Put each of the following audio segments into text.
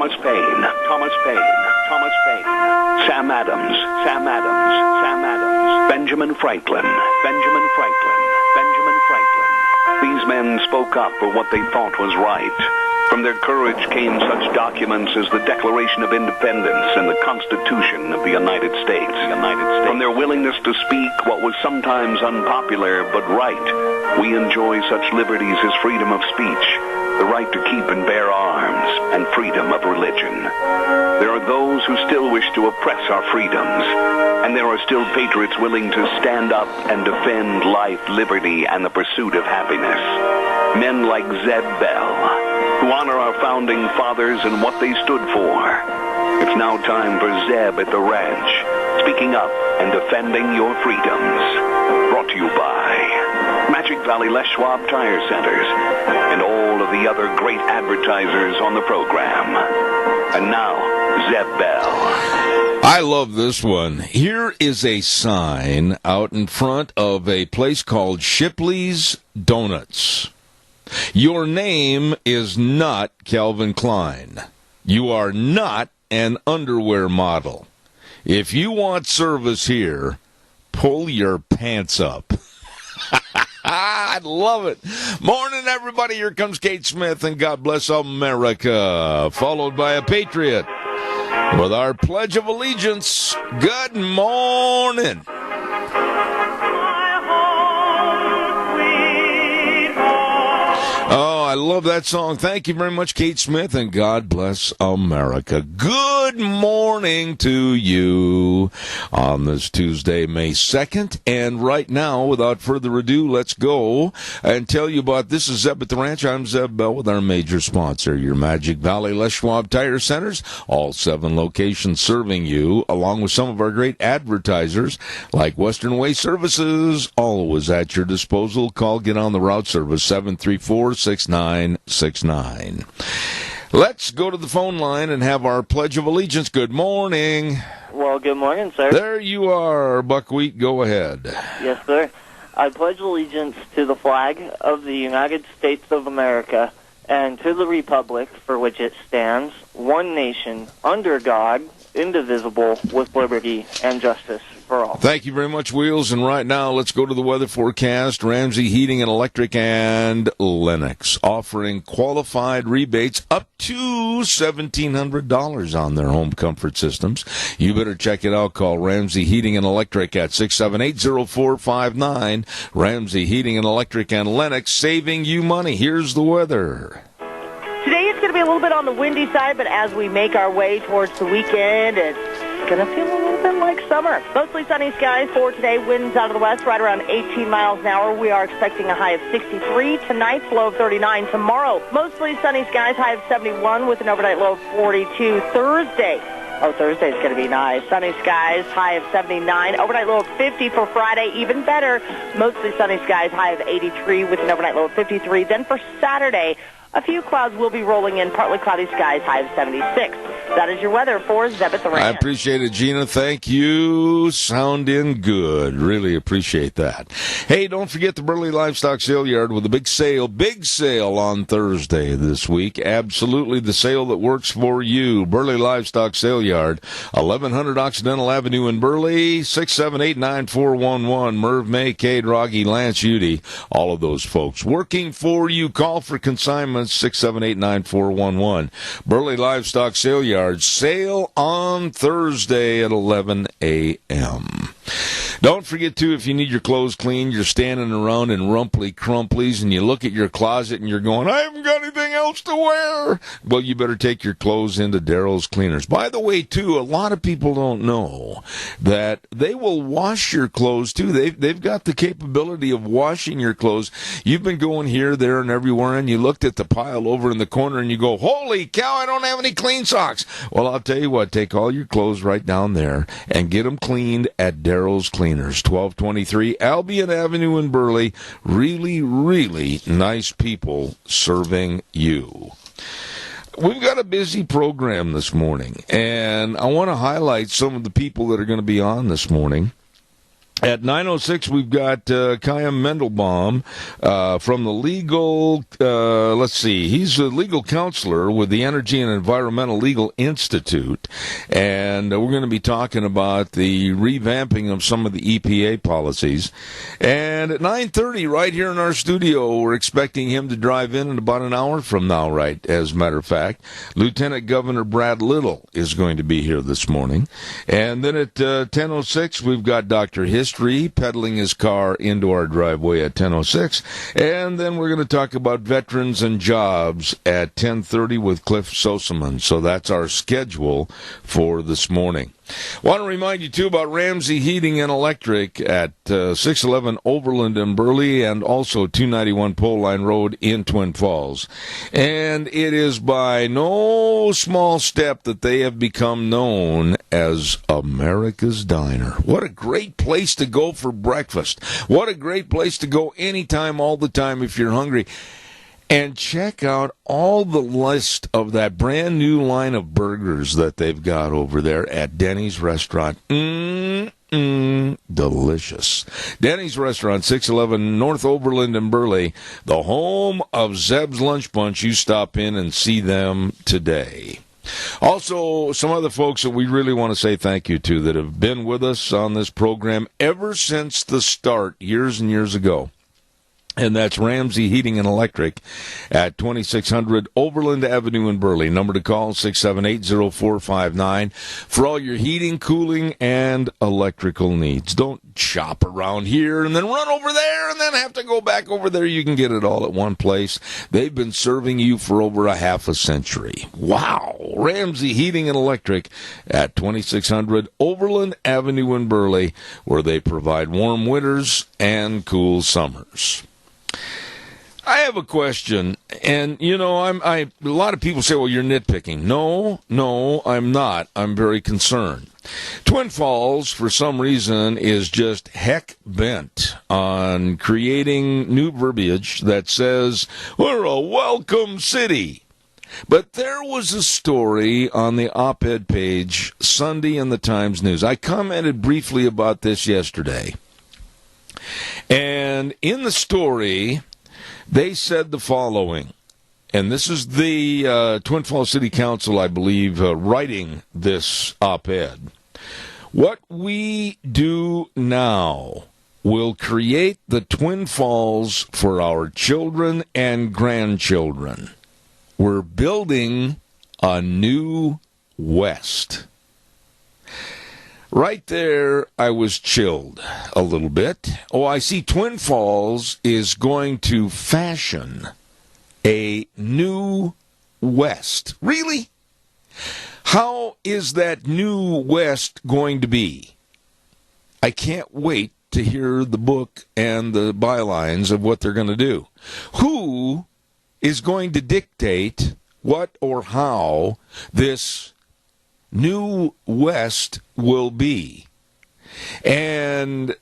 Thomas Paine, Thomas Paine, Thomas Paine, Sam Adams, Sam Adams, Sam Adams, Benjamin Franklin, Benjamin Franklin, Benjamin Franklin. These men spoke up for what they thought was right. From their courage came such documents as the Declaration of Independence and the Constitution of the United States. From their willingness to speak what was sometimes unpopular but right, we enjoy such liberties as freedom of speech, the right to keep and bear arms, and freedom of religion. There are those who still wish to oppress our freedoms, and there are still patriots willing to stand up and defend life, liberty, and the pursuit of happiness. Men like Zeb Bell, who honor our founding fathers and what they stood for. It's now time for Zeb at the ranch, speaking up and defending your freedoms. Brought to you by Magic Valley Les Schwab Tire Centers and all of the other great advertisers on the program. And now, Zeb Bell. I love this one. Here is a sign out in front of a place called Shipley's Donuts. Your name is not Calvin Klein. You are not an underwear model. If you want service here, pull your pants up. I love it. Morning, everybody. Here comes Kate Smith, and God bless America, followed by a patriot with our Pledge of Allegiance. Good morning. Oh, I love that song. Thank you very much, Kate Smith, and God bless America. Good morning to you on this Tuesday, May 2nd. And right now, without further ado, let's go and tell you about this is Zeb at the Ranch. I'm Zeb Bell with our major sponsor, your Magic Valley Les Schwab Tire Centers, all 7 locations serving you, along with some of our great advertisers like Western Way Services, always at your disposal. Call, get on the route service, 734-6969. Let's go to the phone line and have our Pledge of Allegiance. Good morning. Well, good morning, sir. There you are, Buckwheat. Go ahead. Yes, sir. I pledge allegiance to the flag of the United States of America and to the republic for which it stands, one nation, under God, indivisible, with liberty and justice for all. Thank you very much, Wheels. And right now, let's go to the weather forecast. Ramsey Heating and Electric and Lennox offering qualified rebates up to $1,700 on their home comfort systems. You better check it out. Call Ramsey Heating and Electric at 678-0459. Ramsey Heating and Electric and Lennox, saving you money. Here's the weather. Today it's going to be a little bit on the windy side, but as we make our way towards the weekend, it's going to feel a little bit like summer. Mostly sunny skies for today. Winds out of the west right around 18 miles an hour. We are expecting a high of 63. Tonight's low of 39. Tomorrow, mostly sunny skies, high of 71 with an overnight low of 42. Thursday's going to be nice. Sunny skies, high of 79. Overnight low of 50 for Friday, even better. Mostly sunny skies, high of 83 with an overnight low of 53. Then for Saturday, a few clouds will be rolling in, partly cloudy skies, high of 76. That is your weather for Zeb at the Ranch. I appreciate it, Gina. Thank you. Sounding good. Really appreciate that. Hey, don't forget the Burley Livestock Sale Yard with a big sale on Thursday this week. Absolutely the sale that works for you. Burley Livestock Sale Yard, 1100 Occidental Avenue in Burley, 678-9411. Merv May, Cade, Rogge, Lance, Udy, all of those folks working for you. Call for consignments, 678-9411. Burley Livestock Sale Yard. Sale on Thursday at 11 a.m. Don't forget, too, if you need your clothes cleaned, you're standing around in rumply crumplies, and you look at your closet and you're going, I haven't got anything else to wear. Well, you better take your clothes into Daryl's Cleaners. By the way, too, a lot of people don't know that they will wash your clothes, too. They've got the capability of washing your clothes. You've been going here, there, and everywhere, and you looked at the pile over in the corner, and you go, holy cow, I don't have any clean socks. Well, I'll tell you what, take all your clothes right down there and get them cleaned at Daryl's Cleaners, 1223 Albion Avenue in Burley. Really, really nice people serving you. We've got a busy program this morning, and I want to highlight some of the people that are going to be on this morning. At 9:06, we've got Chaim Mendelbaum from the legal, let's see, he's a legal counselor with the Energy and Environmental Legal Institute, and we're going to be talking about the revamping of some of the EPA policies. And at 9:30, right here in our studio, we're expecting him to drive in about an hour from now, right, as a matter of fact. Lieutenant Governor Brad Little is going to be here this morning. And then at 10:06, we've got Dr. History pedaling his car into our driveway at 10:06, and then we're going to talk about veterans and jobs at 10:30 with Cliff Soseman. So that's our schedule for this morning. Want to remind you, too, about Ramsey Heating and Electric at 611 Overland in Burley and also 291 Pole Line Road in Twin Falls. And it is by no small step that they have become known as America's Diner. What a great place to go for breakfast. What a great place to go anytime, all the time if you're hungry. And check out all the list of that brand new line of burgers that they've got over there at Denny's Restaurant. Delicious. Denny's Restaurant, 611 North Overland in Burley, the home of Zeb's Lunch Bunch. You stop in and see them today. Also, some other folks that we really want to say thank you to that have been with us on this program ever since the start years and years ago. And that's Ramsey Heating and Electric at 2600 Overland Avenue in Burley. Number to call, 678-0459, for all your heating, cooling, and electrical needs. Don't shop around here and then run over there and then have to go back over there. You can get it all at one place. They've been serving you for over a half a century. Wow. Ramsey Heating and Electric at 2600 Overland Avenue in Burley, where they provide warm winters and cool summers. I have a question, and, you know, a lot of people say, well, you're nitpicking. No, I'm not. I'm very concerned. Twin Falls, for some reason, is just heck bent on creating new verbiage that says, we're a welcome city. But there was a story on the op-ed page Sunday in the Times News. I commented briefly about this yesterday. And in the story, they said the following, and this is the Twin Falls City Council, I believe, writing this op-ed. What we do now will create the Twin Falls for our children and grandchildren. We're building a new West. Right there, I was chilled a little bit. Oh, I see Twin Falls is going to fashion a new West. Really? How is that new West going to be? I can't wait to hear the book and the bylines of what they're going to do. Who is going to dictate what or how this New West will be? And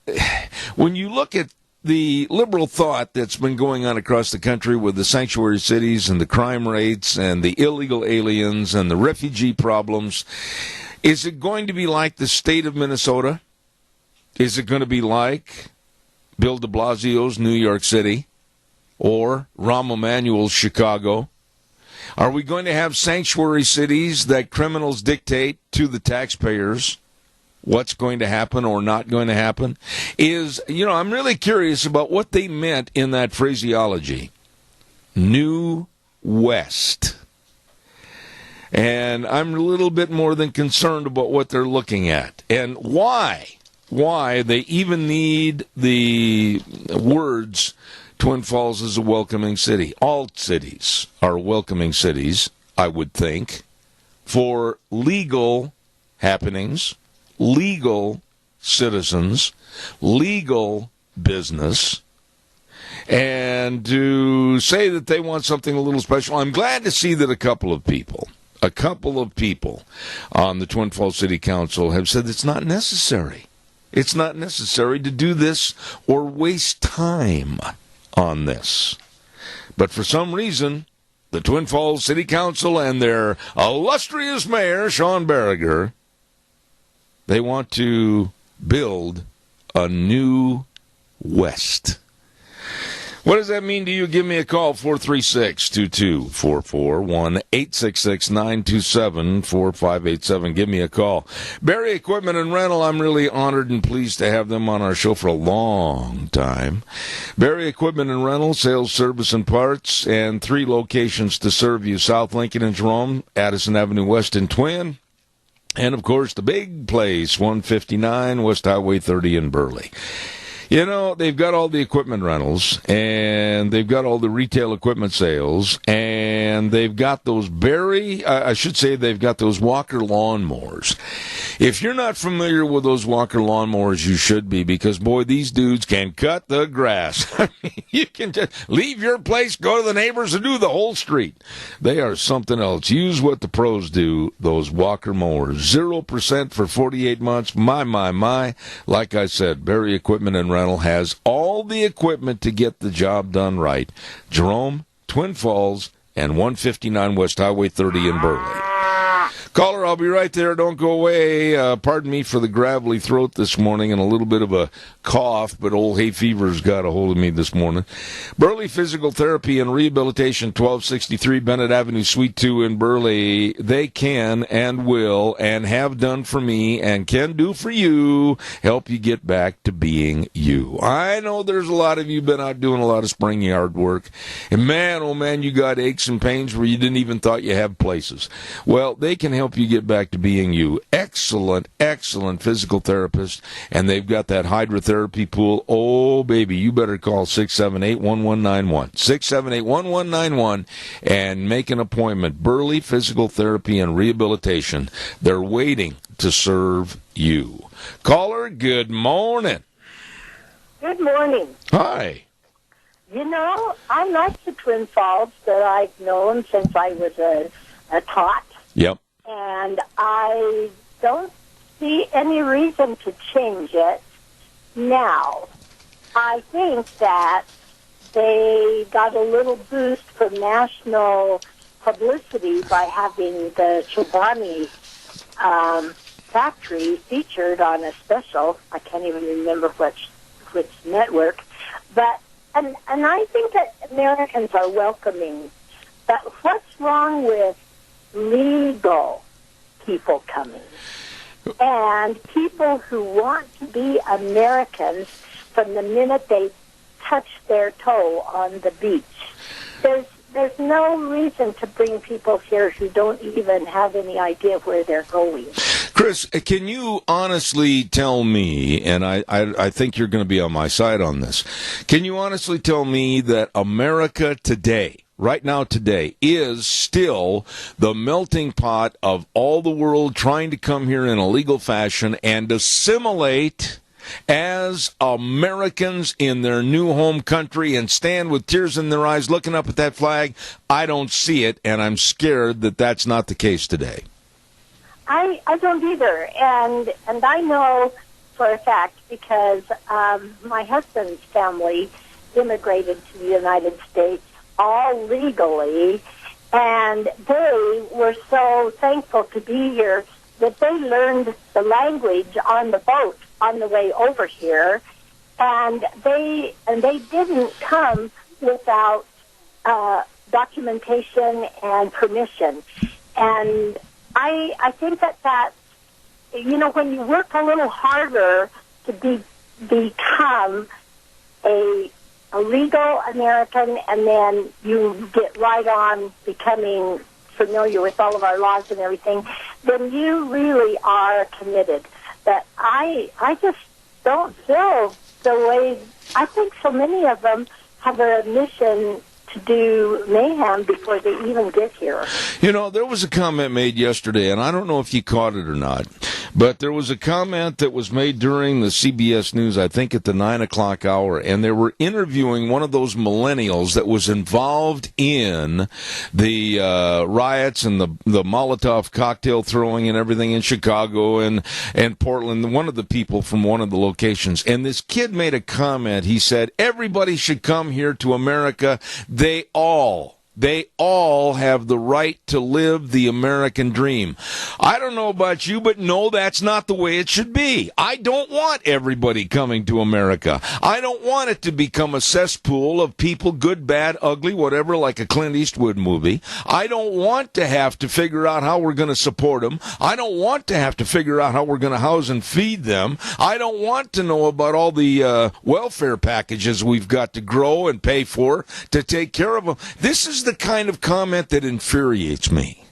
when you look at the liberal thought that's been going on across the country with the sanctuary cities and the crime rates and the illegal aliens and the refugee problems, is it going to be like the state of Minnesota? Is it going to be like Bill de Blasio's New York City or Rahm Emanuel's Chicago? Are we going to have sanctuary cities that criminals dictate to the taxpayers what's going to happen or not going to happen? I'm really curious about what they meant in that phraseology. New West. And I'm a little bit more than concerned about what they're looking at and why they even need the words Twin Falls is a welcoming city. All cities are welcoming cities, I would think, for legal happenings, legal citizens, legal business, and to say that they want something a little special. I'm glad to see that a couple of people on the Twin Falls City Council have said it's not necessary. It's not necessary to do this or waste time on this. But for some reason, the Twin Falls City Council and their illustrious mayor, Sean Barriger, they want to build a new West. What does that mean to you? Give me a call, 436-2244, 1-866-927-4587. Give me a call. Barry Equipment and Rental, I'm really honored and pleased to have them on our show for a long time. Barry Equipment and Rental, sales, service, and parts, and 3 locations to serve you: South Lincoln and Jerome, Addison Avenue West in Twin, and, of course, the big place, 159 West Highway 30 in Burley. You know, they've got all the equipment rentals, and they've got all the retail equipment sales, and they've got those they've got those Walker lawnmowers. If you're not familiar with those Walker lawnmowers, you should be, because, boy, these dudes can cut the grass. I mean, you can just leave your place, go to the neighbors, and do the whole street. They are something else. Use what the pros do, those Walker mowers. 0% for 48 months. My. Like I said, Barry Equipment and Rental has all the equipment to get the job done right. Jerome, Twin Falls, and 159 West Highway 30 in Burley. Caller, I'll be right there. Don't go away. Pardon me for the gravelly throat this morning and a little bit of a cough, but old hay fever's got a hold of me this morning. Burley Physical Therapy and Rehabilitation, 1263 Bennett Avenue, Suite 2 in Burley. They can and will and have done for me and can do for you, help you get back to being you. I know there's a lot of you been out doing a lot of spring yard work, and man, oh man, you got aches and pains where you didn't even thought you had places. Well, they can help you get back to being you. Excellent physical therapist, and they've got that hydrotherapy pool. Oh, baby, you better call 678-1191. 678-1191 and make an appointment. Burley Physical Therapy and Rehabilitation. They're waiting to serve you. Caller, good morning. Good morning. Hi. You know, I like the Twin Falls that I've known since I was a tot. Yep. And I don't see any reason to change it now. I think that they got a little boost from national publicity by having the Chobani factory featured on a special. I can't even remember which network. But and I think that Americans are welcoming. But what's wrong with legal people coming and people who want to be Americans from the minute they touch their toe on the beach? There's no reason to bring people here who don't even have any idea where they're going. Chris, can you honestly tell me, and I think you're going to be on my side on this, can you honestly tell me that America today, right now today, is still the melting pot of all the world trying to come here in a legal fashion and assimilate as Americans in their new home country and stand with tears in their eyes looking up at that flag? I don't see it, and I'm scared that that's not the case today. I don't either, and I know for a fact because my husband's family immigrated to the United States all legally, and they were so thankful to be here that they learned the language on the boat on the way over here, and they didn't come without documentation and permission. And I think that you know, when you work a little harder to become a legal American, and then you get right on becoming familiar with all of our laws and everything, then you really are committed. But I just don't feel the way. I think so many of them have a mission to do mayhem before they even get here. You know, there was a comment made yesterday, and I don't know if you caught it or not, but there was a comment that was made during the CBS News, I think at the 9 o'clock hour, and they were interviewing one of those millennials that was involved in the riots and the Molotov cocktail throwing and everything in Chicago and Portland, one of the people from one of the locations. And this kid made a comment. He said, everybody should come here to America. They all They all have the right to live the American dream. I don't know about you, but no, that's not the way it should be. I don't want everybody coming to America. I don't want it to become a cesspool of people, good, bad, ugly, whatever, like a Clint Eastwood movie. I don't want to have to figure out how we're going to support them. I don't want to have to figure out how we're going to house and feed them. I don't want to know about all the welfare packages we've got to grow and pay for to take care of them. This is the kind of comment that infuriates me.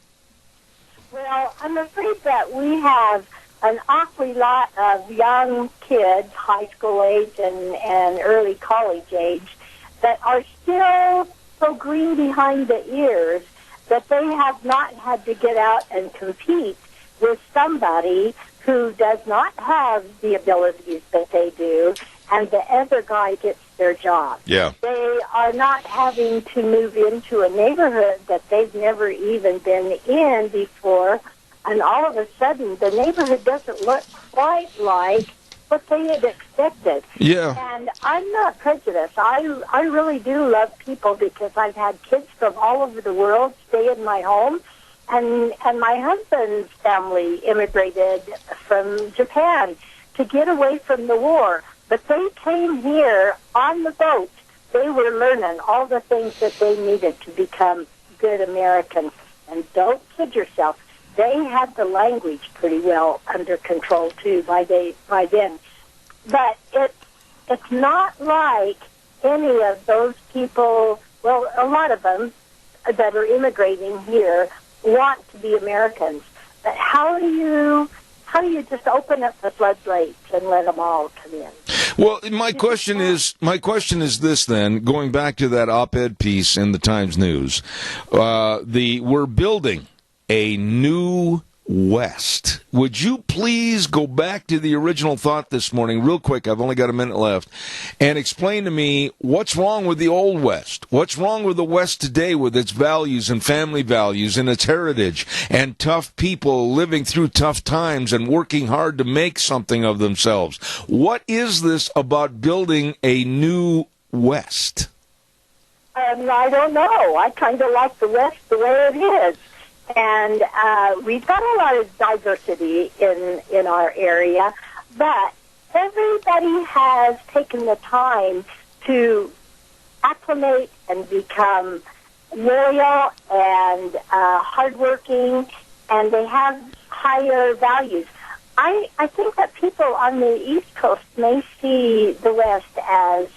Well, I'm afraid that we have an awfully lot of young kids, high school age and early college age, that are still so green behind the ears that they have not had to get out and compete with somebody who does not have the abilities that they do, and the other guy gets their job. Yeah. They are not having to move into a neighborhood that they've never even been in before, and all of a sudden the neighborhood doesn't look quite like what they had expected. Yeah. And I'm not prejudiced. I really do love people because I've had kids from all over the world stay in my home. And my husband's family immigrated from Japan to get away from the war. But they came here on the boat. They were learning all the things that they needed to become good Americans. And don't kid yourself, they had the language pretty well under control, too, by then. But it's not like any of those people, well, a lot of them that are immigrating here want to be Americans. But how do you just open up the floodgates and let them all come in? Well, my question is this then, going back to that op-ed piece in the Times News. We're building a new West. Would you please go back to the original thought this morning real quick? I've only got a minute left. And explain to me what's wrong with the old West. What's wrong with the West today with its values and family values and its heritage and tough people living through tough times and working hard to make something of themselves. What is this about building a new West? I don't know. I kind of like the West the way it is. And we've got a lot of diversity in our area, but everybody has taken the time to acclimate and become loyal and hardworking, and they have higher values. I think that people on the East Coast may see the West as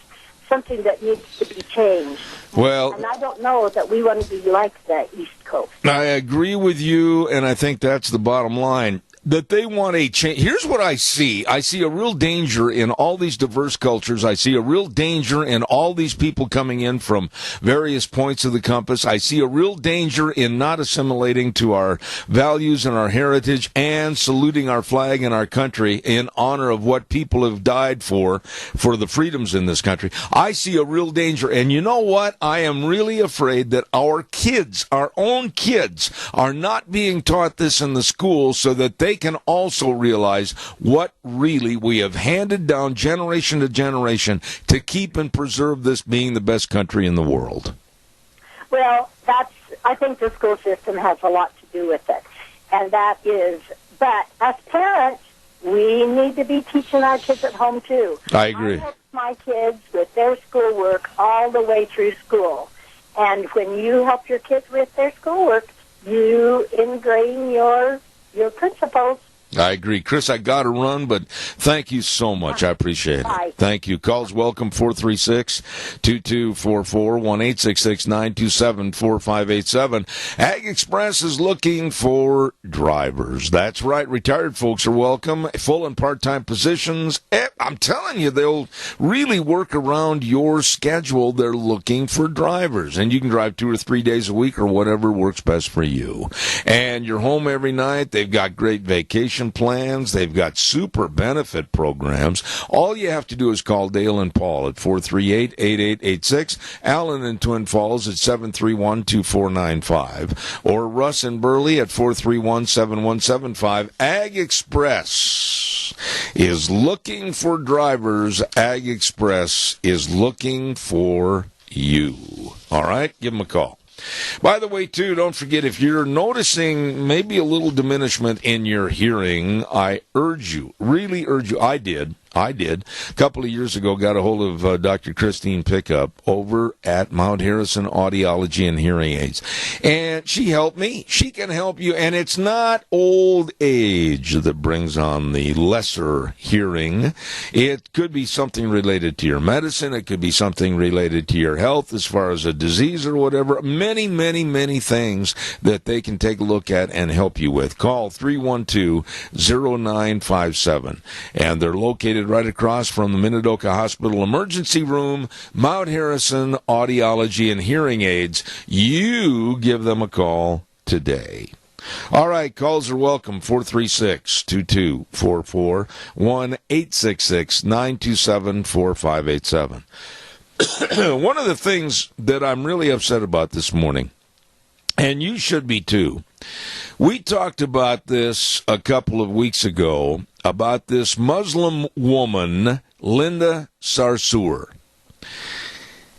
something that needs to be changed. Well, and I don't know that we want to be like the East Coast. I agree with you, and I think that's the bottom line. That they want a change. Here's what I see. I see a real danger in all these diverse cultures. I see a real danger in all these people coming in from various points of the compass. I see a real danger in not assimilating to our values and our heritage and saluting our flag and our country in honor of what people have died for the freedoms in this country. I see a real danger. And you know what? I am really afraid that our kids, our own kids, are not being taught this in the schools so that they can also realize what really we have handed down generation to generation to keep and preserve this being the best country in the world. Well, I think the school system has a lot to do with it. And but as parents, we need to be teaching our kids at home too. I agree. I help my kids with their schoolwork all the way through school. And when you help your kids with their schoolwork, you ingrain your principles. I agree. Chris, I got to run, but thank you so much. I appreciate it. Bye. Thank you. Calls welcome, 436-2244, 1-866-927-4587. Ag Express is looking for drivers. That's right. Retired folks are welcome. Full and part-time positions. I'm telling you, they'll really work around your schedule. They're looking for drivers, and you can drive 2 or 3 days a week or whatever works best for you. And you're home every night. They've got great vacation plans. They've got super benefit programs. All you have to do is call Dale and Paul at 438-8886, Alan in Twin Falls at 731-2495, or Russ in Burley at 431-7175. Ag Express is looking for drivers. Ag Express is looking for you. All right? Give them a call. By the way, too, don't forget, if you're noticing maybe a little diminishment in your hearing, I urge you, really urge you, I did, a couple of years ago, got a hold of Dr. Christine Pickup over at Mount Harrison Audiology and Hearing Aids. And she helped me. She can help you. And it's not old age that brings on the lesser hearing. It could be something related to your medicine. It could be something related to your health as far as a disease or whatever. Many, many, many things that they can take a look at and help you with. Call 312-0957. And they're located right across from the Minidoka Hospital Emergency Room, Mount Harrison Audiology and Hearing Aids. You give them a call today. All right, calls are welcome, 436-2244, 1-866-927-4587. One of the things that I'm really upset about this morning, and you should be too, we talked about this a couple of weeks ago, about this Muslim woman, Linda Sarsour.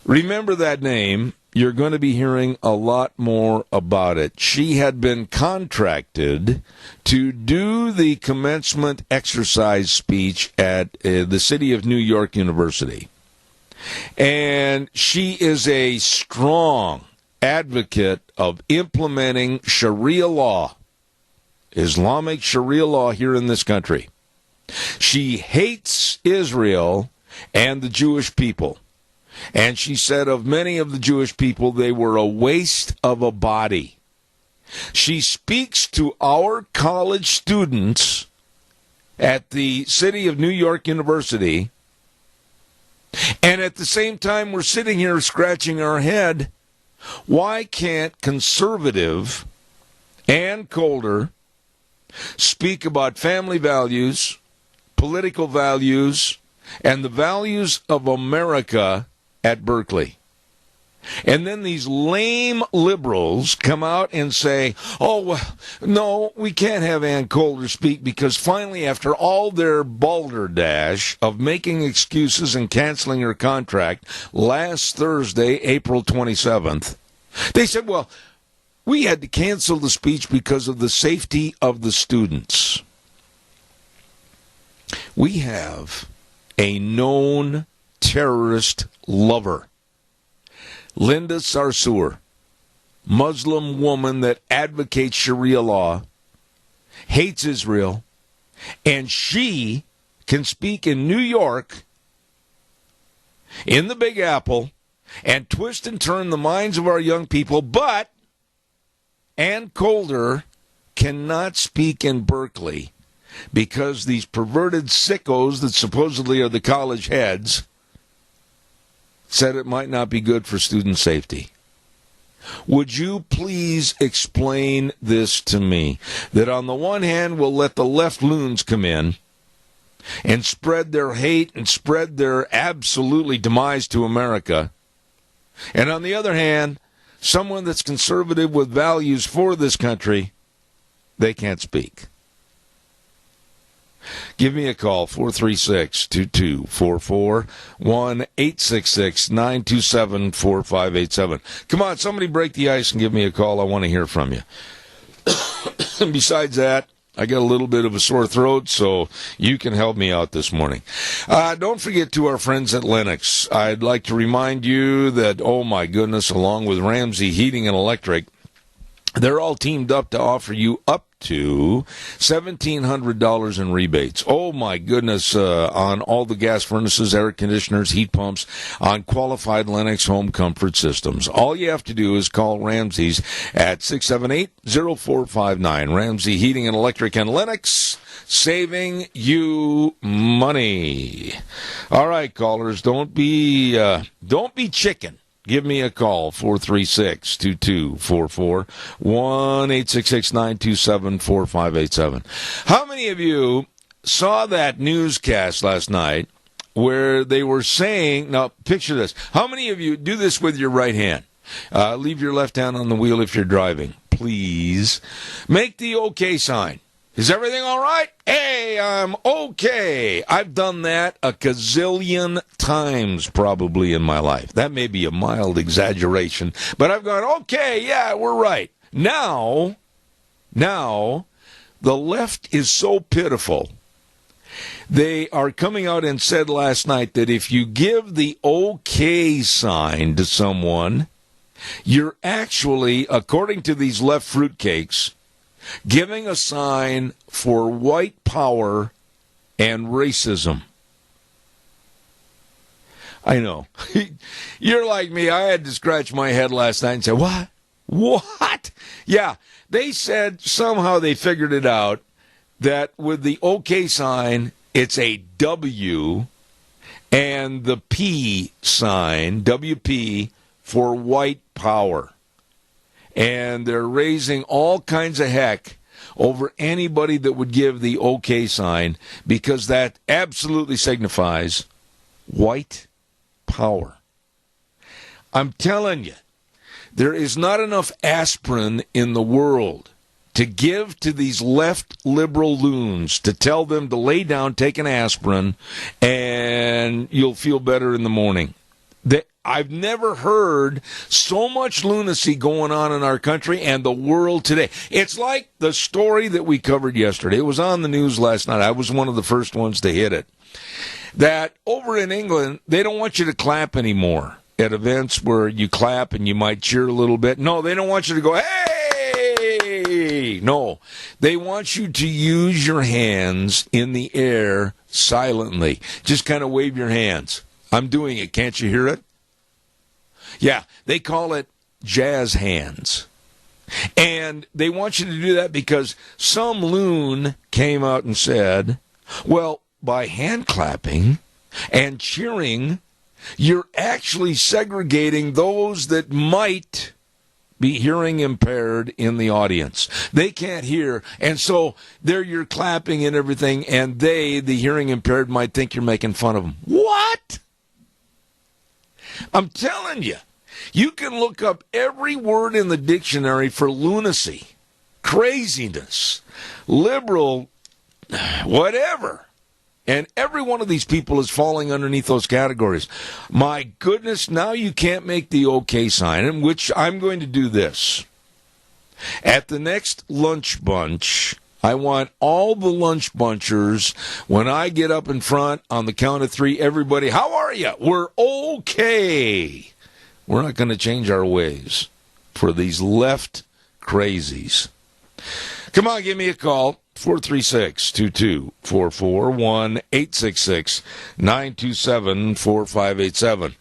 Remember that name. You're going to be hearing a lot more about it. She had been contracted to do the commencement exercise speech at the City of New York University. And she is a strong advocate of implementing Sharia law, Islamic Sharia law here in this country. She hates Israel and the Jewish people. And she said of many of the Jewish people, they were a waste of a body. She speaks to our college students at the City of New York University, and at the same time we're sitting here scratching our head, why can't conservative Ann Coulter speak about family values, political values, and the values of America at Berkeley? And then these lame liberals come out and say, oh, well, no, we can't have Ann Coulter speak because finally, after all their balderdash of making excuses and canceling her contract last Thursday, April 27th, they said, well, we had to cancel the speech because of the safety of the students. We have a known terrorist lover, Linda Sarsour, Muslim woman that advocates Sharia law, hates Israel, and she can speak in New York, in the Big Apple, and twist and turn the minds of our young people, but Ann Coulter cannot speak in Berkeley because these perverted sickos that supposedly are the college heads said it might not be good for student safety. Would you please explain this to me? That on the one hand, we'll let the left loons come in and spread their hate and spread their absolutely demise to America. And on the other hand, someone that's conservative with values for this country, they can't speak. Give me a call, 436-2244, 1-866-927-4587. Come on, somebody break the ice and give me a call. I want to hear from you. Besides that, I got a little bit of a sore throat, so you can help me out this morning. Don't forget to our friends at Lennox. I'd like to remind you that, oh my goodness, along with Ramsey Heating and Electric, they're all teamed up to offer you up to $1,700 in rebates. Oh, my goodness, on all the gas furnaces, air conditioners, heat pumps, on qualified Lennox home comfort systems. All you have to do is call Ramsey's at 678-0459. Ramsey Heating and Electric and Lennox, saving you money. All right, callers, don't be chicken. Give me a call, 436-2244, 1-866-927-4587. How many of you saw that newscast last night where they were saying, now picture this, how many of you do this with your right hand? Leave your left hand on the wheel if you're driving, please. Make the okay sign. Is everything all right? Hey, I'm okay. I've done that a gazillion times probably in my life. That may be a mild exaggeration, but I've gone, okay, yeah, we're right. Now, the left is so pitiful. They are coming out and said last night that if you give the okay sign to someone, you're actually, according to these left fruitcakes, giving a sign for white power and racism. I know. You're like me. I had to scratch my head last night and say, what? What? Yeah, they said somehow they figured it out that with the OK sign, it's a W, and the P sign, WP, for white power. And they're raising all kinds of heck over anybody that would give the OK sign because that absolutely signifies white power. I'm telling you, there is not enough aspirin in the world to give to these left liberal loons to tell them to lay down, take an aspirin, and you'll feel better in the morning. I've never heard so much lunacy going on in our country and the world today. It's like the story that we covered yesterday. It was on the news last night. I was one of the first ones to hit it. That over in England, they don't want you to clap anymore at events where you clap and you might cheer a little bit. No, they don't want you to go, hey! No, they want you to use your hands in the air silently. Just kind of wave your hands. I'm doing it. Can't you hear it? Yeah, they call it jazz hands. And they want you to do that because some loon came out and said, well, by hand clapping and cheering, you're actually segregating those that might be hearing impaired in the audience. They can't hear, and so you're clapping and everything, and the hearing impaired, might think you're making fun of them. What? I'm telling you, you can look up every word in the dictionary for lunacy, craziness, liberal, whatever. And every one of these people is falling underneath those categories. My goodness, now you can't make the OK sign, in which I'm going to do this. At the next lunch bunch, I want all the lunch bunchers, when I get up in front on the count of three, everybody, how are you? We're okay. We're not going to change our ways for these left crazies. Come on, give me a call. 436-2244, 1-866-927-4587.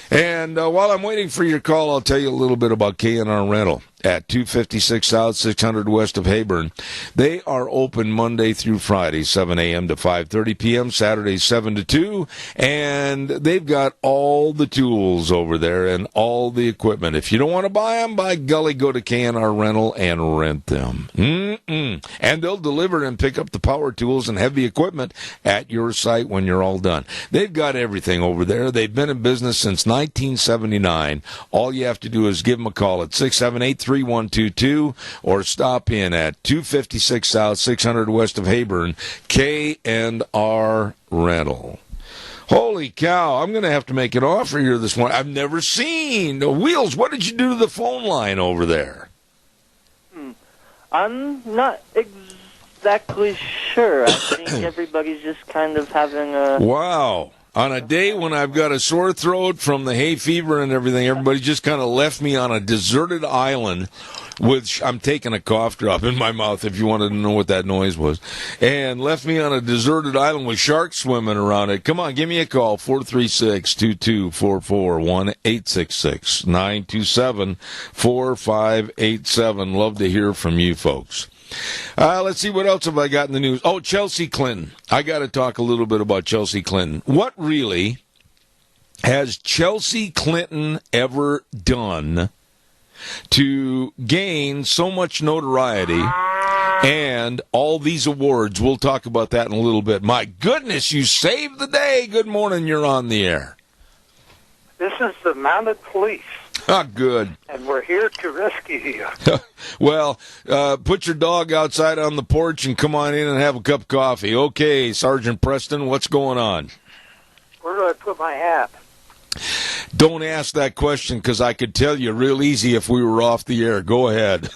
And while I'm waiting for your call, I'll tell you a little bit about K&R Rental at 256 South, 600 west of Hayburn. They are open Monday through Friday, 7 a.m. to 5:30 p.m., Saturday 7 to 2, and they've got all the tools over there and all the equipment. If you don't want to buy them, by golly, go to K&R Rental and rent them. And they'll deliver and pick up the power tools and heavy equipment at your site when you're all done. They've got everything over there. They've been in business since 1979. All you have to do is give them a call at 678-3122 or stop in at 256 South, 600 west of Hayburn, K&R Rental. Holy cow, I'm going to have to make an offer here this morning. I've never seen. Wheels, what did you do to the phone line over there? I'm not exactly sure. I think everybody's just kind of having a... Wow. On a day when I've got a sore throat from the hay fever and everything, everybody just kind of left me on a deserted island with, I'm taking a cough drop in my mouth if you wanted to know what that noise was, and left me on a deserted island with sharks swimming around it. Come on, give me a call, 436-2244, 1-866-927-4587. Love to hear from you folks. Let's see, what else have I got in the news? Oh, Chelsea Clinton. I got to talk a little bit about Chelsea Clinton. What really has Chelsea Clinton ever done to gain so much notoriety and all these awards? We'll talk about that in a little bit. My goodness, you saved the day. Good morning. You're on the air. This is the mounted police. Good. And we're here to rescue you. Well, put your dog outside on the porch and come on in and have a cup of coffee. Okay, Sergeant Preston, what's going on? Where do I put my hat? Don't ask that question, because I could tell you real easy if we were off the air. Go ahead.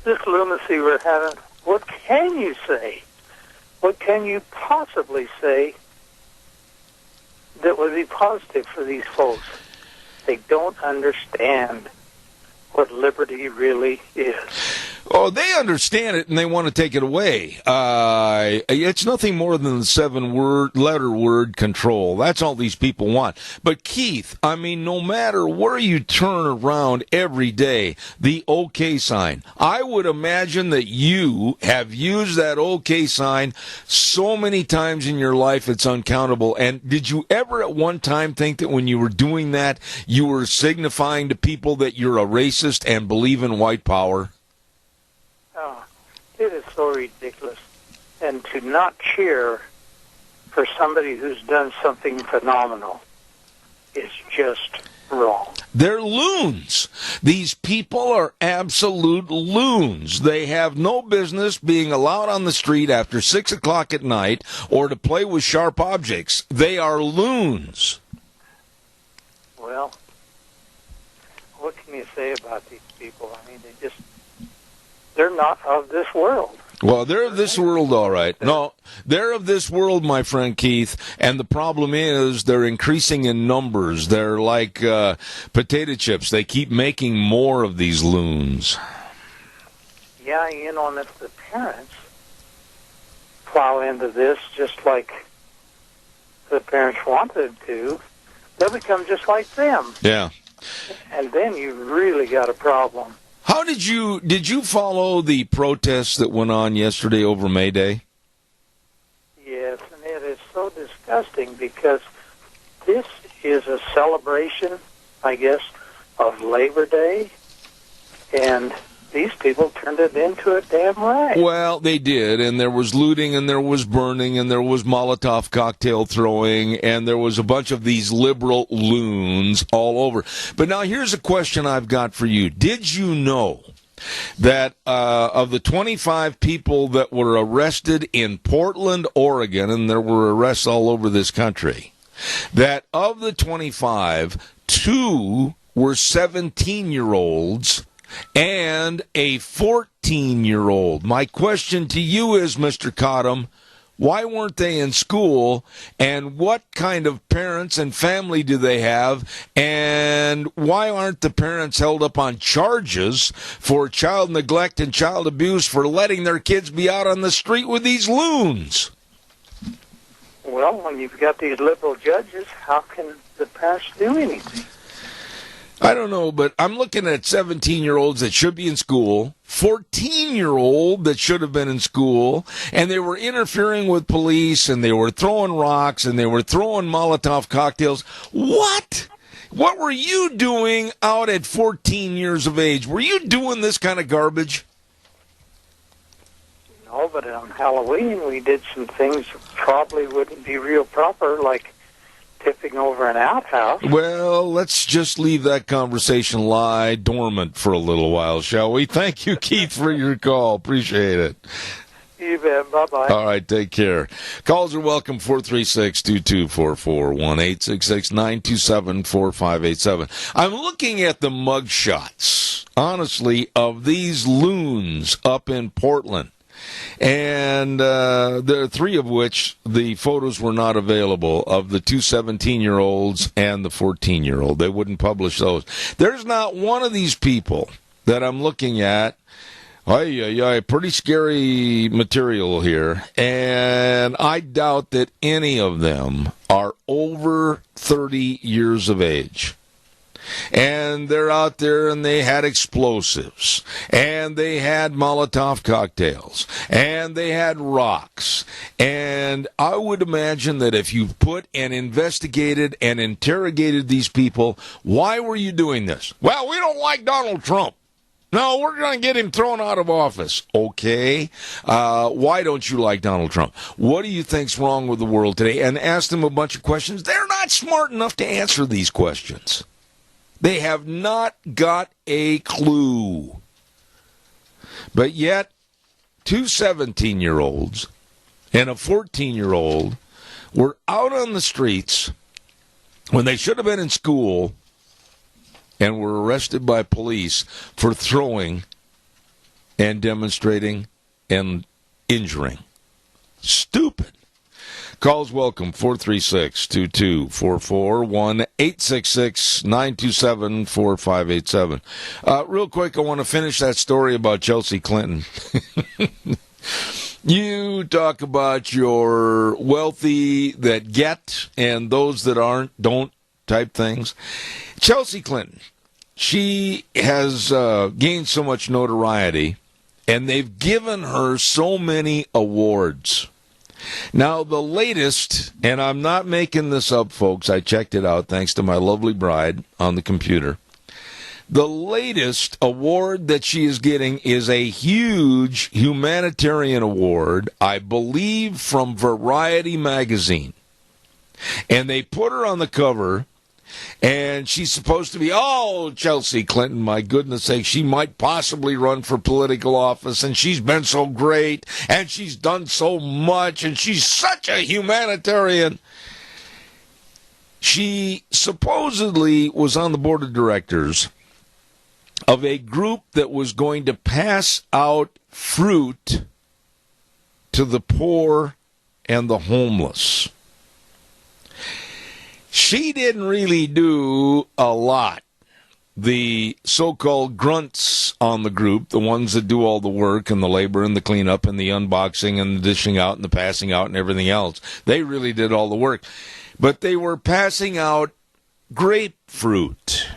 This lunacy we're having, what can you say? What can you possibly say that would be positive for these folks? They don't understand what liberty really is. Oh, they understand it, and they want to take it away. It's nothing more than the 7-letter word control. That's all these people want. But, Keith, I mean, no matter where you turn around every day, the OK sign. I would imagine that you have used that OK sign so many times in your life it's uncountable. And did you ever at one time think that when you were doing that, you were signifying to people that you're a racist and believe in white power? Oh, it is so ridiculous. And to not cheer for somebody who's done something phenomenal is just wrong. They're loons. These people are absolute loons. They have no business being allowed on the street after 6 o'clock at night or to play with sharp objects. They are loons. Well, what can you say about these people? I mean, they're not of this world. Well, they're of this world, all right. No, they're of this world, my friend Keith, and the problem is they're increasing in numbers. They're like potato chips. They keep making more of these loons. Yeah, you know, and if the parents plow into this just like the parents wanted to, they'll become just like them. Yeah. And then you really got a problem. How did you follow the protests that went on yesterday over May Day? Yes, and it is so disgusting because this is a celebration, I guess, of Labor Day, and these people turned it into a damn riot. Well, they did, and there was looting, and there was burning, and there was Molotov cocktail throwing, and there was a bunch of these liberal loons all over. But now here's a question I've got for you. Did you know that of the 25 people that were arrested in Portland, Oregon, and there were arrests all over this country, that of the 25, 2 were 17-year-olds, and a 14-year-old. My question to you is, Mr. Cottom, why weren't they in school, and what kind of parents and family do they have, and why aren't the parents held up on charges for child neglect and child abuse for letting their kids be out on the street with these loons? Well, when you've got these liberal judges, how can the parents do anything? I don't know, but I'm looking at 17-year-olds that should be in school, 14-year-old that should have been in school, and they were interfering with police, and they were throwing rocks, and they were throwing Molotov cocktails. What? What were you doing out at 14 years of age? Were you doing this kind of garbage? No, but on Halloween we did some things that probably wouldn't be real proper, like tipping over an outhouse. Well, let's just leave that conversation lie dormant for a little while, shall we? Thank you, Keith, for your call. Appreciate it. You bet. Bye-bye. All right, take care. Calls are welcome, 436-2244, 1-866-927-4587. I'm looking at the mugshots, honestly, of these loons up in Portland. And there are 3 of which the photos were not available, of the 2 17-year-olds and the 14-year-old. They wouldn't publish those. There's not one of these people that I'm looking at. Pretty scary material here. And I doubt that any of them are over 30 years of age. And they're out there, and they had explosives, and they had Molotov cocktails, and they had rocks. And I would imagine that if you put and investigated and interrogated these people, why were you doing this? Well, we don't like Donald Trump. No, we're going to get him thrown out of office. Okay. Why don't you like Donald Trump? What do you think's wrong with the world today? And ask them a bunch of questions. They're not smart enough to answer these questions. They have not got a clue. But yet, two 17-year-olds and a 14-year-old were out on the streets when they should have been in school and were arrested by police for throwing and demonstrating and injuring. Stupid. Calls welcome, 436-2244, 1-866-927-4587. Real quick, I want to finish that story about Chelsea Clinton. You talk about your wealthy that get and those that aren't, don't type things. Chelsea Clinton, she has gained so much notoriety, and they've given her so many awards. Now, the latest, and I'm not making this up, folks, I checked it out thanks to my lovely bride on the computer. The latest award that she is getting is a huge humanitarian award, I believe, from Variety magazine. And they put her on the cover, and she's supposed to be, oh, Chelsea Clinton, my goodness sake, she might possibly run for political office, and she's been so great, and she's done so much, and she's such a humanitarian. She supposedly was on the board of directors of a group that was going to pass out fruit to the poor and the homeless. She didn't really do a lot. The so-called grunts on the group, the ones that do all the work and the labor and the cleanup and the unboxing and the dishing out and the passing out and everything else, they really did all the work. But they were passing out grapefruit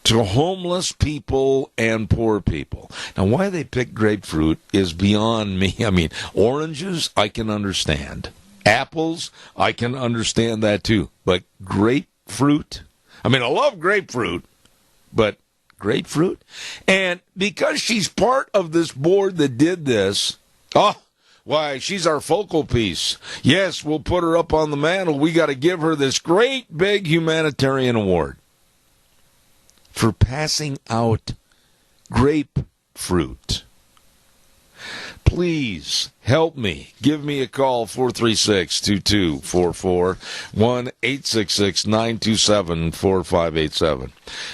to homeless people and poor people. Now, why they pick grapefruit is beyond me. I mean, oranges, I can understand. Apples, I can understand that too. But grapefruit? I mean, I love grapefruit, but grapefruit? And because she's part of this board that did this, why, she's our focal piece. Yes, we'll put her up on the mantle. We got to give her this great big humanitarian award for passing out grapefruit. Please help me. Give me a call, 436-2244, 1-866-927-4587.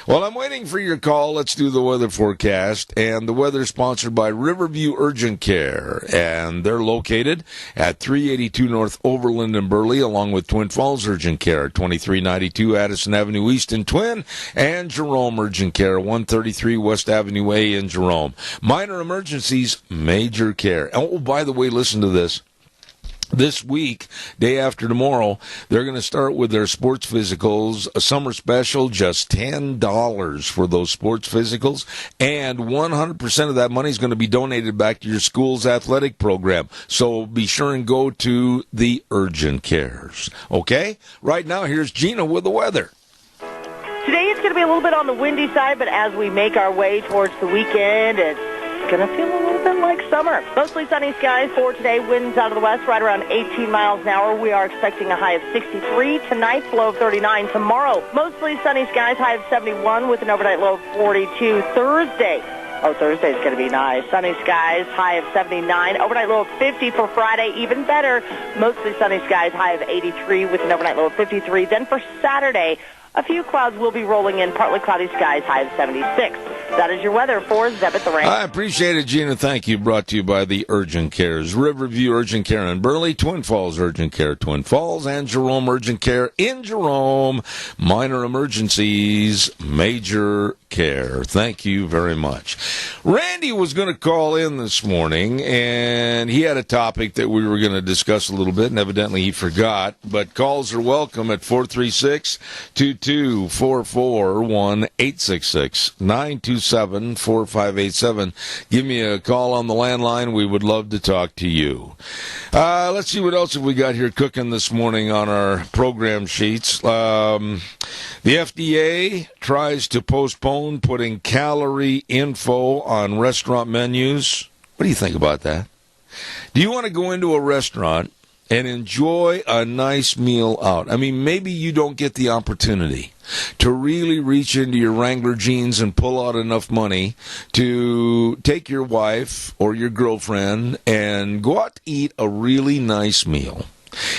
While I'm waiting for your call, let's do the weather forecast. And the weather is sponsored by Riverview Urgent Care. And they're located at 382 North Overland in Burley, along with Twin Falls Urgent Care, 2392 Addison Avenue East in Twin, and Jerome Urgent Care, 133 West Avenue A in Jerome. Minor emergencies, major care. Oh, by the way, listen to this. This week, day after tomorrow, they're going to start with their sports physicals, a summer special, just $10 for those sports physicals, and 100% of that money is going to be donated back to your school's athletic program. So be sure and go to the urgent cares. Okay? Right now, here's Gina with the weather. Today it's going to be a little bit on the windy side, but as we make our way towards the weekend, it's going to feel a little bit like summer. Mostly sunny skies for today. Winds out of the west right around 18 miles an hour. We are expecting a high of 63 tonight, low of 39 tomorrow. Mostly sunny skies, high of 71 with an overnight low of 42 Thursday. Thursday's going to be nice. Sunny skies, high of 79. Overnight low of 50 for Friday, even better. Mostly sunny skies, high of 83 with an overnight low of 53. Then for Saturday, a few clouds will be rolling in, partly cloudy skies, high of 76. That is your weather for Zebit the Rain. I appreciate it, Gina. Thank you. Brought to you by the Urgent Cares. Riverview Urgent Care in Burley, Twin Falls Urgent Care, Twin Falls, and Jerome Urgent Care in Jerome. Minor emergencies, major care. Thank you very much. Randy was going to call in this morning, and he had a topic that we were going to discuss a little bit, and evidently he forgot. But calls are welcome at 436-2244, 1-866-927-4587. Give me a call on the landline. We would love to talk to you. Let's see what else have we got here cooking this morning on our program sheets. The FDA tries to postpone putting calorie info on restaurant menus. What do you think about that? Do you want to go into a restaurant and enjoy a nice meal out? I mean, maybe you don't get the opportunity to really reach into your Wrangler jeans and pull out enough money to take your wife or your girlfriend and go out to eat a really nice meal.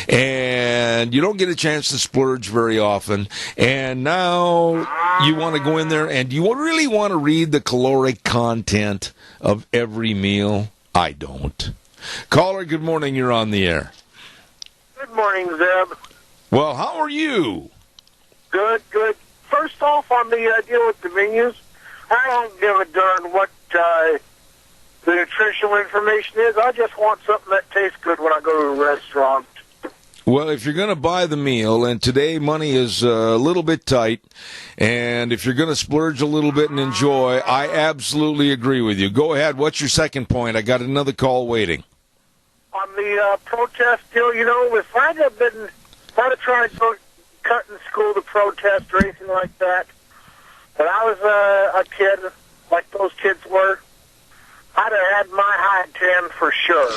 And you don't get a chance to splurge very often. And now you want to go in there, and do you really want to read the caloric content of every meal? I don't. Caller, good morning. You're on the air. Good morning, Zeb. Well, how are you? Good, good. First off, on the deal with the menus, I don't give a darn what the nutritional information is. I just want something that tastes good when I go to a restaurant. Well, if you're going to buy the meal, and today money is a little bit tight, and if you're going to splurge a little bit and enjoy, I absolutely agree with you. Go ahead. What's your second point? I got another call waiting. On the protest deal, if I'd have tried to cut in school to protest or anything like that, when I was a kid, like those kids were, I'd have had my hide 10 for sure.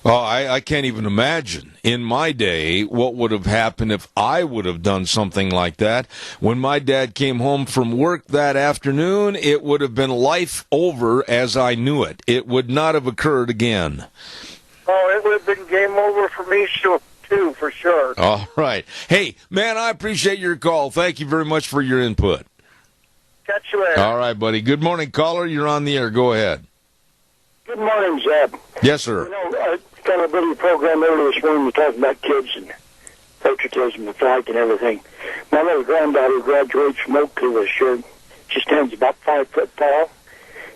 Oh, I can't even imagine. In my day, what would have happened if I would have done something like that? When my dad came home from work that afternoon, it would have been life over as I knew it. It would not have occurred again. Oh, it would have been game over for me, too, for sure. All right. Hey, man, I appreciate your call. Thank you very much for your input. Catch you later. All right, buddy. Good morning, caller. You're on the air. Go ahead. Good morning, Zeb. Yes, sir. I got a video program earlier this morning talking about kids and patriotism and flag and everything. My little granddaughter graduates from Oak Hill this year. She stands about 5 foot tall.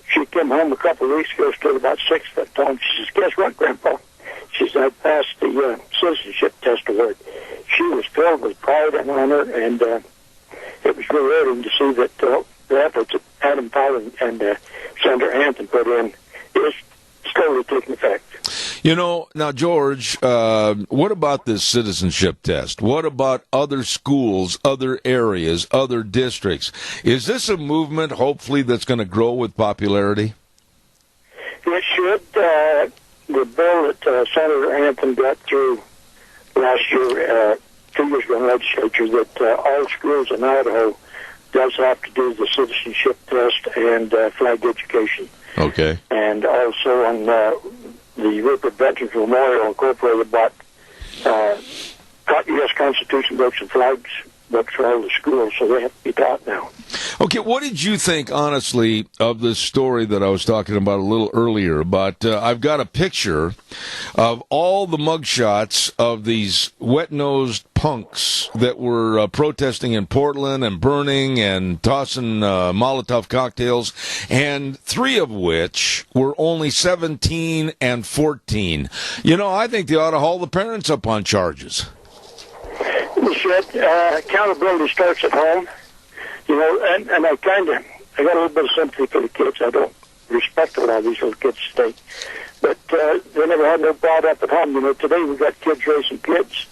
She came home a couple of weeks ago, stood about 6 foot tall. And she says, "Guess what, Grandpa?" She said, "I passed the citizenship test award." She was filled with pride and honor, and it was rewarding to see that the efforts that Adam Powell and Senator Hampton put in is slowly taking effect. Now, George, what about this citizenship test? What about other schools, other areas, other districts? Is this a movement, hopefully, that's going to grow with popularity? It should. The bill that Senator Hampton got through last year, 2 years ago in the legislature, that all schools in Idaho does have to do the citizenship test and flag education. Okay. And also on the Rupert Veterans Memorial Incorporated bought U.S. Constitution books and flags books for all the schools, so they have to be taught now. Okay, what did you think, honestly, of this story that I was talking about a little earlier? About I've got a picture of all the mugshots of these wet-nosed punks that were protesting in Portland and burning and tossing Molotov cocktails, and 3 of which were only 17 and 14. I think they ought to haul the parents up on charges. We should. Accountability starts at home. And I got a little bit of sympathy for the kids. I don't respect a lot of these little kids today. But they never had no brought up at home. Today we got kids raising kids.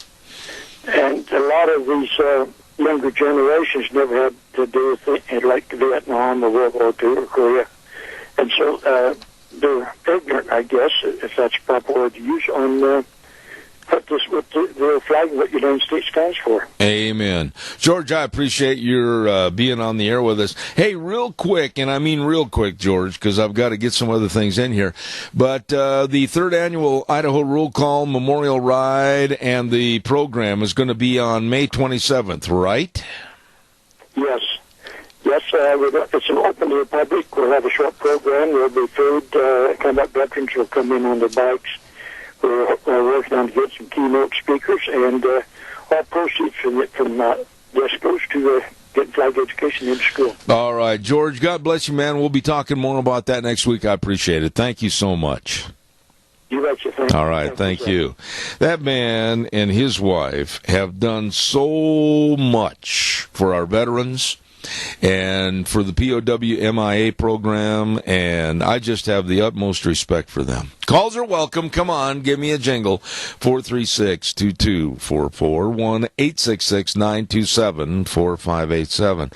And a lot of these younger generations never had to do with it, like Vietnam or World War II or Korea. And so they're ignorant, I guess, if that's a proper word to use, on what the flag, what the United States stands for. Amen. George, I appreciate your being on the air with us. Hey, real quick, and I mean real quick, George, because I've got to get some other things in here, but the 3rd annual Idaho Roll Call Memorial Ride and the program is going to be on May 27th, right? Yes. Yes, it's open to the public. We'll have a short program. There'll be food. Combat veterans will come in on their bikes. We're working on to get some keynote speakers, and all proceeds from this goes to get flag education in school. All right, George, God bless you, man. We'll be talking more about that next week. I appreciate it. Thank you so much. You betcha. All right, thank you. That man and his wife have done so much for our veterans. and for the POW MIA program, and I just have the utmost respect for them. Calls are welcome. Come on, give me a jingle. 436-2244, 1-866-927-4587.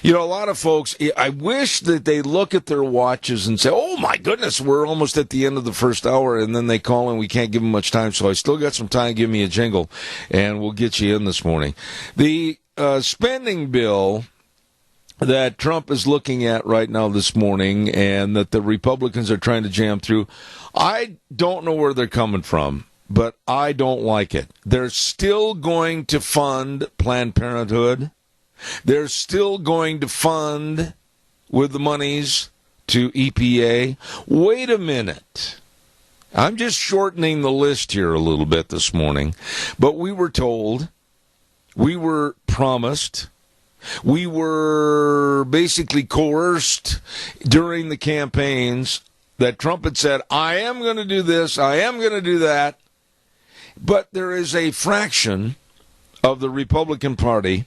You know, a lot of folks, I wish that they look at their watches and say, oh my goodness, we're almost at the end of the first hour, and then they call and we can't give them much time, so I still got some time. Give me a jingle, and we'll get you in this morning. The spending bill that Trump is looking at right now this morning and that the Republicans are trying to jam through, I don't know where they're coming from, but I don't like it. They're still going to fund Planned Parenthood. They're still going to fund with the monies to EPA. Wait a minute. I'm just shortening the list here a little bit this morning, but we were told, we were promised, we were basically coerced during the campaigns that Trump had said, I am going to do this, I am going to do that. But there is a fraction of the Republican Party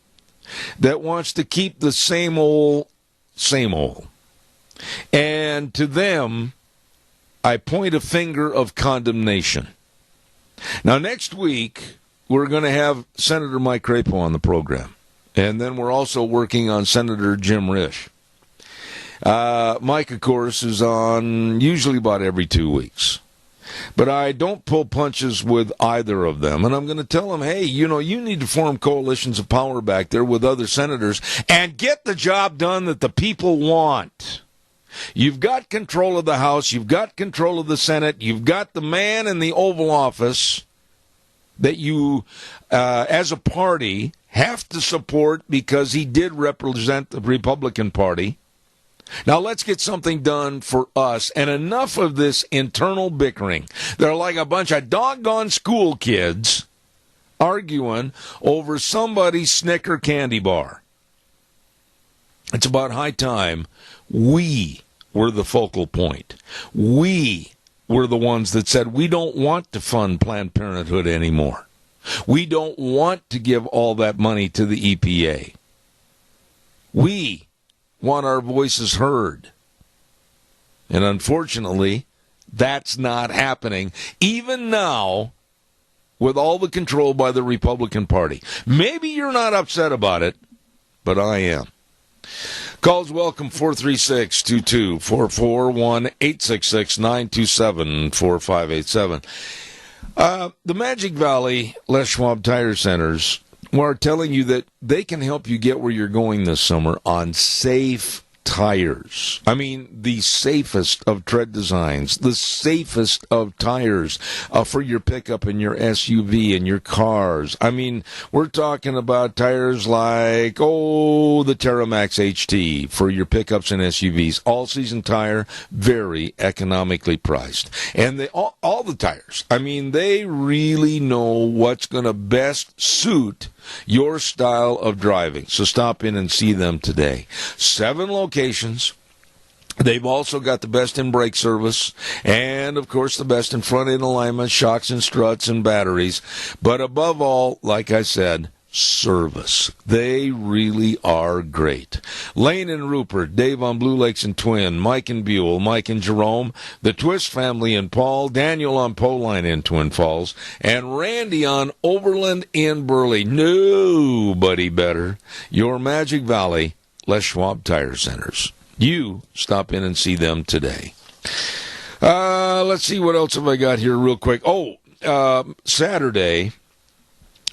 that wants to keep the same old, same old. And to them, I point a finger of condemnation. Now, next week, we're going to have Senator Mike Crapo on the program. And then we're also working on Senator Jim Risch. Mike, of course, is on usually about every 2 weeks. But I don't pull punches with either of them. And I'm going to tell them, hey, you know, you need to form coalitions of power back there with other senators and get the job done that the people want. You've got control of the House. You've got control of the Senate. You've got the man in the Oval Office that you, as a party, have to support because he did represent the Republican Party. Now let's get something done for us, and enough of this internal bickering. They're like a bunch of doggone school kids arguing over somebody's Snicker candy bar. It's about high time we were the focal point. We were the ones that said we don't want to fund Planned Parenthood anymore. We don't want to give all that money to the EPA. We want our voices heard. And unfortunately, that's not happening, even now, with all the control by the Republican Party. Maybe you're not upset about it, but I am. Calls welcome, 436-2244, 1-866-927-4587. The Magic Valley Les Schwab Tire Centers are telling you that they can help you get where you're going this summer on safe tires. I mean, the safest of tread designs, the safest of tires for your pickup and your SUV and your cars. I mean, we're talking about tires like, the Terramax HT for your pickups and SUVs. All-season tire, very economically priced. And they all the tires, I mean, they really know what's going to best suit your style of driving. So stop in and see them today. 7 locations. They've also got the best in brake service and, of course, the best in front-end alignment, shocks and struts and batteries. But above all, like I said, service. They really are great. Lane and Rupert, Dave on Blue Lakes and Twin, Mike and Buell, Mike and Jerome, the Twist family in Paul, Daniel on Poline in Twin Falls, and Randy on Overland in Burley. Nobody better. Your Magic Valley Les Schwab Tire Centers. You stop in and see them today. Let's see, what else have I got here real quick. Saturday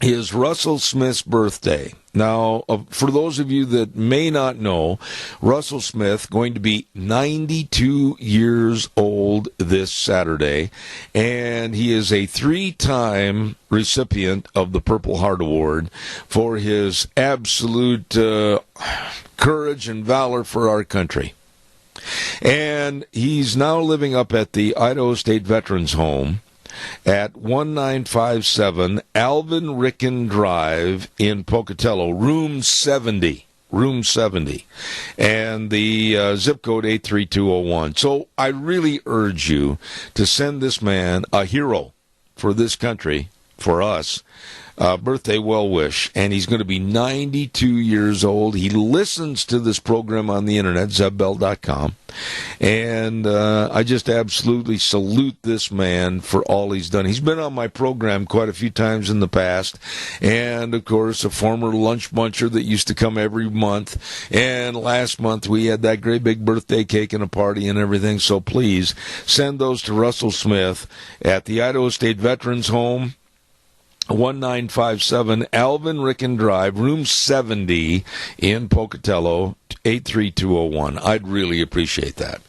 is Russell Smith's birthday. Now, for those of you that may not know, Russell Smith going to be 92 years old this Saturday, and he is a 3-time recipient of the Purple Heart Award for his absolute courage and valor for our country. And he's now living up at the Idaho State Veterans Home at 1957 Alvin Ricken Drive in Pocatello, room 70. And the zip code 83201. So I really urge you to send this man, a hero for this country, for us, birthday well wish, and he's going to be 92 years old. He listens to this program on the internet, zebbell.com, and I just absolutely salute this man for all he's done. He's been on my program quite a few times in the past, and of course a former lunch buncher that used to come every month, and last month we had that great big birthday cake and a party and everything. So please send those to Russell Smith at the Idaho State Veterans Home, 1957 Alvin Ricken Drive, room 70 in Pocatello, 83201. I'd really appreciate that.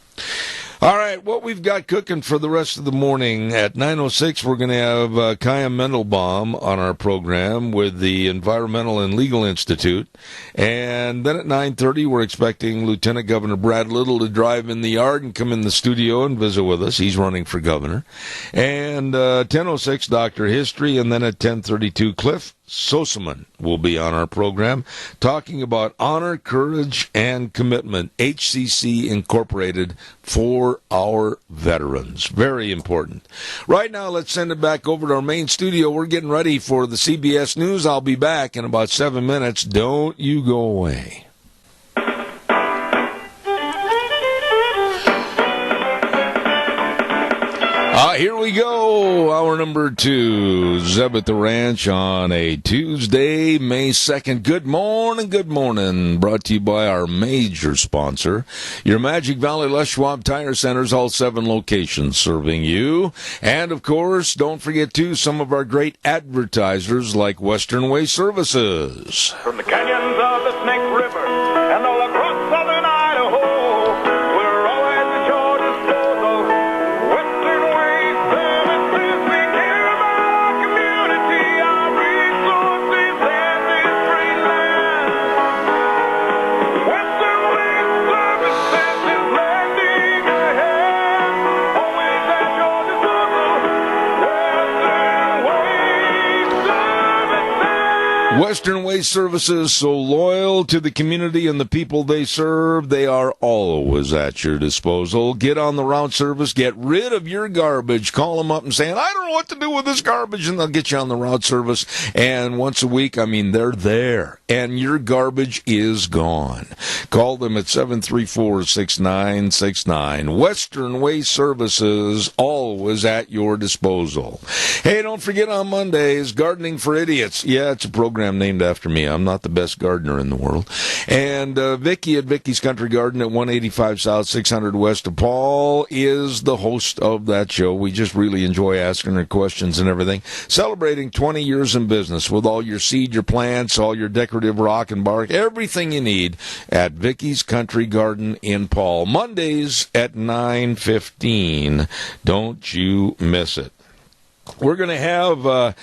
All right, what we've got cooking for the rest of the morning. At 9:06, we're going to have Kaya Mendelbaum on our program with the Environmental and Legal Institute. And then at 9:30, we're expecting Lieutenant Governor Brad Little to drive in the yard and come in the studio and visit with us. He's running for governor. And 10:06, Dr. History. And then at 10:32, Cliff Soseman will be on our program talking about honor, courage, and commitment, HCC Incorporated, for our veterans. Very important. Right now, let's send it back over to our main studio. We're getting ready for the CBS News. I'll be back in about 7 minutes. Don't you go away. Here we go, hour number 2, Zeb at the Ranch on a Tuesday, May 2nd. Good morning, brought to you by our major sponsor, your Magic Valley Les Schwab Tire Centers, all 7 locations serving you. And, of course, don't forget, too, some of our great advertisers like Western Way Services. From the canyons of the Snake River and all across southern Idaho, we're always at your disposal. Western Way Services, we care about our community, our resources, and this great land. Western Way Services is lending a hand, always at your disposal. Western Way Services. Western Way Services, so loyal to the community and the people they serve, they are always at your disposal. Get on the route service, get rid of your garbage. Call them up and say, I don't know what to do with this garbage, and they'll get you on the route service. And once a week, they're there, and your garbage is gone. Call them at 734-6969. Western Way Services, always at your disposal. Hey, don't forget on Mondays, Gardening for Idiots. Yeah, it's a program named after me. I'm not the best gardener in the world. And Vicky at Vicky's Country Garden at 185 South, 600 West of Paul is the host of that show. We just really enjoy asking her questions and everything. Celebrating 20 years in business with all your seed, your plants, all your decorative rock and bark, everything you need at Vicky's Country Garden in Paul. Mondays at 9:15. Don't you miss it. We're going to have a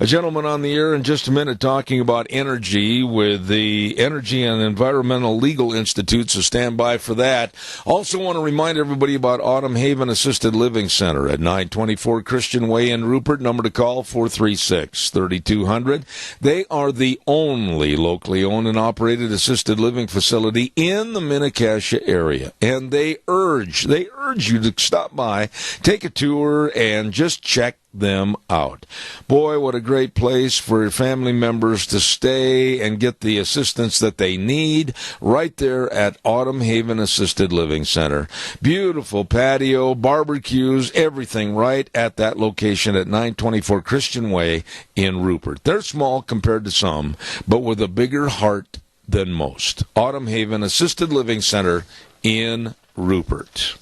gentleman on the air in just a minute talking about energy with the Energy and Environmental Legal Institute, so stand by for that. Also want to remind everybody about Autumn Haven Assisted Living Center at 924 Christian Way in Rupert. Number to call, 436-3200. They are the only locally owned and operated assisted living facility in the Mini-Cassia area, and they urge you to stop by, take a tour, and just check them out. Boy, what a great place for your family members to stay and get the assistance that they need right there at Autumn Haven Assisted Living Center. Beautiful patio, barbecues, everything right at that location at 924 Christian Way in Rupert. They're small compared to some, but with a bigger heart than most. Autumn Haven Assisted Living Center in Rupert.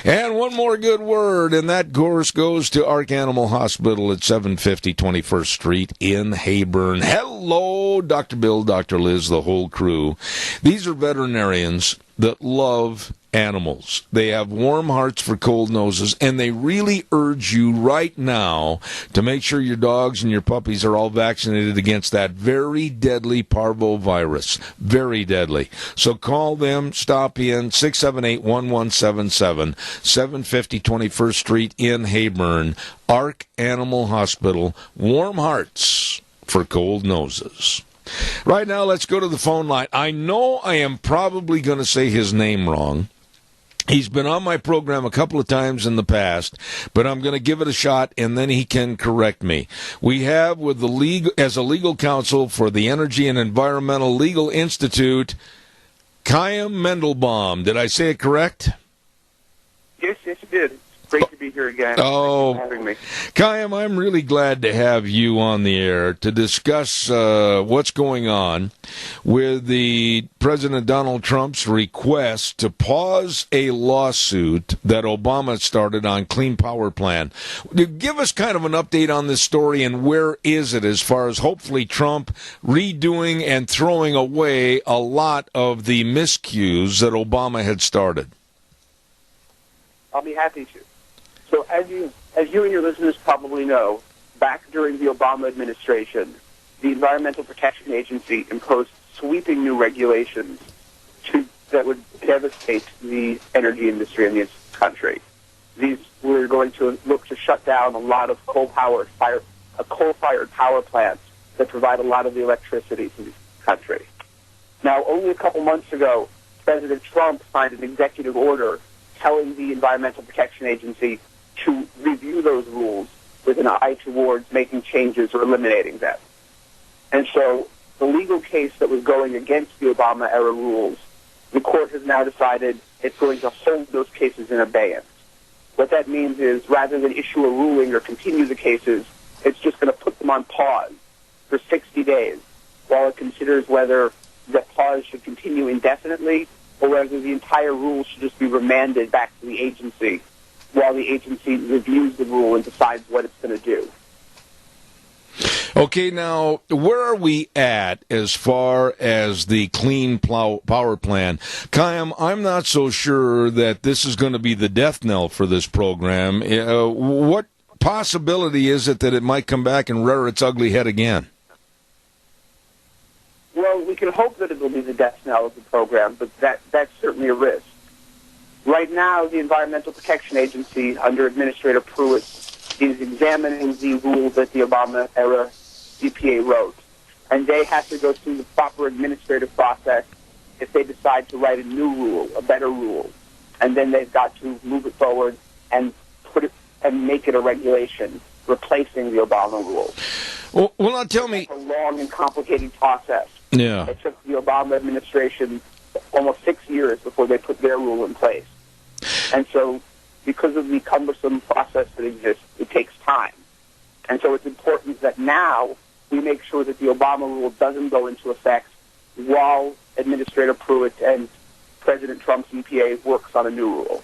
And one more good word, and that course goes to Ark Animal Hospital at 750 21st Street in Heyburn. Hello, Dr. Bill, Dr. Liz, the whole crew. These are veterinarians that love animals. They have warm hearts for cold noses, and they really urge you right now to make sure your dogs and your puppies are all vaccinated against that very deadly parvovirus. Very deadly. So call them, stop in, 678-1177, 750 21st Street in Heyburn. Ark Animal Hospital. Warm hearts for cold noses. Right now, let's go to the phone line. I know I am probably going to say his name wrong, He's been on my program a couple of times in the past, but I'm going to give it a shot, and then he can correct me. We have with the legal, as a legal counsel for the Energy and Environmental Legal Institute, Chaim Mendelbaum. Did I say it correct? Yes, you did. Great to be here again. Oh, Thanks for having me. Chaim, I'm really glad to have you on the air to discuss what's going on with the President Donald Trump's request to pause a lawsuit that Obama started on Clean Power Plan. Give us kind of an update on this story, and where is it as far as hopefully Trump redoing and throwing away a lot of the miscues that Obama had started? I'll be happy to. So as you and your listeners probably know, back during the Obama administration, the Environmental Protection Agency imposed sweeping new regulations that would devastate the energy industry in this country. These were going to look to shut down a lot of coal-fired power plants that provide a lot of the electricity to this country. Now, only a couple months ago, President Trump signed an executive order telling the Environmental Protection Agency to review those rules with an eye towards making changes or eliminating them. And so the legal case that was going against the Obama-era rules, the court has now decided it's going to hold those cases in abeyance. What that means is rather than issue a ruling or continue the cases, it's just going to put them on pause for 60 days while it considers whether the pause should continue indefinitely or whether the entire rule should just be remanded back to the agency while the agency reviews the rule and decides what it's going to do. Okay, now, where are we at as far as the Clean Power Plan? Chaim, I'm not so sure that this is going to be the death knell for this program. What possibility is it that it might come back and rear its ugly head again? Well, we can hope that it will be the death knell of the program, but that's certainly a risk. Right now, the Environmental Protection Agency, under Administrator Pruitt, is examining the rules that the Obama-era EPA wrote. And they have to go through the proper administrative process if they decide to write a new rule, a better rule. And then they've got to move it forward and put it and make it a regulation, replacing the Obama rule. Well, now tell me... It's a long and complicated process. Yeah. It took the Obama administration almost 6 years before they put their rule in place. And so, because of the cumbersome process that exists, it takes time. And so it's important that now we make sure that the Obama rule doesn't go into effect while Administrator Pruitt and President Trump's EPA works on a new rule.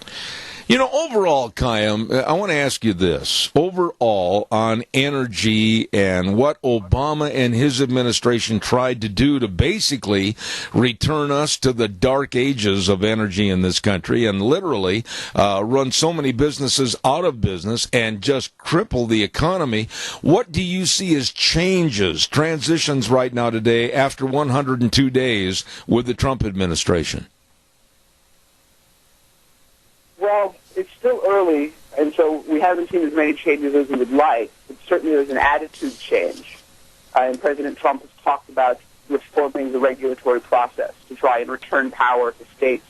You know, overall, Chaim, I want to ask you this. Overall, on energy and what Obama and his administration tried to do to basically return us to the dark ages of energy in this country and literally run so many businesses out of business and just cripple the economy, what do you see as changes, transitions right now today after 102 days with the Trump administration? Well, it's still early, and so we haven't seen as many changes as we would like, but certainly there's an attitude change. And President Trump has talked about reforming the regulatory process to try and return power to states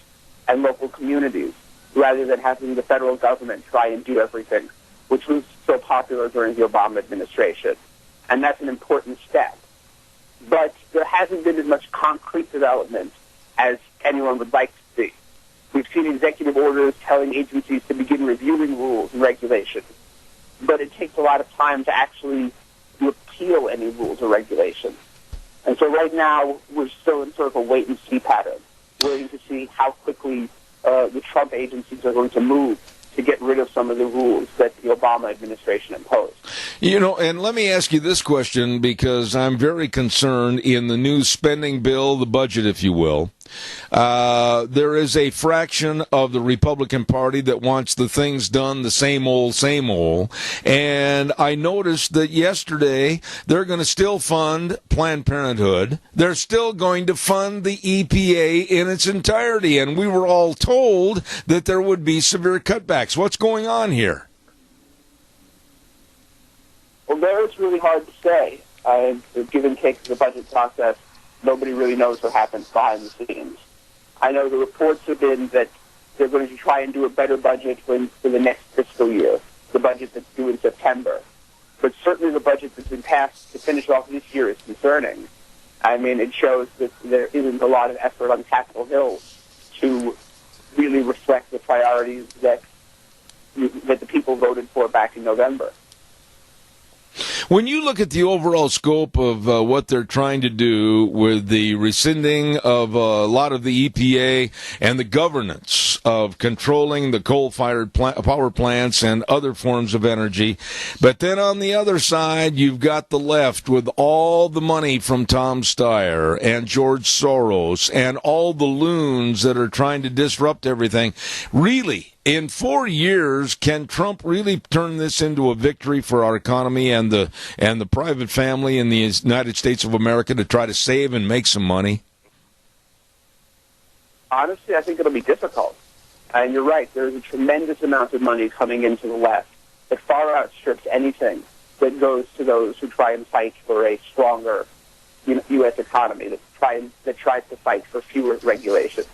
and local communities rather than having the federal government try and do everything, which was so popular during the Obama administration. And that's an important step. But there hasn't been as much concrete development as anyone would like to see. We've seen executive orders telling agencies to begin reviewing rules and regulations, but it takes a lot of time to actually repeal any rules or regulations. And so right now, we're still in sort of a wait-and-see pattern, waiting to see how quickly the Trump agencies are going to move to get rid of some of the rules that the Obama administration imposed. You know, and let me ask you this question, because I'm very concerned in the new spending bill, the budget, if you will. There is a fraction of the Republican Party that wants the things done the same old, and I noticed that yesterday they're going to still fund Planned Parenthood. They're still going to fund the EPA in its entirety, and we were all told that there would be severe cutbacks. What's going on here? Well, there it's really hard to say. The give and take of the budget process, nobody really knows what happens behind the scenes. I know the reports have been that they're going to try and do a better budget for the next fiscal year, the budget that's due in September. But certainly the budget that's been passed to finish off this year is concerning. I mean, it shows that there isn't a lot of effort on Capitol Hill to really reflect the priorities that the people voted for back in November. When you look at the overall scope of what they're trying to do with the rescinding of a lot of the EPA and the governance of controlling the coal-fired power plants and other forms of energy, but then on the other side, you've got the left with all the money from Tom Steyer and George Soros and all the loons that are trying to disrupt everything. Really, in 4 years, can Trump really turn this into a victory for our economy and the private family in the United States of America to try to save and make some money? Honestly, I think it'll be difficult. And you're right, there's a tremendous amount of money coming into the left that far outstrips anything that goes to those who try and fight for a stronger U.S. economy, that tries to fight for fewer regulations.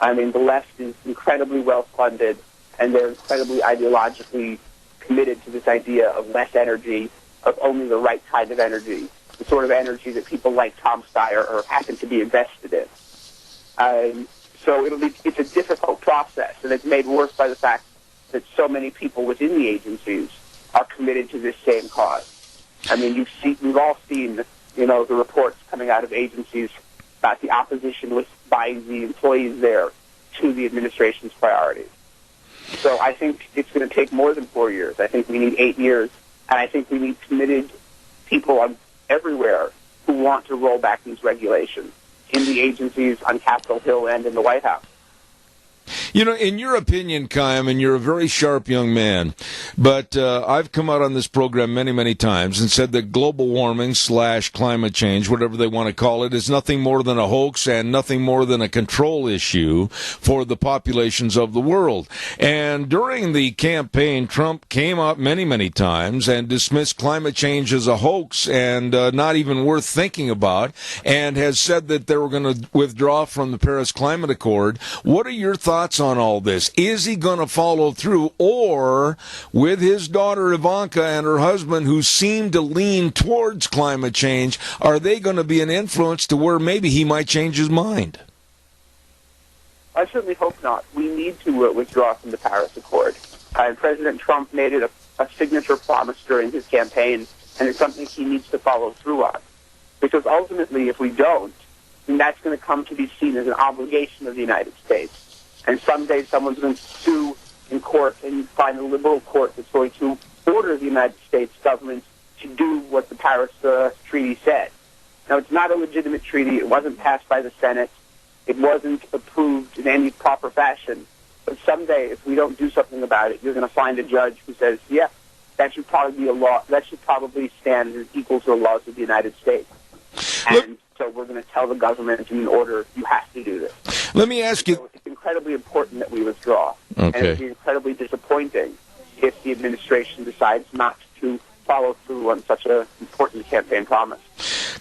I mean, the left is incredibly well-funded, and they're incredibly ideologically committed to this idea of less energy, of only the right kind of energy, the sort of energy that people like Tom Steyer or happen to be invested in. So it's a difficult process, and it's made worse by the fact that so many people within the agencies are committed to this same cause. I mean, we've all seen, the reports coming out of agencies about the opposition by the employees there to the administration's priorities. So I think it's going to take more than 4 years. I think we need 8 years, and I think we need committed people everywhere who want to roll back these regulations in the agencies, on Capitol Hill, and in the White House. In your opinion, Chaim, and you're a very sharp young man, but I've come out on this program many, many times and said that global warming / climate change, whatever they want to call it, is nothing more than a hoax and nothing more than a control issue for the populations of the world. And during the campaign, Trump came out many, many times and dismissed climate change as a hoax and not even worth thinking about, and has said that they were going to withdraw from the Paris Climate Accord. What are your thoughts on all this? Is he going to follow through, or with his daughter Ivanka and her husband, who seem to lean towards climate change, are they going to be an influence to where maybe he might change his mind? I certainly hope not. We need to withdraw from the Paris Accord. President Trump made it a signature promise during his campaign, and it's something he needs to follow through on. Because ultimately, if we don't, then that's going to come to be seen as an obligation of the United States. And someday someone's going to sue in court and find a liberal court that's going to order the United States government to do what the Paris Treaty said. Now, it's not a legitimate treaty. It wasn't passed by the Senate. It wasn't approved in any proper fashion. But someday, if we don't do something about it, you're going to find a judge who says, yeah, that should probably be a law. That should probably stand as equal to the laws of the United States. And so we're going to tell the government in order, you have to do this. Let me ask you. So it's incredibly important that we withdraw. Okay. And it would be incredibly disappointing if the administration decides not to follow through on such an important campaign promise.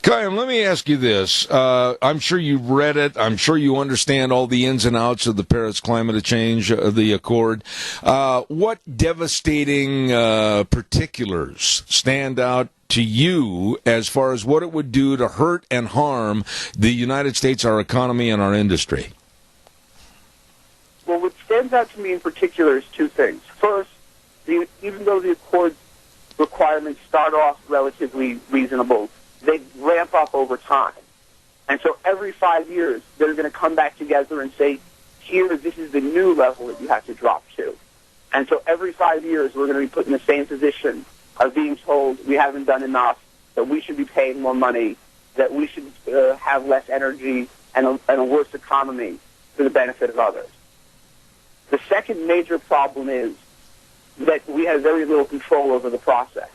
Chaim, let me ask you this. I'm sure you've read it. I'm sure you understand all the ins and outs of the Paris Climate Change, the Accord. What devastating particulars stand out to you as far as what it would do to hurt and harm the United States, our economy, and our industry? Well, what stands out to me in particular is two things. First, even though the Accord requirements start off relatively reasonable, they ramp up over time. And so every 5 years, they're going to come back together and say, here, this is the new level that you have to drop to. And so every 5 years, we're going to be put in the same position of being told we haven't done enough, that we should be paying more money, that we should have less energy and a worse economy for the benefit of others. The second major problem is that we have very little control over the process.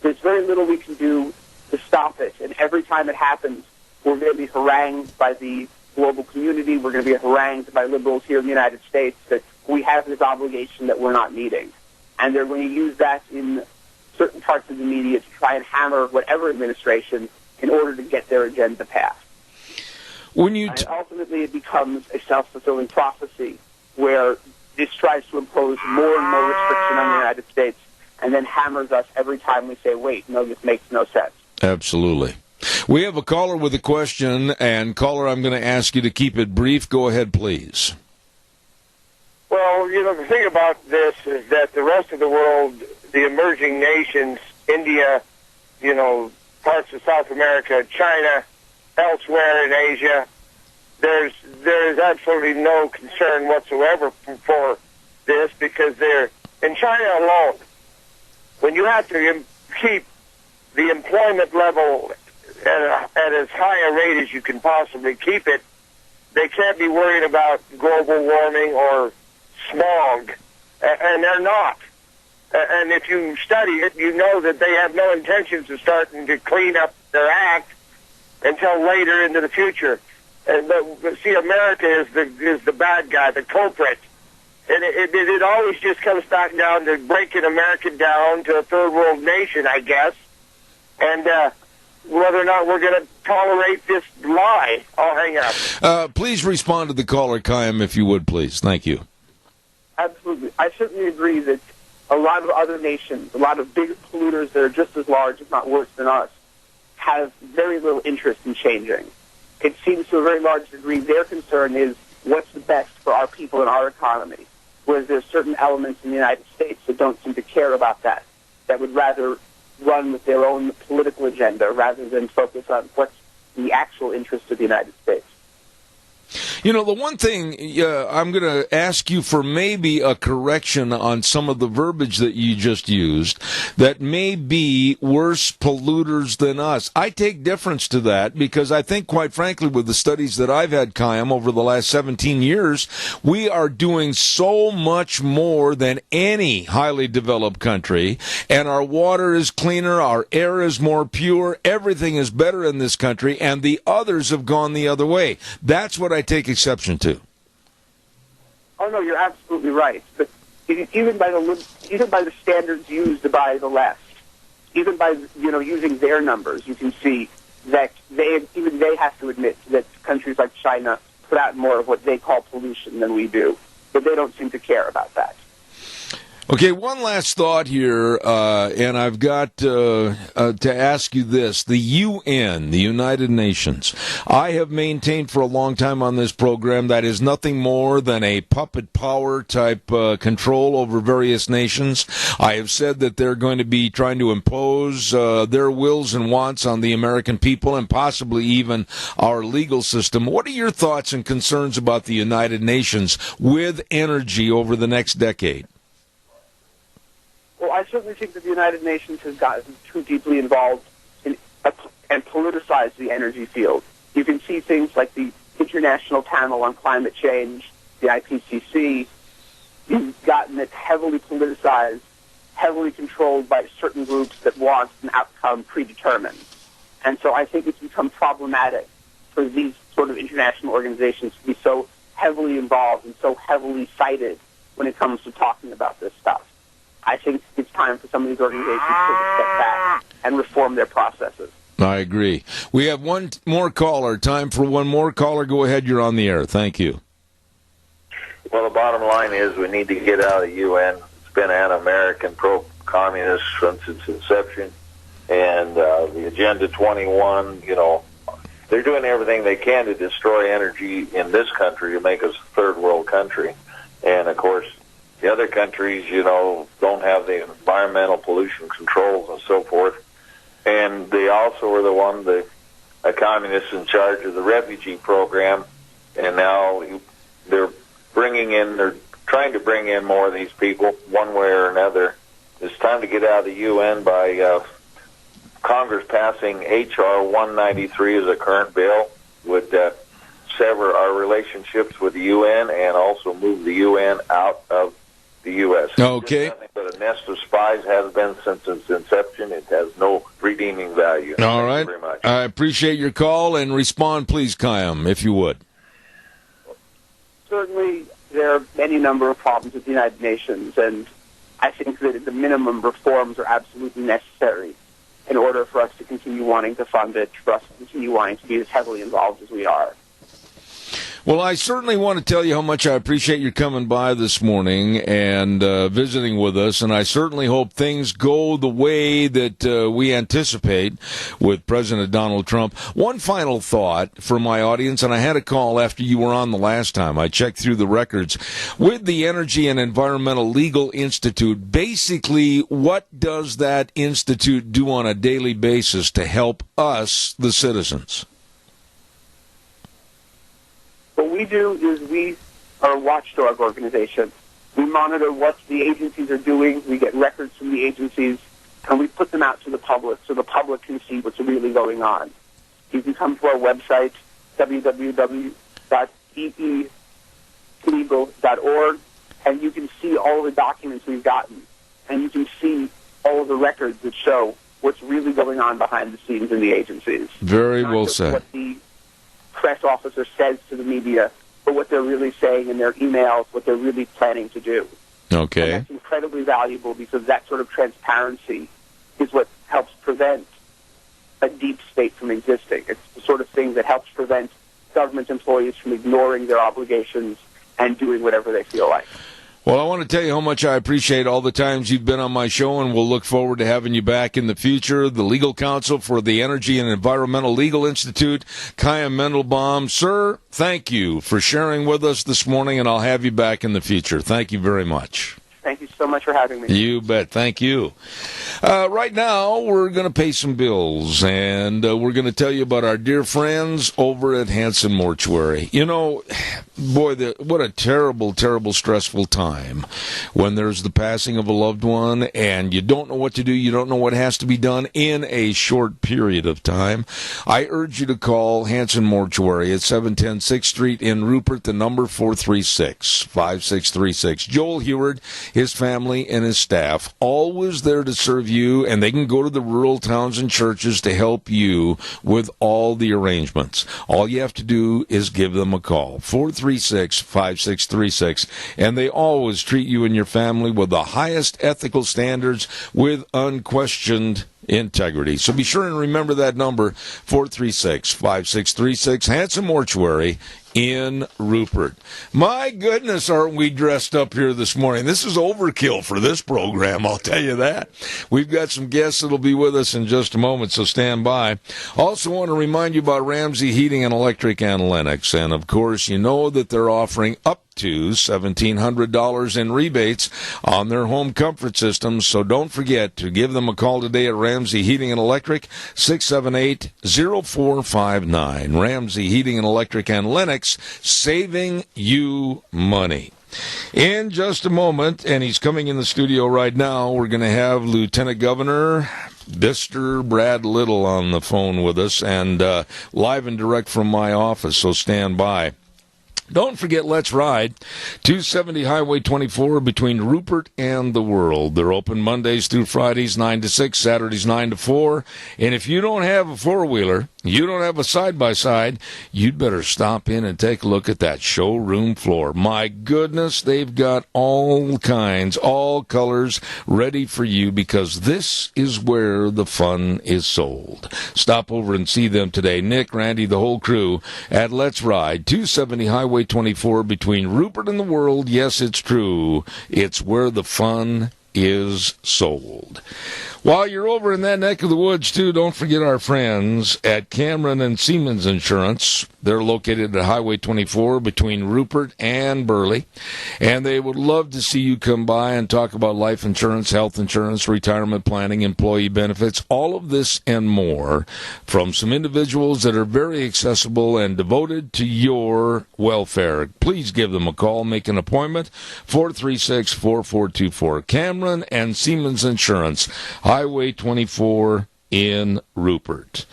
There's very little we can do to stop it, and every time it happens, we're going to be harangued by the global community, we're going to be harangued by liberals here in the United States that we have this obligation that we're not meeting. And they're going to use that in certain parts of the media to try and hammer whatever administration in order to get their agenda passed. And ultimately, it becomes a self-fulfilling prophecy where this tries to impose more and more restriction on the United States and then hammers us every time we say, wait, no, this makes no sense. Absolutely. We have a caller with a question, and caller, I'm going to ask you to keep it brief. Go ahead, please. Well, the thing about this is that the rest of the world, the emerging nations, India, parts of South America, China, elsewhere in Asia, there is absolutely no concern whatsoever for this, because they're in China alone. When you have to keep the employment level at as high a rate as you can possibly keep it, they can't be worried about global warming or smog, and they're not. And if you study it, you know that they have no intentions of starting to clean up their act until later into the future. But see, America is the bad guy, the culprit. And it always just comes back down to breaking America down to a third world nation, I guess. And whether or not we're going to tolerate this lie. I'll hang up. Please respond to the caller, Chaim, if you would, please. Thank you. Absolutely. I certainly agree that a lot of other nations, a lot of big polluters that are just as large, if not worse than us, have very little interest in changing. It seems to a very large degree their concern is what's the best for our people and our economy, whereas there's certain elements in the United States that don't seem to care about that would rather run with their own political agenda rather than focus on what's the actual interest of the United States. The one thing I'm going to ask you for maybe a correction on some of the verbiage that you just used that may be worse polluters than us. I take difference to that because I think, quite frankly, with the studies that I've had, Chaim, over the last 17 years, we are doing so much more than any highly developed country, and our water is cleaner, our air is more pure, everything is better in this country, and the others have gone the other way. That's what I take exception to. Oh no, you're absolutely right. But even by the standards used by the left, even by using their numbers, you can see that they have to admit that countries like China put out more of what they call pollution than we do, but they don't seem to care about that. Okay, one last thought here, and I've got to ask you this. The UN, the United Nations, I have maintained for a long time on this program that is nothing more than a puppet power type control over various nations. I have said that they're going to be trying to impose their wills and wants on the American people and possibly even our legal system. What are your thoughts and concerns about the United Nations with energy over the next decade? Well, I certainly think that the United Nations has gotten too deeply involved in and politicized the energy field. You can see things like the International Panel on Climate Change, the IPCC. You've gotten it heavily politicized, heavily controlled by certain groups that want an outcome predetermined. And so I think it's become problematic for these sort of international organizations to be so heavily involved and so heavily cited when it comes to talking about this stuff. I think it's time for some of these organizations to take a step back and reform their processes. I agree. We have one more caller. Time for one more caller. Go ahead. You're on the air. Thank you. Well, the bottom line is we need to get out of the UN. It's been anti-American, pro-communist since its inception. And the Agenda 21, they're doing everything they can to destroy energy in this country to make us a third world country. And, of course, the other countries, don't have the environmental pollution controls and so forth. And they also are the communists in charge of the refugee program. And now they're trying to bring in more of these people one way or another. It's time to get out of the UN by Congress passing H.R. 193 as a current bill would sever our relationships with the UN and also move the UN out of the U.S. Okay. Nothing but a nest of spies has been since its inception. It has no redeeming value. All right. Thank you very much. I appreciate your call, and respond, please, Chaim, if you would. Certainly, there are any number of problems with the United Nations, and I think that the minimum reforms are absolutely necessary in order for us to continue wanting to fund it, for us to continue wanting to be as heavily involved as we are. Well, I certainly want to tell you how much I appreciate you coming by this morning and visiting with us, and I certainly hope things go the way that we anticipate with President Donald Trump. One final thought for my audience, and I had a call after you were on the last time. I checked through the records. With the Energy and Environmental Legal Institute, basically, what does that institute do on a daily basis to help us, the citizens? What we do is we are a watchdog organization. We monitor what the agencies are doing. We get records from the agencies, and we put them out to the public so the public can see what's really going on. You can come to our website, www.eelegal.org, and you can see all the documents we've gotten, and you can see all of the records that show what's really going on behind the scenes in the agencies. Very Not well just said. What the press officer says to the media, but what they're really saying in their emails, what they're really planning to do. Okay. And that's incredibly valuable because that sort of transparency is what helps prevent a deep state from existing. It's the sort of thing that helps prevent government employees from ignoring their obligations and doing whatever they feel like. Well, I want to tell you how much I appreciate all the times you've been on my show, and we'll look forward to having you back in the future. The legal counsel for the Energy and Environmental Legal Institute, Kaya Mendelbaum. Sir, thank you for sharing with us this morning, and I'll have you back in the future. Thank you very much. Thank you so much for having me. You bet. Thank you. Right now, we're going to pay some bills, and we're going to tell you about our dear friends over at Hanson Mortuary. You know, boy, what a terrible, terrible, stressful time when there's the passing of a loved one, and you don't know what to do. You don't know what has to be done in a short period of time. I urge you to call Hanson Mortuary at 710 6th Street in Rupert, the number 436-5636. Joel Heward, his family, and his staff, always there to serve you, and they can go to the rural towns and churches to help you with all the arrangements. All you have to do is give them a call, 436-5636, and they always treat you and your family with the highest ethical standards with unquestioned integrity. So be sure and remember that number, 436-5636, Hanson Mortuary in Rupert. My goodness, aren't we dressed up here this morning? This is overkill for this program, I'll tell you that. We've got some guests that'll be with us in just a moment, so stand by. Also want to remind you about Ramsey Heating and Electric and Lennox, and of course, you know that they're offering up to $1,700 in rebates on their home comfort systems, so don't forget to give them a call today at Ramsey Heating and Electric, 678-0459. Ramsey Heating and Electric and Lennox, saving you money. In just a moment, and he's coming in the studio right now, we're going to have Lieutenant Governor Mr. Brad Little on the phone with us, and live and direct from my office, so stand by. Don't forget Let's Ride, 270 Highway 24 between Rupert and the World. They're open Mondays through Fridays, 9 to 6, Saturdays, 9 to 4. And if you don't have a four-wheeler, you don't have a side-by-side, you'd better stop in and take a look at that showroom floor. My goodness, they've got all kinds, all colors ready for you because this is where the fun is sold. Stop over and see them today. Nick, Randy, the whole crew at Let's Ride, 270 Highway 24 between Rupert and the World. Yes, it's true. It's where the fun is sold. While you're over in that neck of the woods, too, don't forget our friends at Cameron and Siemens Insurance. They're located at Highway 24 between Rupert and Burley, and they would love to see you come by and talk about life insurance, health insurance, retirement planning, employee benefits, all of this and more from some individuals that are very accessible and devoted to your welfare. Please give them a call, make an appointment, 436-4424. Cameron and Siemens Insurance, Highway 24 in Rupert.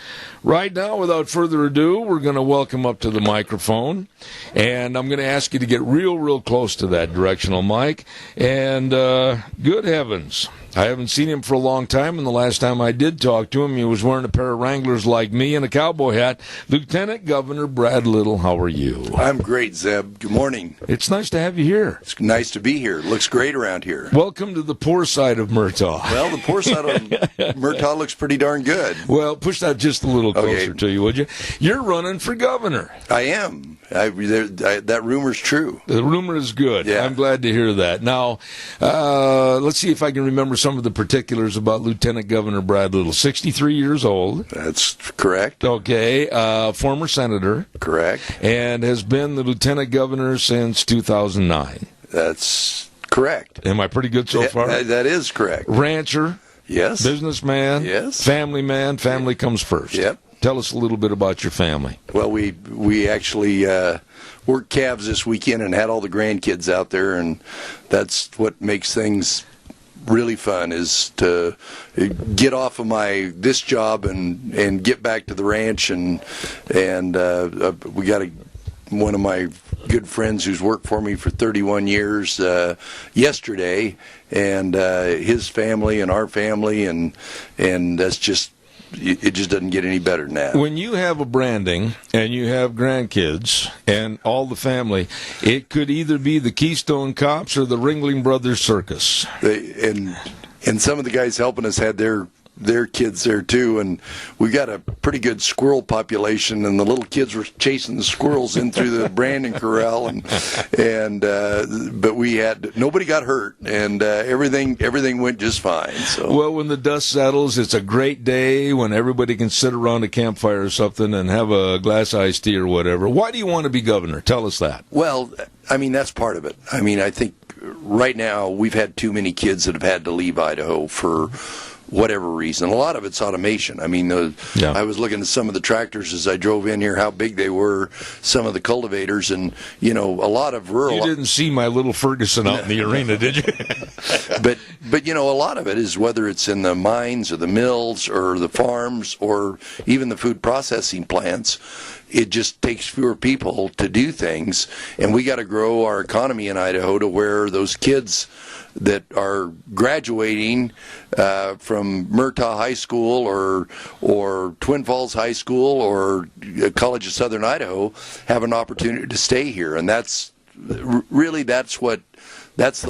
Right now, without further ado, we're going to welcome up to the microphone, and I'm going to ask you to get real close to that directional mic. And good heavens, I haven't seen him for a long time, and the last time I did talk to him, he was wearing a pair of Wranglers like me and a cowboy hat. Lieutenant Governor Brad Little, how are you? I'm great, Zeb. Good morning. It's nice to have you here. It's nice to be here. It looks great around here. Welcome to the poor side of Murtaugh. Well, the poor side of Murtaugh looks pretty darn good. Well, push that just a little closer to you, would you? You're running for governor. I am. That rumor's true. The rumor is good. Yeah. I'm glad to hear that. Now, let's see if I can remember some of the particulars about Lieutenant Governor Brad Little. 63 years old. That's correct. Okay. Former senator. Correct. And has been the lieutenant governor since 2009. That's correct. Am I pretty good so far? That is correct. Rancher. Yes. Businessman. Yes. Family man. Family comes first. Yep. Tell us a little bit about your family. Well, we actually worked calves this weekend and had all the grandkids out there, and that's what makes things really fun, is to get off of this job and get back to the ranch, and we got one of my good friends who's worked for me for 31 years yesterday, and his family and our family, and that's just. It just doesn't get any better than that. When you have a branding and you have grandkids and all the family, it could either be the Keystone Cops or the Ringling Brothers Circus. And some of the guys helping us had their kids there too, and we got a pretty good squirrel population, and the little kids were chasing the squirrels in through the branding corral, but we had nobody got hurt, and everything went just fine. So well, when the dust settles, it's a great day when everybody can sit around a campfire or something and have a glass of iced tea or whatever. Why do you want to be governor? Tell us that. Well, I mean, that's part of it. I mean, I think right now we've had too many kids that have had to leave Idaho for whatever reason. A lot of it's automation. I mean, I was looking at some of the tractors as I drove in here, how big they were, some of the cultivators, and, a lot of rural... You didn't see my little Ferguson out in the arena, did you? But a lot of it is whether it's in the mines or the mills or the farms or even the food processing plants, it just takes fewer people to do things, and we got to grow our economy in Idaho to where those kids that are graduating from Murtaugh High School or Twin Falls High School or College of Southern Idaho have an opportunity to stay here, and that's the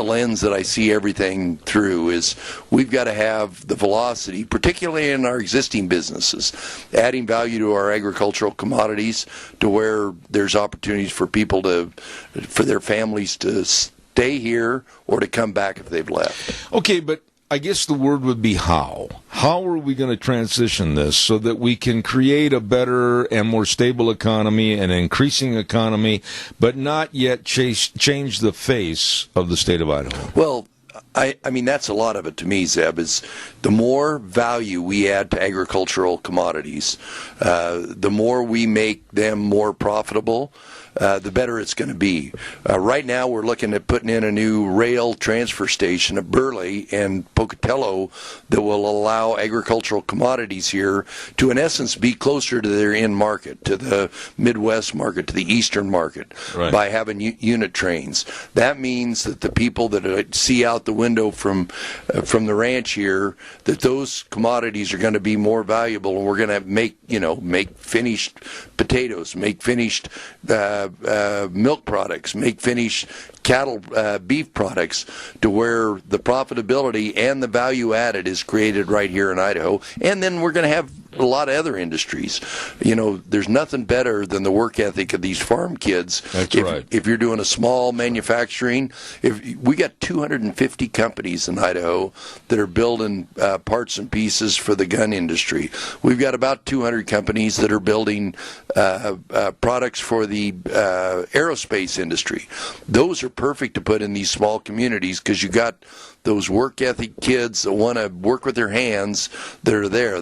lens that I see everything through. Is we've got to have the velocity, particularly in our existing businesses, adding value to our agricultural commodities to where there's opportunities for people for their families to stay here or to come back if they've left. Okay, but I guess the word would be how. How are we going to transition this so that we can create a better and more stable economy, an increasing economy, but not yet change the face of the state of Idaho? Well, I mean, that's a lot of it to me, Zeb, is the more value we add to agricultural commodities, the more we make them more profitable, the better it's going to be. Right now, we're looking at putting in a new rail transfer station at Burley and Pocatello that will allow agricultural commodities here to, in essence, be closer to their end market, to the Midwest market, to the Eastern market, right, by having unit trains. That means that the people that see out the window from the ranch here, that those commodities are going to be more valuable, and we're going to make finished potatoes, make finished milk products, make finished cattle beef products, to where the profitability and the value added is created right here in Idaho. And then we're going to have a lot of other industries. There's nothing better than the work ethic of these farm kids. That's right. If you're doing a small manufacturing, we got 250 companies in Idaho that are building parts and pieces for the gun industry. We've got about 200 companies that are building products for the aerospace industry. Those are perfect to put in these small communities because you got those work ethic kids that want to work with their hands that are there.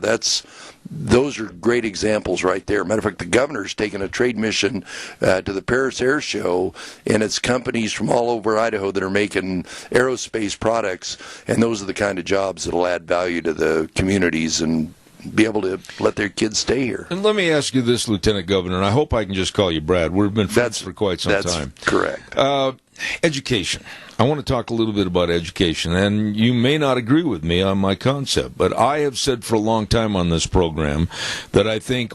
Those are great examples right there. Matter of fact, the governor's taken a trade mission to the Paris Air Show, and it's companies from all over Idaho that are making aerospace products, and those are the kind of jobs that will add value to the communities and be able to let their kids stay here. And let me ask you this, Lieutenant Governor, and I hope I can just call you Brad. We've been friends for quite some time. That's correct. Education. I want to talk a little bit about education, and you may not agree with me on my concept, but I have said for a long time on this program that I think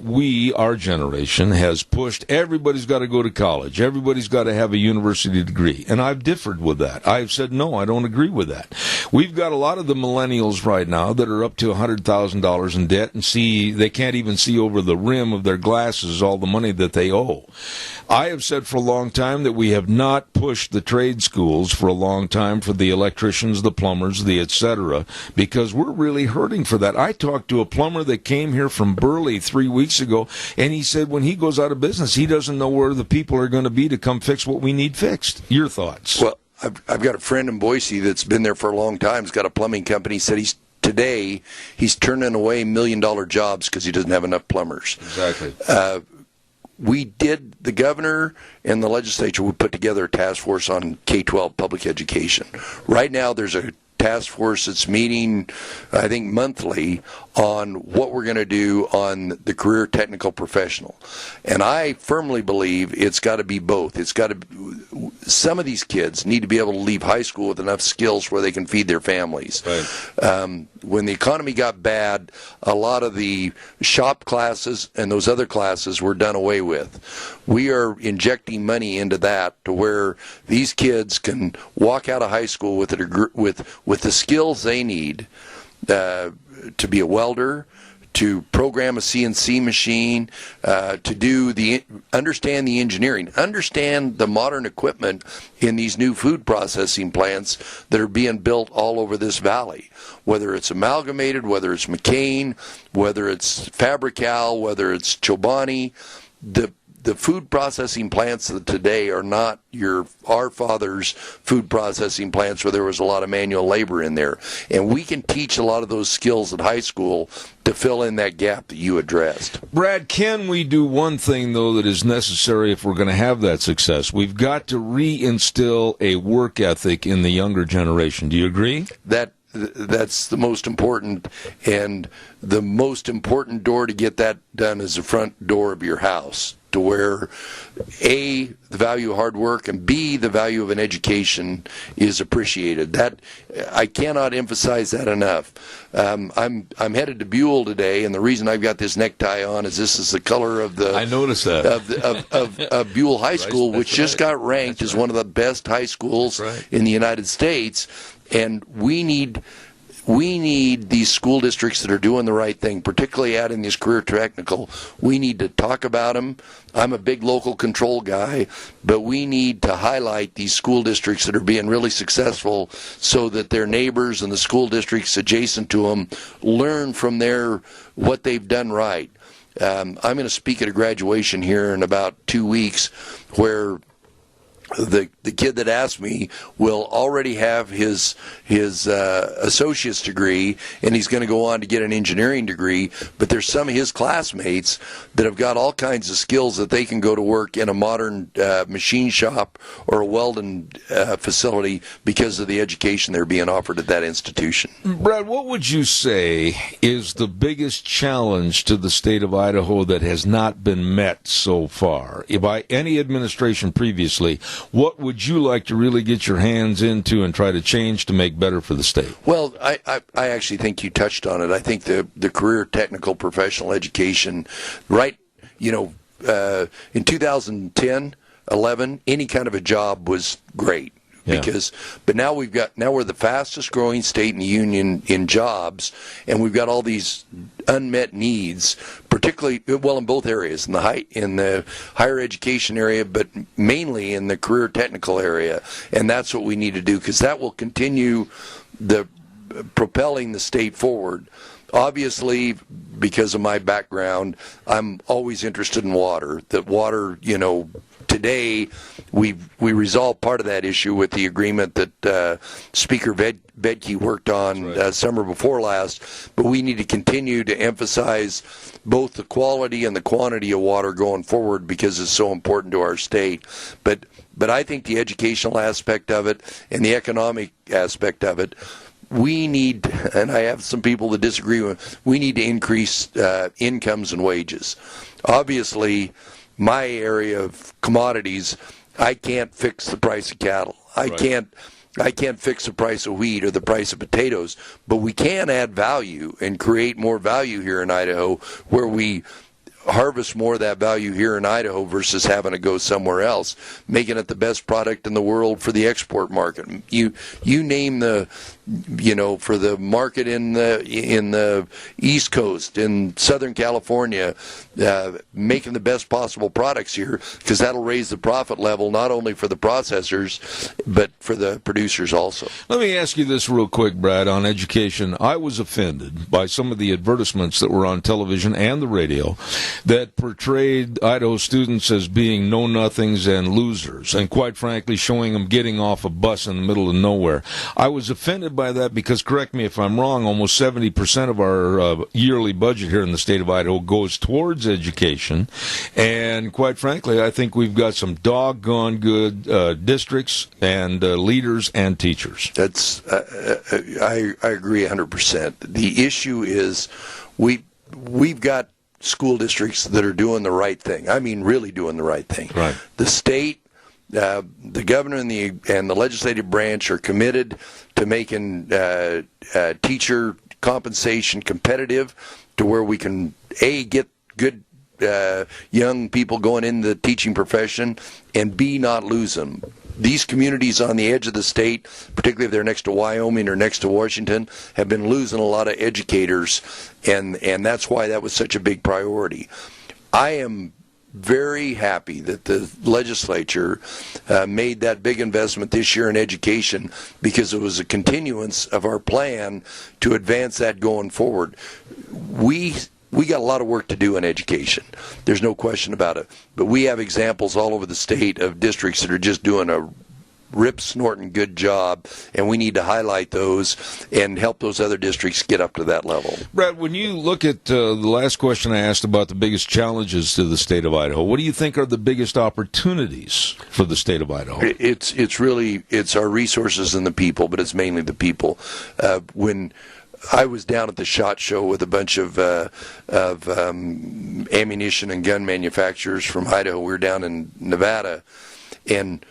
our generation, has pushed everybody's got to go to college, everybody's got to have a university degree, and I've differed with that. I've said, no, I don't agree with that. We've got a lot of the millennials right now that are up to $100,000 in debt and they can't even see over the rim of their glasses all the money that they owe. I have said for a long time that we have not pushed the trade schools for a long time for the electricians, the plumbers, the etc., because we're really hurting for that. I talked to a plumber that came here from Burley 3 weeks ago, and he said when he goes out of business, he doesn't know where the people are going to be to come fix what we need fixed. Your thoughts? Well, I've got a friend in Boise that's been there for a long time. He's got a plumbing company. He said he's turning away $1 million jobs because he doesn't have enough plumbers. Exactly. The governor and the legislature would put together a task force on K-12 public education. Right now there's a task force that's meeting, I think, monthly on what we're going to do on the career technical professional. And I firmly believe it's got to be both. Some of these kids need to be able to leave high school with enough skills where they can feed their families. Right. When the economy got bad, a lot of the shop classes and those other classes were done away with. We are injecting money into that to where these kids can walk out of high school with the skills they need to be a welder, to program a CNC machine, to understand the engineering, understand the modern equipment in these new food processing plants that are being built all over this valley. Whether it's Amalgamated, whether it's McCain, whether it's Fabri-Kal, whether it's Chobani, the food processing plants of today are not our father's food processing plants where there was a lot of manual labor in there. And we can teach a lot of those skills at high school to fill in that gap that you addressed. Brad, can we do one thing, though, that is necessary if we're going to have that success? We've got to reinstill a work ethic in the younger generation. Do you agree? That's the most important, and the most important door to get that done is the front door of your house, to where A, the value of hard work, and B, the value of an education is appreciated. That I cannot emphasize that enough. I'm headed to Buell today, and the reason I've got this necktie on is this is the color of the I noticed that of Buell High School, which just got ranked as one of the best high schools in the United States. And we need these school districts that are doing the right thing, particularly adding these career technical. We need to talk about them. I'm a big local control guy, but we need to highlight these school districts that are being really successful so that their neighbors and the school districts adjacent to them learn from what they've done right. I'm going to speak at a graduation here in about 2 weeks where the kid that asked me will already have his associate's degree, and he's going to go on to get an engineering degree. But there's some of his classmates that have got all kinds of skills that they can go to work in a modern machine shop or a welding facility because of the education they're being offered at that institution. Brad, what would you say is the biggest challenge to the state of Idaho that has not been met so far by any administration previously? What would you like to really get your hands into and try to change to make better for the state? Well, I actually think you touched on it. I think the career technical professional education, in 2010, 11, any kind of a job was great. Yeah. But now we're the fastest growing state in the union in jobs, and we've got all these unmet needs, particularly in both areas, in the higher education area, but mainly in the career technical area, and that's what we need to do because that will continue propelling the state forward. Obviously, because of my background, I'm always interested in water. That water, today we resolved part of that issue with the agreement that Speaker Bedke worked on summer before last, but we need to continue to emphasize both the quality and the quantity of water going forward because it's so important to our state. But I think the educational aspect of it and the economic aspect of it, we need, and I have some people that disagree with, we need to increase incomes and wages. Obviously, my area of commodities, I can't fix the price of cattle. I can't fix the price of wheat or the price of potatoes, but we can add value and create more value here in Idaho where we harvest more of that value here in Idaho versus having to go somewhere else, making it the best product in the world for the export market. You name the, for the market in the East Coast, in Southern California, making the best possible products here, because that'll raise the profit level not only for the processors but for the producers also. Let me ask you this real quick, Brad, on education. I was offended by some of the advertisements that were on television and the radio that portrayed Idaho students as being know-nothings and losers, and quite frankly showing them getting off a bus in the middle of nowhere. I was offended by that because, correct me if I'm wrong, almost 70% of our yearly budget here in the state of Idaho goes towards education, and quite frankly, I think we've got some doggone good districts and leaders and teachers. That's I agree 100%. The issue is we've got school districts that are doing the right thing. I mean, really doing the right thing. Right. The state, the governor and the legislative branch are committed to making teacher compensation competitive to where we can, A, get good young people going into the teaching profession, and B, not lose them. These communities on the edge of the state, particularly if they're next to Wyoming or next to Washington, have been losing a lot of educators, and that's why that was such a big priority. I am very happy that the legislature made that big investment this year in education, because it was a continuance of our plan to advance that going forward. We got a lot of work to do in education. There's no question about it. But we have examples all over the state of districts that are just doing a rip-snorting good job, and we need to highlight those and help those other districts get up to that level. Brad, when you look at the last question I asked about the biggest challenges to the state of Idaho, what do you think are the biggest opportunities for the state of Idaho? It's our resources and the people, but it's mainly the people. When I was down at the SHOT Show with a bunch of ammunition and gun manufacturers from Idaho. We were down in Nevada, and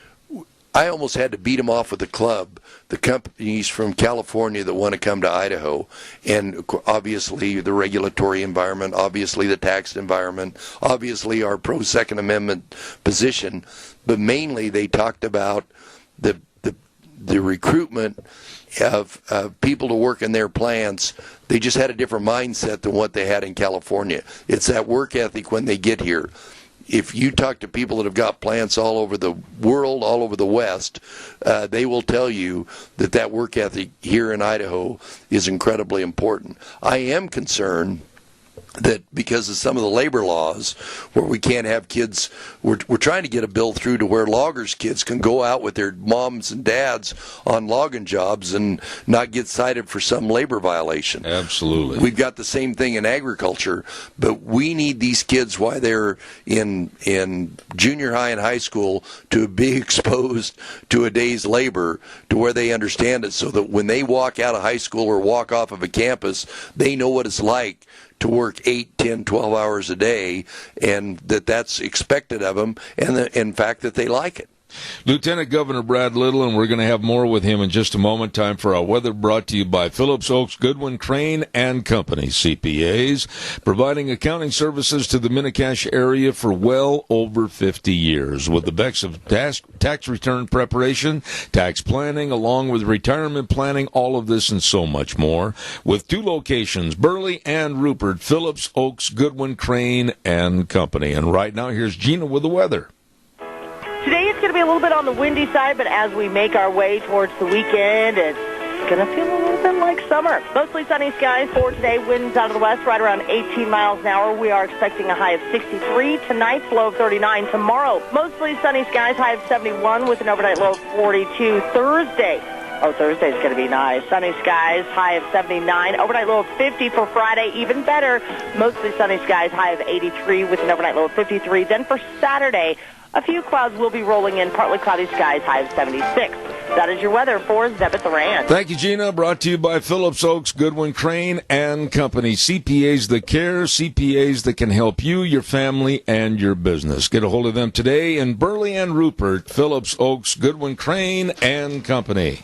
I almost had to beat them off with a club, the companies from California that want to come to Idaho. And obviously the regulatory environment, obviously the tax environment, obviously our pro-Second Amendment position, but mainly they talked about the recruitment of people to work in their plants. They just had a different mindset than what they had in California. It's that work ethic when they get here. If you talk to people that have got plants all over the world, all over the West, they will tell you that work ethic here in Idaho is incredibly important. I am concerned that because of some of the labor laws where we can't have kids, we're trying to get a bill through to where loggers' kids can go out with their moms and dads on logging jobs and not get cited for some labor violation. Absolutely. We've got the same thing in agriculture, but we need these kids while they're in junior high and high school to be exposed to a day's labor to where they understand it, so that when they walk out of high school or walk off of a campus, they know what it's like to work 8, 10, 12 hours a day, and that's expected of them, and in fact that they like it. Lieutenant Governor Brad Little, and we're going to have more with him in just a moment. Time for our weather, brought to you by Phillips Oaks Goodwin Crane and Company, CPAs, providing accounting services to the Mini-Cache area for well over 50 years. With the best of tax return preparation, tax planning, along with retirement planning, all of this and so much more. With 2 locations, Burley and Rupert, Phillips Oaks Goodwin Crane and Company. And right now, here's Gina with the weather. Today it's going to be a little bit on the windy side, but as we make our way towards the weekend, it's going to feel a little bit like summer. Mostly sunny skies for today. Winds out of the west right around 18 miles an hour. We are expecting a high of 63 tonight, low of 39 tomorrow. Mostly sunny skies, high of 71 with an overnight low of 42 Thursday. Thursday's going to be nice. Sunny skies, high of 79. Overnight low of 50 for Friday, even better. Mostly sunny skies, high of 83 with an overnight low of 53. Then for Saturday, a few clouds will be rolling in, partly cloudy skies, high of 76. That is your weather for Zeb at the Ranch. Thank you, Gina. Brought to you by Phillips Oaks Goodwin Crane and Company. CPAs that care, CPAs that can help you, your family, and your business. Get a hold of them today in Burley and Rupert. Phillips Oaks Goodwin Crane and Company.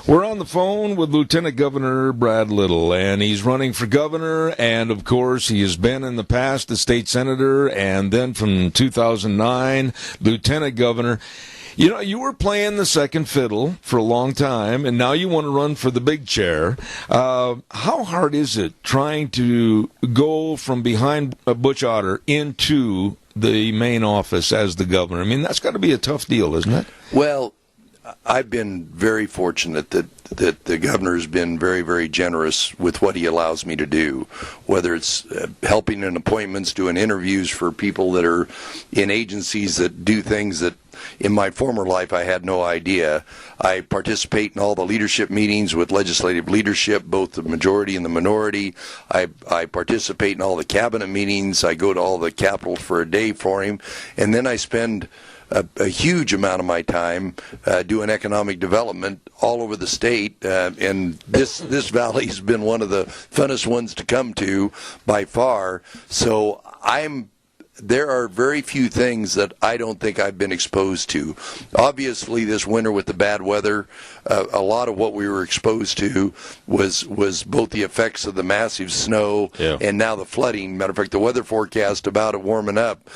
We're on the phone with Lieutenant Governor Brad Little, and he's running for governor, and of course he has been in the past a state senator, and then from 2009, lieutenant governor. You know, you were playing the second fiddle for a long time, and now you want to run for the big chair. How hard is it trying to go from behind Butch Otter into the main office as the governor? I mean, that's got to be a tough deal, isn't it? Well, I've been very fortunate that the governor's been very, very generous with what he allows me to do, whether it's helping in appointments, doing interviews for people that are in agencies that do things that in my former life I had no idea. I participate in all the leadership meetings with legislative leadership, both the majority and the minority. I participate in all the cabinet meetings. I go to all the Capitol for a day for him. And then I spend a huge amount of my time doing economic development all over the state, and this valley has been one of the funnest ones to come to by far. So there are very few things that I don't think I've been exposed to. Obviously, this winter with the bad weather, a lot of what we were exposed to was both the effects of the massive snow and now the flooding. Matter of fact, the weather forecast about it warming up,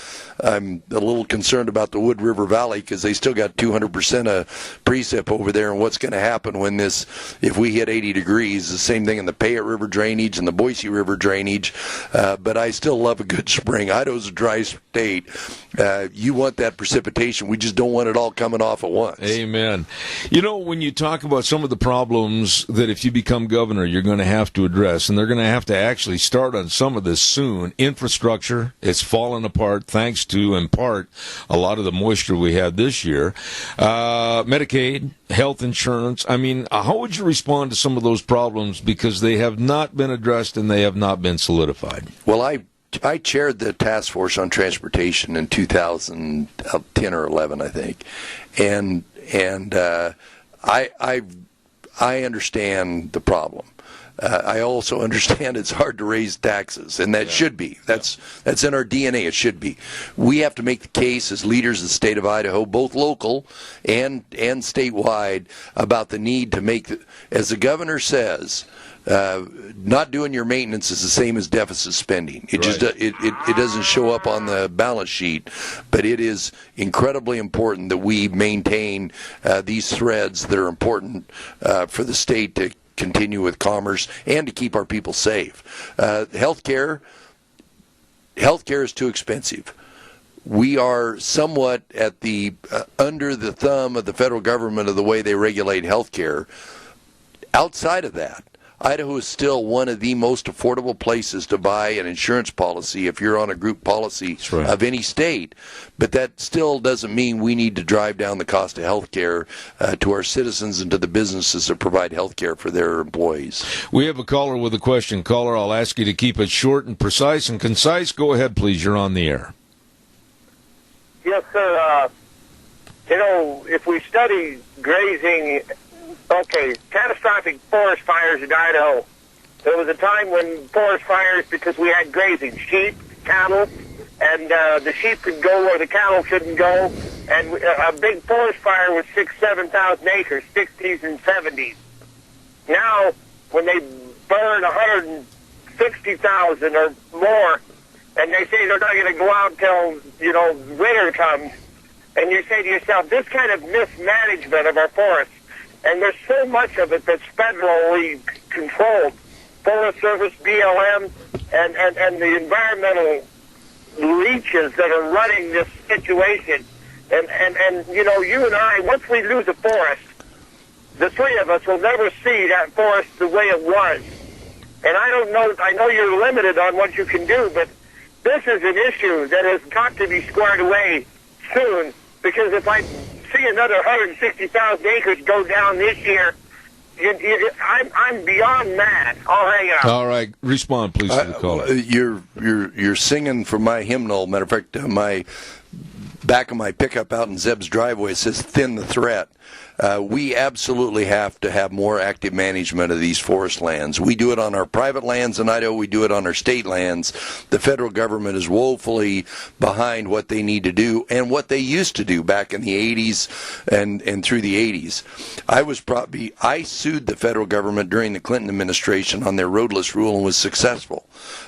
I'm a little concerned about the Wood River Valley because they still got 200% of precip over there, and what's going to happen when if we hit 80 degrees. The same thing in the Payette River drainage and the Boise River drainage, but I still love a good spring. Idaho's a dry state. You want that precipitation. We just don't want it all coming off at once. Amen. You know, when you talk about some of the problems that if you become governor, you're going to have to address, and they're going to actually start on some of this soon. Infrastructure, it's fallen apart thanks to, in part, a lot of the moisture we had this year. Medicaid, health insurance. I mean, how would you respond to some of those problems because they have not been addressed and they have not been solidified? Well, I chaired the task force on transportation in 2010 or 11, I think, and I understand the problem. I also understand it's hard to raise taxes, and that should be. That's in our DNA. It should be. We have to make the case as leaders of the state of Idaho, both local and statewide, about the need to make, as the governor says, not doing your maintenance is the same as deficit spending. It just it doesn't show up on the balance sheet, but it is incredibly important that we maintain these threads that are important for the state to continue with commerce and to keep our people safe. Healthcare is too expensive. We are somewhat at the under the thumb of the federal government of the way they regulate healthcare. Outside of that, Idaho is still one of the most affordable places to buy an insurance policy if you're on a group policy of any state. But that still doesn't mean we need to drive down the cost of health care to our citizens and to the businesses that provide health care for their employees. We have a caller with a question. Caller, I'll ask you to keep it short and precise and concise. Go ahead, please. You're on the air. Yes, sir. If we study grazing, catastrophic forest fires in Idaho. There was a time when forest fires, because we had grazing, sheep, cattle, and the sheep could go where the cattle couldn't go, and a big forest fire was 7,000 acres, 60s and 70s. Now, when they burn 160,000 or more, and they say they're not going to go out till, winter comes, and you say to yourself, this kind of mismanagement of our forests, and there's so much of it that's federally controlled. Forest Service, BLM, and the environmental leeches that are running this situation. And you and I, once we lose a forest, the three of us will never see that forest the way it was. And I know you're limited on what you can do, but this is an issue that has got to be squared away soon, because if I see another 160,000 acres go down this year, I'm beyond mad. I'll hang up. All right, respond, please, to the caller. You're singing from my hymnal. Matter of fact, my back of my pickup out in Zeb's driveway says "Thin the Threat." we absolutely have to have more active management of these forest lands. We do it on our private lands in Idaho. We do it on our state lands. The federal government is woefully behind what they need to do and what they used to do back in the 80s and through the 80s. I sued the federal government during the Clinton administration on their roadless rule and was successful.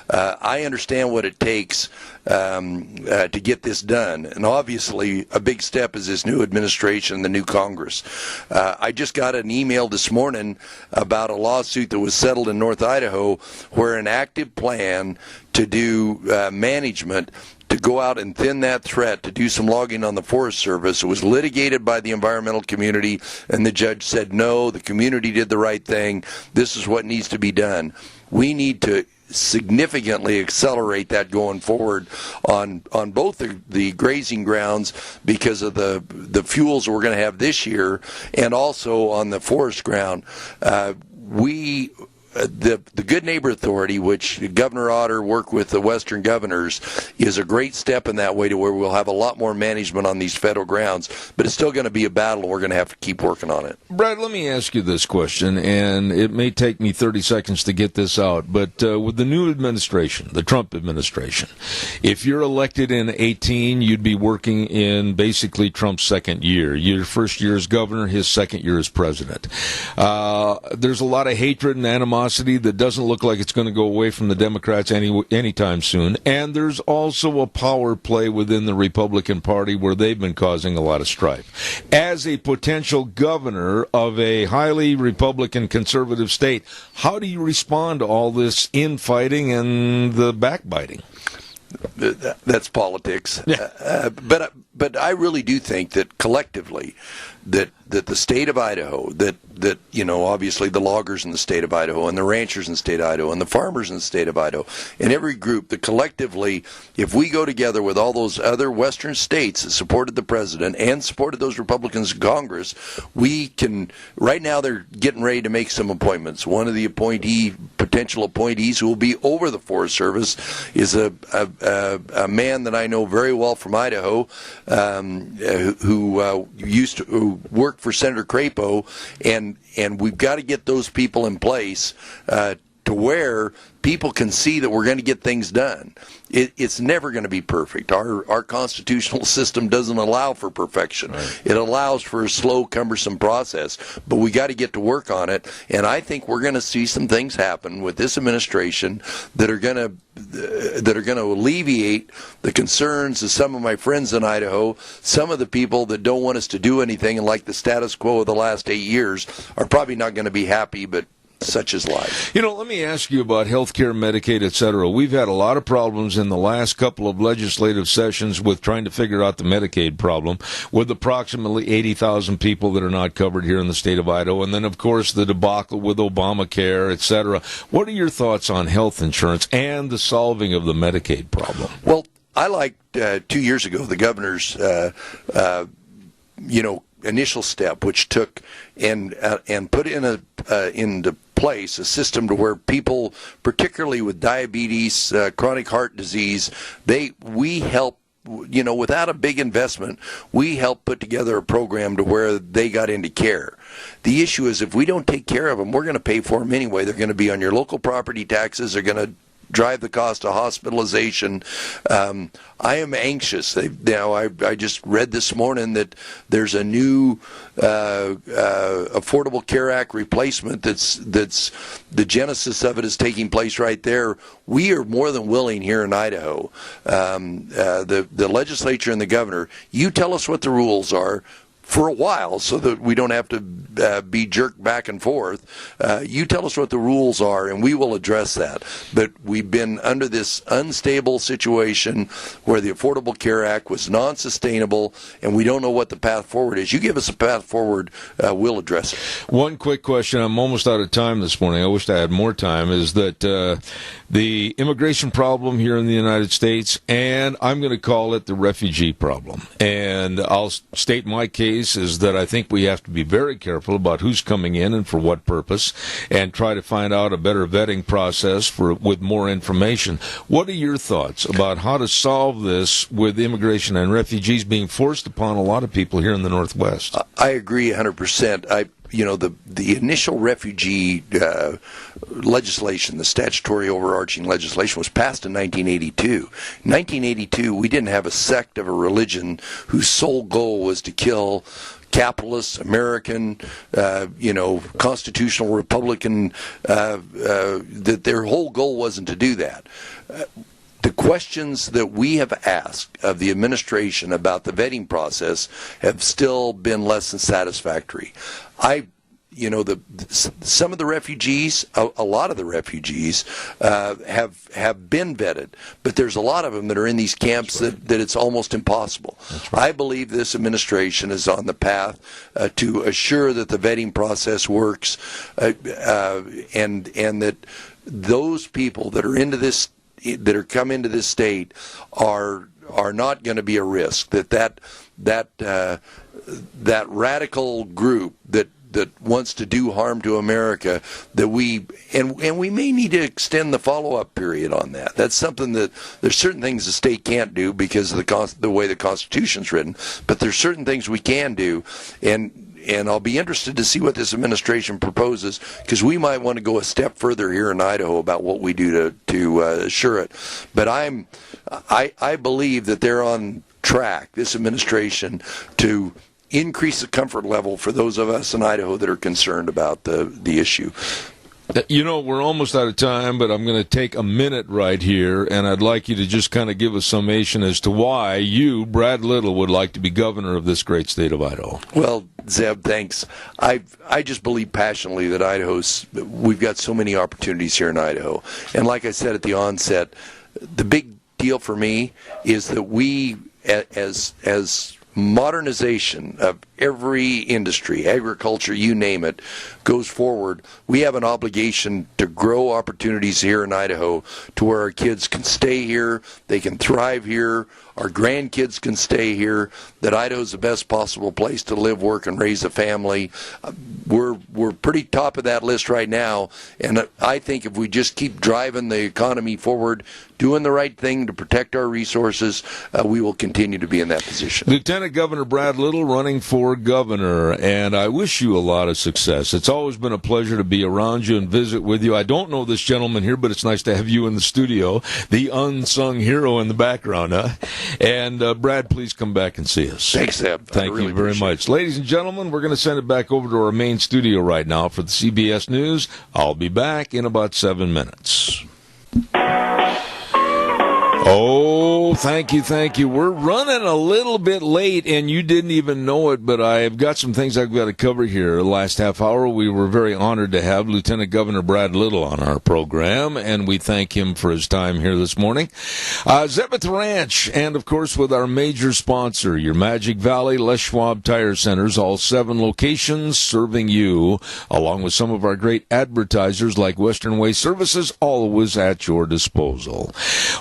I understand what it takes to get this done. And obviously, a big step is this new administration, the new Congress. I just got an email this morning about a lawsuit that was settled in North Idaho where an active plan to do management to go out and thin that threat, to do some logging on the Forest Service. It was litigated by the environmental community, and the judge said, no, the community did the right thing. This is what needs to be done. We need to significantly accelerate that going forward on both the grazing grounds because of the fuels we're going to have this year, and also on the forest ground. The Good Neighbor Authority, which Governor Otter worked with the Western governors, is a great step in that way to where we'll have a lot more management on these federal grounds. But it's still going to be a battle, and we're going to have to keep working on it. Brad, let me ask you this question, and it may take me 30 seconds to get this out, but with the new administration, the Trump administration, if you're elected in 18, you'd be working in basically Trump's second year. Your first year as governor, his second year as president. There's a lot of hatred and animosity that doesn't look like it's going to go away from the Democrats anytime soon. And there's also a power play within the Republican Party where they've been causing a lot of strife. As a potential governor of a highly Republican conservative state, how do you respond to all this infighting and the backbiting? That's politics. Yeah. But I really do think that collectively that the state of Idaho, that obviously the loggers in the state of Idaho and the ranchers in the state of Idaho and the farmers in the state of Idaho and every group, that collectively, if we go together with all those other western states that supported the president and supported those Republicans in Congress, we can. Right now they're getting ready to make some appointments. One of the potential appointees who will be over the Forest Service is a man that I know very well from Idaho, who worked for Senator Crapo, and we've got to get those people in place to where people can see that we're going to get things done. It's never going to be perfect. Our constitutional system doesn't allow for perfection. Right. It allows for a slow, cumbersome process, but we got to get to work on it. And I think we're going to see some things happen with this administration that are going to alleviate the concerns of some of my friends in Idaho. Some of the people that don't want us to do anything and like the status quo of the last 8 years are probably not going to be happy, but such is life. Let me ask you about health care, Medicaid, et cetera. We've had a lot of problems in the last couple of legislative sessions with trying to figure out the Medicaid problem, with approximately 80,000 people that are not covered here in the state of Idaho, and then, of course, the debacle with Obamacare, et cetera. What are your thoughts on health insurance and the solving of the Medicaid problem? Well, I liked 2 years ago the governor's, initial step, which took and put into place a system to where people, particularly with diabetes, chronic heart disease, we help. Without a big investment, we help put together a program to where they got into care. The issue is if we don't take care of them, we're going to pay for them anyway. They're going to be on your local property taxes. They're going to drive the cost of hospitalization. I am anxious. I just read this morning that there's a new Affordable Care Act replacement that's the genesis of it is taking place right there. We are more than willing here in Idaho, the legislature and the governor, you tell us what the rules are for a while so that we don't have to be jerked back and forth. You tell us what the rules are, and we will address that. But we've been under this unstable situation where the Affordable Care Act was non-sustainable, and we don't know what the path forward is. You give us a path forward, we'll address it. One quick question. I'm almost out of time this morning. I wish I had more time. Is that the immigration problem here in the United States, and I'm going to call it the refugee problem. And I'll state my case case is that I think we have to be very careful about who's coming in and for what purpose, and try to find out a better vetting process with more information. What are your thoughts about how to solve this with immigration and refugees being forced upon a lot of people here in the Northwest? I agree 100%. The initial refugee legislation, the statutory overarching legislation, was passed in 1982. In 1982, we didn't have a sect of a religion whose sole goal was to kill capitalist, American, constitutional Republican, that their whole goal wasn't to do that. The questions that we have asked of the administration about the vetting process have still been less than satisfactory. Some of the refugees, a lot of the refugees, have been vetted, but there's a lot of them that are in these camps that it's almost impossible. I believe this administration is on the path to assure that the vetting process works, and that those people that are that are come into this state are not going to be a risk. That radical group that wants to do harm to America, that we may need to extend the follow-up period on that. That's something that there's certain things the state can't do because of the way the Constitution's written, but there's certain things we can do, and I'll be interested to see what this administration proposes, because we might want to go a step further here in Idaho about what we do to assure it. But I believe that they're on track, this administration, to increase the comfort level for those of us in Idaho that are concerned about the issue. We're almost out of time, but I'm going to take a minute right here, and I'd like you to just kind of give a summation as to why you, Brad Little, would like to be governor of this great state of Idaho. Well, Zeb, thanks. I just believe passionately that we've got so many opportunities here in Idaho. And like I said at the onset, the big deal for me is that we, as modernization of every industry, agriculture, you name it, goes forward, we have an obligation to grow opportunities here in Idaho to where our kids can stay here, they can thrive here, our grandkids can stay here, that Idaho's the best possible place to live, work, and raise a family. We're pretty top of that list right now, and I think if we just keep driving the economy forward, doing the right thing to protect our resources, we will continue to be in that position. Lieutenant Governor Brad Little running for governor, and I wish you a lot of success. It's always been a pleasure to be around you and visit with you. I don't know this gentleman here, but it's nice to have you in the studio, the unsung hero in the background, huh? And Brad, please come back and see us. Thanks, Eb. Thank you very much. Ladies and gentlemen, we're going to send it back over to our main studio right now for the CBS News. I'll be back in about 7 minutes. Oh, thank you. We're running a little bit late, and you didn't even know it, but I've got some things I've got to cover here. The last half hour, we were very honored to have Lieutenant Governor Brad Little on our program, and we thank him for his time here this morning. Zebeth Ranch, and of course with our major sponsor, your Magic Valley Les Schwab Tire Centers, all 7 locations serving you, along with some of our great advertisers like Western Way Services, always at your disposal.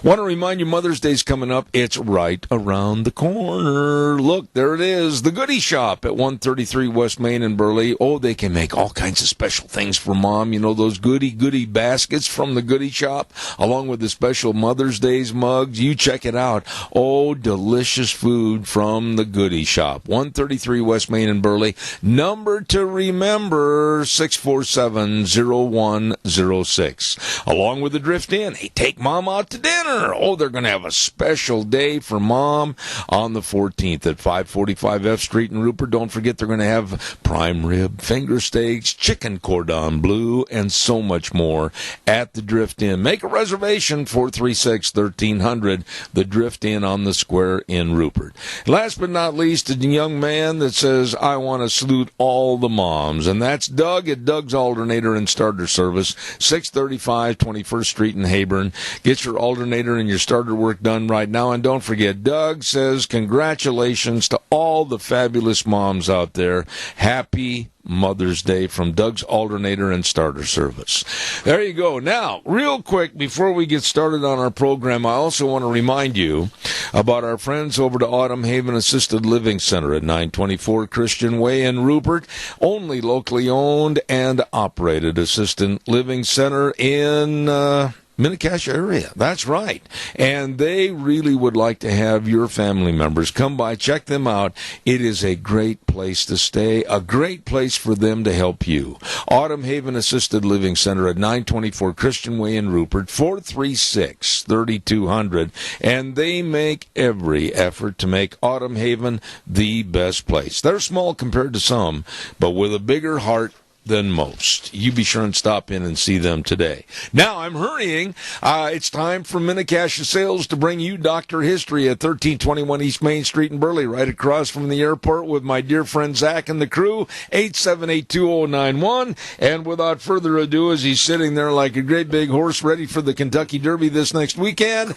Want to remind you, Mother's Day's coming up. It's right around the corner. Look, there it is. The Goodie Shop at 133 West Main in Burley. Oh, they can make all kinds of special things for Mom. You know, those goodie baskets from the Goodie Shop, along with the special Mother's Day's mugs. You check it out. Oh, delicious food from the Goodie Shop. 133 West Main in Burley. Number to remember, 647-0106. Along with the Drift Inn. Hey, take Mom out to dinner. Oh, they're going to have a special day for Mom on the 14th at 545 F Street in Rupert. Don't forget they're going to have prime rib, finger steaks, chicken cordon bleu, and so much more at the Drift Inn. Make a reservation, 436-1300, the Drift Inn on the Square in Rupert. Last but not least, a young man that says, I want to salute all the moms, and that's Doug at Doug's Alternator and Starter Service, 635 21st Street in Hayburn. Get your alternator and your starter starter work done right now. And don't forget, Doug says congratulations to all the fabulous moms out there. Happy Mother's Day from Doug's Alternator and Starter Service. There you go. Now, real quick, before we get started on our program, I also want to remind you about our friends over to Autumn Haven Assisted Living Center at 924 Christian Way in Rupert. Only locally owned and operated assisted living center in Mini-Cache area. That's right. And they really would like to have your family members come by, check them out. It is a great place to stay, a great place for them to help you. Autumn Haven Assisted Living Center at 924 Christian Way in Rupert, 436-3200. And they make every effort to make Autumn Haven the best place. They're small compared to some, but with a bigger heart than most. You be sure and stop in and see them today. Now, I'm hurrying. It's time for Mini-Cache Sales to bring you Dr. History at 1321 East Main Street in Burley, right across from the airport with my dear friend Zach and the crew, 878-2091. And without further ado, as he's sitting there like a great big horse ready for the Kentucky Derby this next weekend.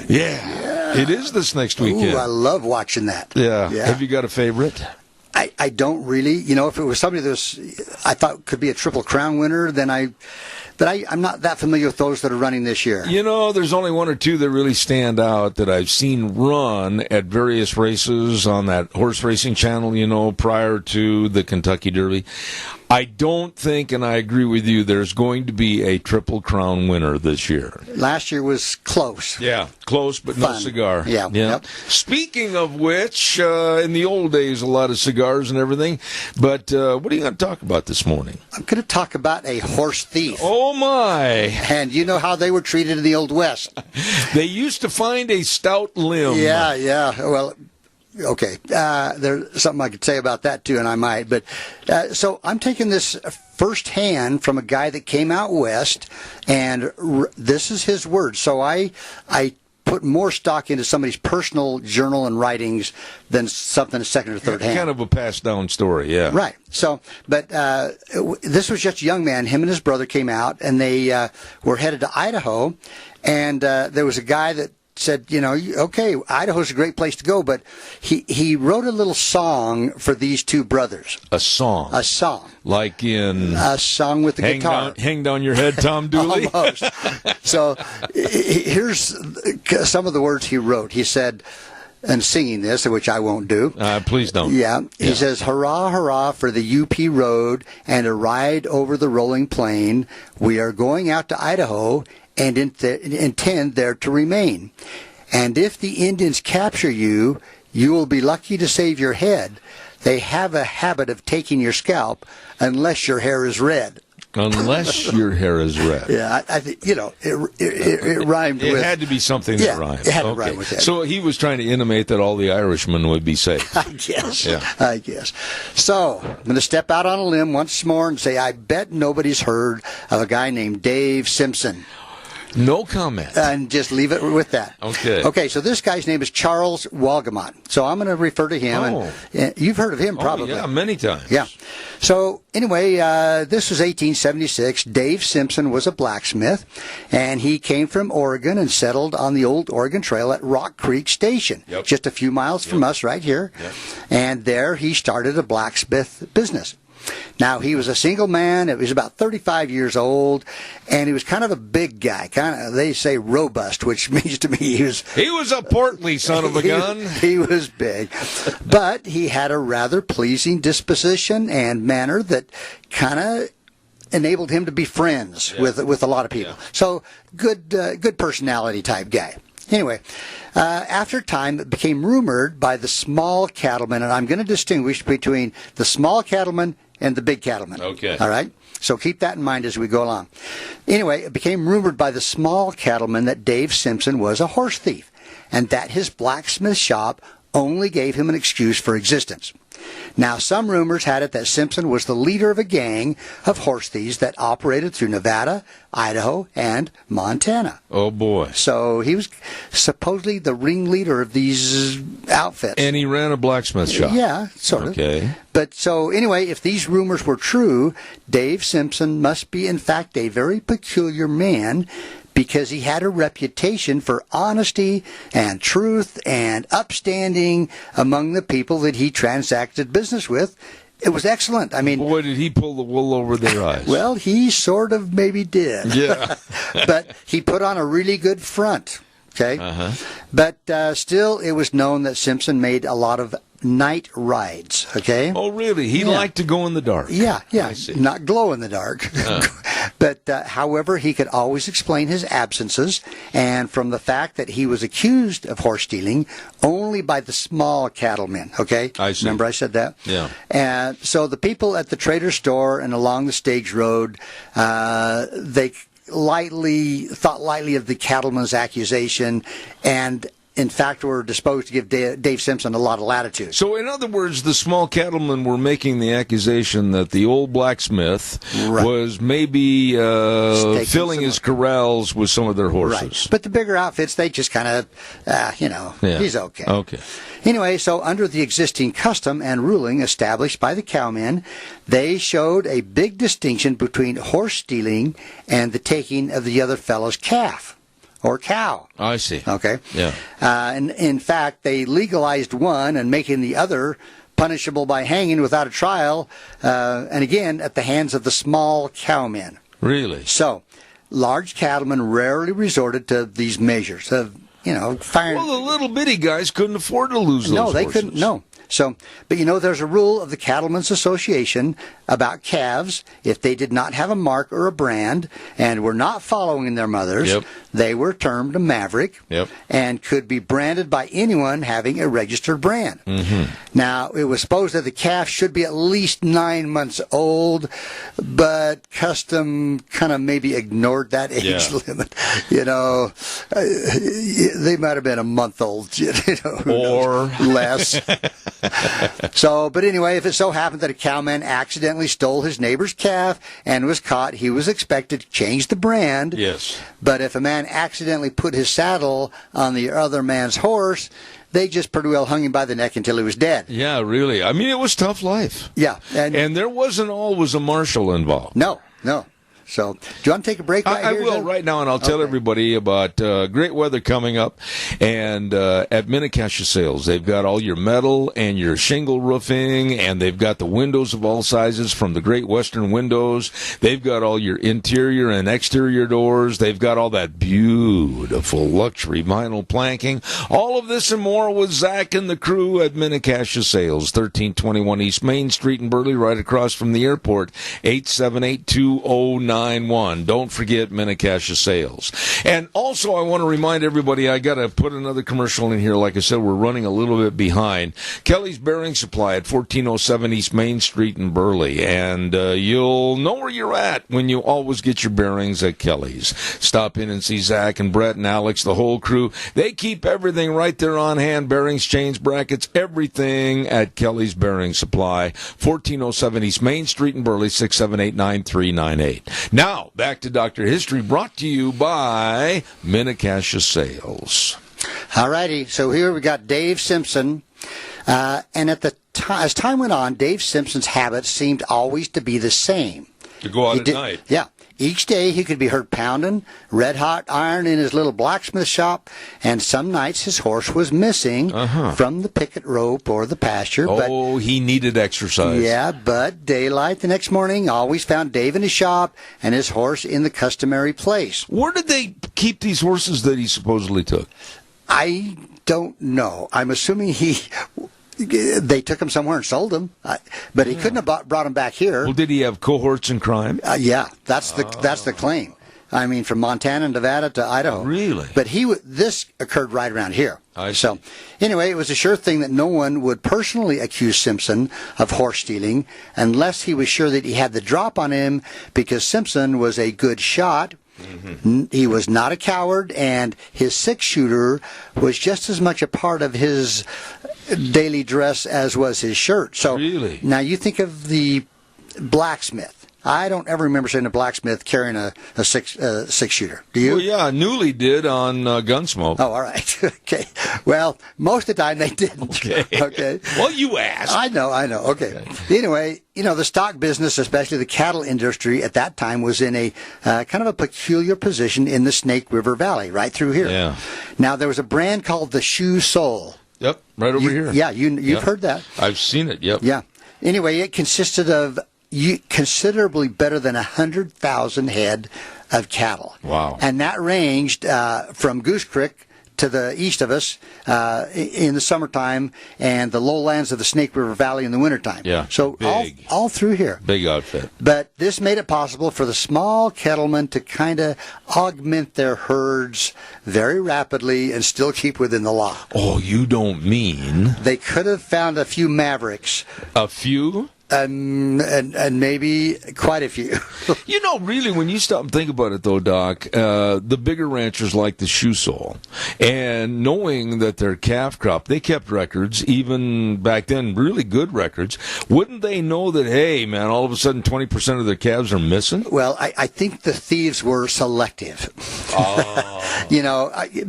Yeah. It is this next weekend. Ooh, I love watching that. Yeah. Have you got a favorite? I don't really. You know, if it was somebody that I thought could be a Triple Crown winner, then I'm not that familiar with those that are running this year. You know, there's only one or two that really stand out that I've seen run at various races on that horse racing channel, you know, prior to the Kentucky Derby. I don't think, and I agree with you, there's going to be a Triple Crown winner this year. Last year was close. Yeah, close, but Fun. no cigar. Yeah. Yep. Speaking of which, in the old days, a lot of cigars and everything. But what are you going to talk about this morning? I'm going to talk about a horse thief. Oh, my. And you know how they were treated in the Old West. They used to find a stout limb. Yeah. Well, okay, there's something I could say about that too, and I might. But so I'm taking this firsthand from a guy that came out west, and this is his word. So I put more stock into somebody's personal journal and writings than something second or third hand. Kind of a passed down story, yeah. Right. So, but this was just a young man. Him and his brother came out, and they were headed to Idaho, and there was a guy that said, you know, okay, Idaho's a great place to go, but he wrote a little song for these two brothers. A song? A song. Like in... A song with the guitar. Hang down your head, Tom Dooley? Almost. So here's some of the words he wrote. He said, and singing this, which I won't do. Please don't. Yeah. He says, hurrah, hurrah for the UP road and a ride over the rolling plain. We are going out to Idaho and intend there to remain. And if the Indians capture you, you will be lucky to save your head. They have a habit of taking your scalp unless your hair is red. Unless your hair is red. Yeah, I think, you know, it rhymed with... It had to be something that rhymed. It had to rhyme with that. So he was trying to intimate that all the Irishmen would be safe. I guess. Yeah. I guess. So, I'm going to step out on a limb once more and say I bet nobody's heard of a guy named Dave Simpson. No comment. And just leave it with that. Okay. Okay, so this guy's name is Charles Walgamot. So I'm going to refer to him. Oh. And you've heard of him probably. Oh, yeah, many times. Yeah. So anyway, this was 1876. Dave Simpson was a blacksmith, and he came from Oregon and settled on the old Oregon Trail at Rock Creek Station, just a few miles from us right here. Yep. And there he started a blacksmith business. Now, he was a single man. He was about 35 years old, and he was kind of a big guy. They say robust, which means to me he was a portly son of a gun. He was big. But he had a rather pleasing disposition and manner that kind of enabled him to be friends with a lot of people. Yeah. So, good personality type guy. Anyway, after time, it became rumored by the small cattlemen, and I'm going to distinguish between the small cattlemen and the big cattlemen. Okay. All right? So keep that in mind as we go along. Anyway, it became rumored by the small cattlemen that Dave Simpson was a horse thief, and that his blacksmith shop only gave him an excuse for existence. Now, some rumors had it that Simpson was the leader of a gang of horse thieves that operated through Nevada, Idaho, and Montana. Oh, boy. So he was supposedly the ringleader of these outfits. And he ran a blacksmith shop. Yeah, sort of. Okay. But so anyway, if these rumors were true, Dave Simpson must be, in fact, a very peculiar man, because he had a reputation for honesty and truth and upstanding among the people that he transacted business with. It was excellent. I mean, boy, did he pull the wool over their eyes. Well, he sort of maybe did. Yeah. But he put on a really good front. Okay. But still, it was known that Simpson made a lot of night rides. Okay. Oh, really? He liked to go in the dark. Yeah. I see. Not glow in the dark. But, however, he could always explain his absences, and from the fact that he was accused of horse stealing only by the small cattlemen. Okay. I see. Remember I said that? Yeah. And so the people at the trader store and along the stage road, they thought lightly of the cattleman's accusation, and in fact were disposed to give Dave Simpson a lot of latitude. So, in other words, the small cattlemen were making the accusation that the old blacksmith was maybe filling his corrals with some of their horses. Right. But the bigger outfits, they just kind of, he's okay. Okay. Anyway, so under the existing custom and ruling established by the cowmen, they showed a big distinction between horse stealing and the taking of the other fellow's calf or cow. I see. Okay. Yeah. And in fact, they legalized one and making the other punishable by hanging without a trial, and again, at the hands of the small cowmen. Really? So, large cattlemen rarely resorted to these measures of, firing. Well, the little bitty guys couldn't afford to lose those No, they horses. couldn't. No. So, but there's a rule of the Cattlemen's Association about calves. If they did not have a mark or a brand and were not following their mothers, they were termed a maverick and could be branded by anyone having a registered brand. Now, it was supposed that the calf should be at least 9 months old, but custom kind of maybe ignored that age limit. They might have been a month old, or less. So, but anyway, if it so happened that a cowman accidentally stole his neighbor's calf and was caught, he was expected to change the brand. Yes. But if a man accidentally put his saddle on the other man's horse, they just pretty well hung him by the neck until he was dead. Yeah, really. I mean, it was tough life. Yeah. And there wasn't always a marshal involved. No. So, do you want to take a break right I here? will right now, and I'll tell everybody about great weather coming up. And at Minnecasia Sales, they've got all your metal and your shingle roofing, and they've got the windows of all sizes from the Great Western Windows. They've got all your interior and exterior doors. They've got all that beautiful luxury vinyl planking. All of this and more with Zach and the crew at Minnecasia Sales, 1321 East Main Street in Burley, right across from the airport, 878-2091. Don't forget Minnecasia Sales. And also, I want to remind everybody, I got to put another commercial in here. Like I said, we're running a little bit behind. Kelly's Bearing Supply at 1407 East Main Street in Burley. And you'll know where you're at when you always get your bearings at Kelly's. Stop in and see Zach and Brett and Alex, the whole crew. They keep everything right there on hand. Bearings, chains, brackets, everything at Kelly's Bearing Supply. 1407 East Main Street in Burley, 678-9398. Now, back to Dr. History, brought to you by Minnecasia Sales. All righty, so here we got Dave Simpson, and as time went on, Dave Simpson's habits seemed always to be the same. To go out at night. Yeah. Each day he could be heard pounding red-hot iron in his little blacksmith shop, and some nights his horse was missing from the picket rope or the pasture. Oh, he needed exercise. Yeah, but daylight the next morning always found Dave in his shop and his horse in the customary place. Where did they keep these horses that he supposedly took? I don't know. I'm assuming they took him somewhere and sold him, but he couldn't have brought him back here. Well, did he have cohorts in crime? Yeah, that's the claim. I mean, from Montana, Nevada to Idaho. Really? But this occurred right around here. So, anyway, it was a sure thing that no one would personally accuse Simpson of horse stealing unless he was sure that he had the drop on him, because Simpson was a good shot. He was not a coward, and his six-shooter was just as much a part of his daily dress as was his shirt. So really? Now you think of the blacksmith. I don't ever remember seeing a blacksmith carrying a six-shooter. Do you? Well, yeah, Newly did on Gunsmoke. Oh, all right. Okay. Well, most of the time they didn't. Okay. Well, you asked. I know. Okay. Anyway, the stock business, especially the cattle industry at that time, was in a kind of a peculiar position in the Snake River Valley, right through here. Yeah. Now, there was a brand called the Shoe Sole. Yep, right over here. Yeah, you've heard that. I've seen it, yep. Yeah. Anyway, it consisted of considerably better than 100,000 head of cattle. Wow. And that ranged from Goose Creek to the east of us in the summertime and the lowlands of the Snake River Valley in the wintertime. Yeah, so all through here. Big outfit. But this made it possible for the small cattlemen to kind of augment their herds very rapidly and still keep within the law. Oh, you don't mean? They could have found a few mavericks. A few? And maybe quite a few. Really, when you stop and think about it, though, Doc, the bigger ranchers like the Shoe Sole, and knowing that their calf crop, they kept records, even back then, really good records. Wouldn't they know that, hey, man, all of a sudden 20% of their calves are missing? Well, I think the thieves were selective. Oh.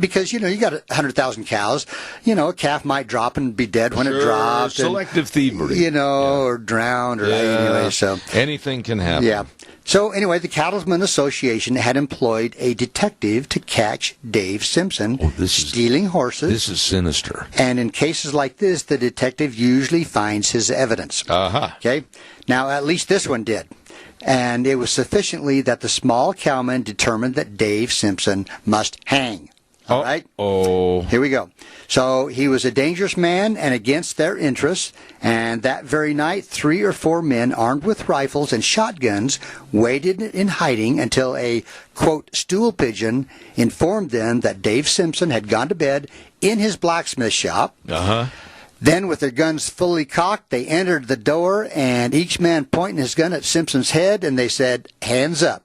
Because, you got 100,000 cows. A calf might drop and be dead when it dropped. Selective thievery. Or drowned or anyway. So anything can happen. Yeah. So anyway, the Cattlemen's Association had employed a detective to catch Dave Simpson stealing horses. This is sinister. And in cases like this, the detective usually finds his evidence. Okay? Now, at least this one did. And it was sufficiently that the small cowman determined that Dave Simpson must hang. All right? Oh. Here we go. So he was a dangerous man and against their interests, and that very night 3 or 4 men armed with rifles and shotguns waited in hiding until a, quote, stool pigeon informed them that Dave Simpson had gone to bed in his blacksmith shop. Then, with their guns fully cocked, they entered the door, and each man pointing his gun at Simpson's head, and they said, "Hands up."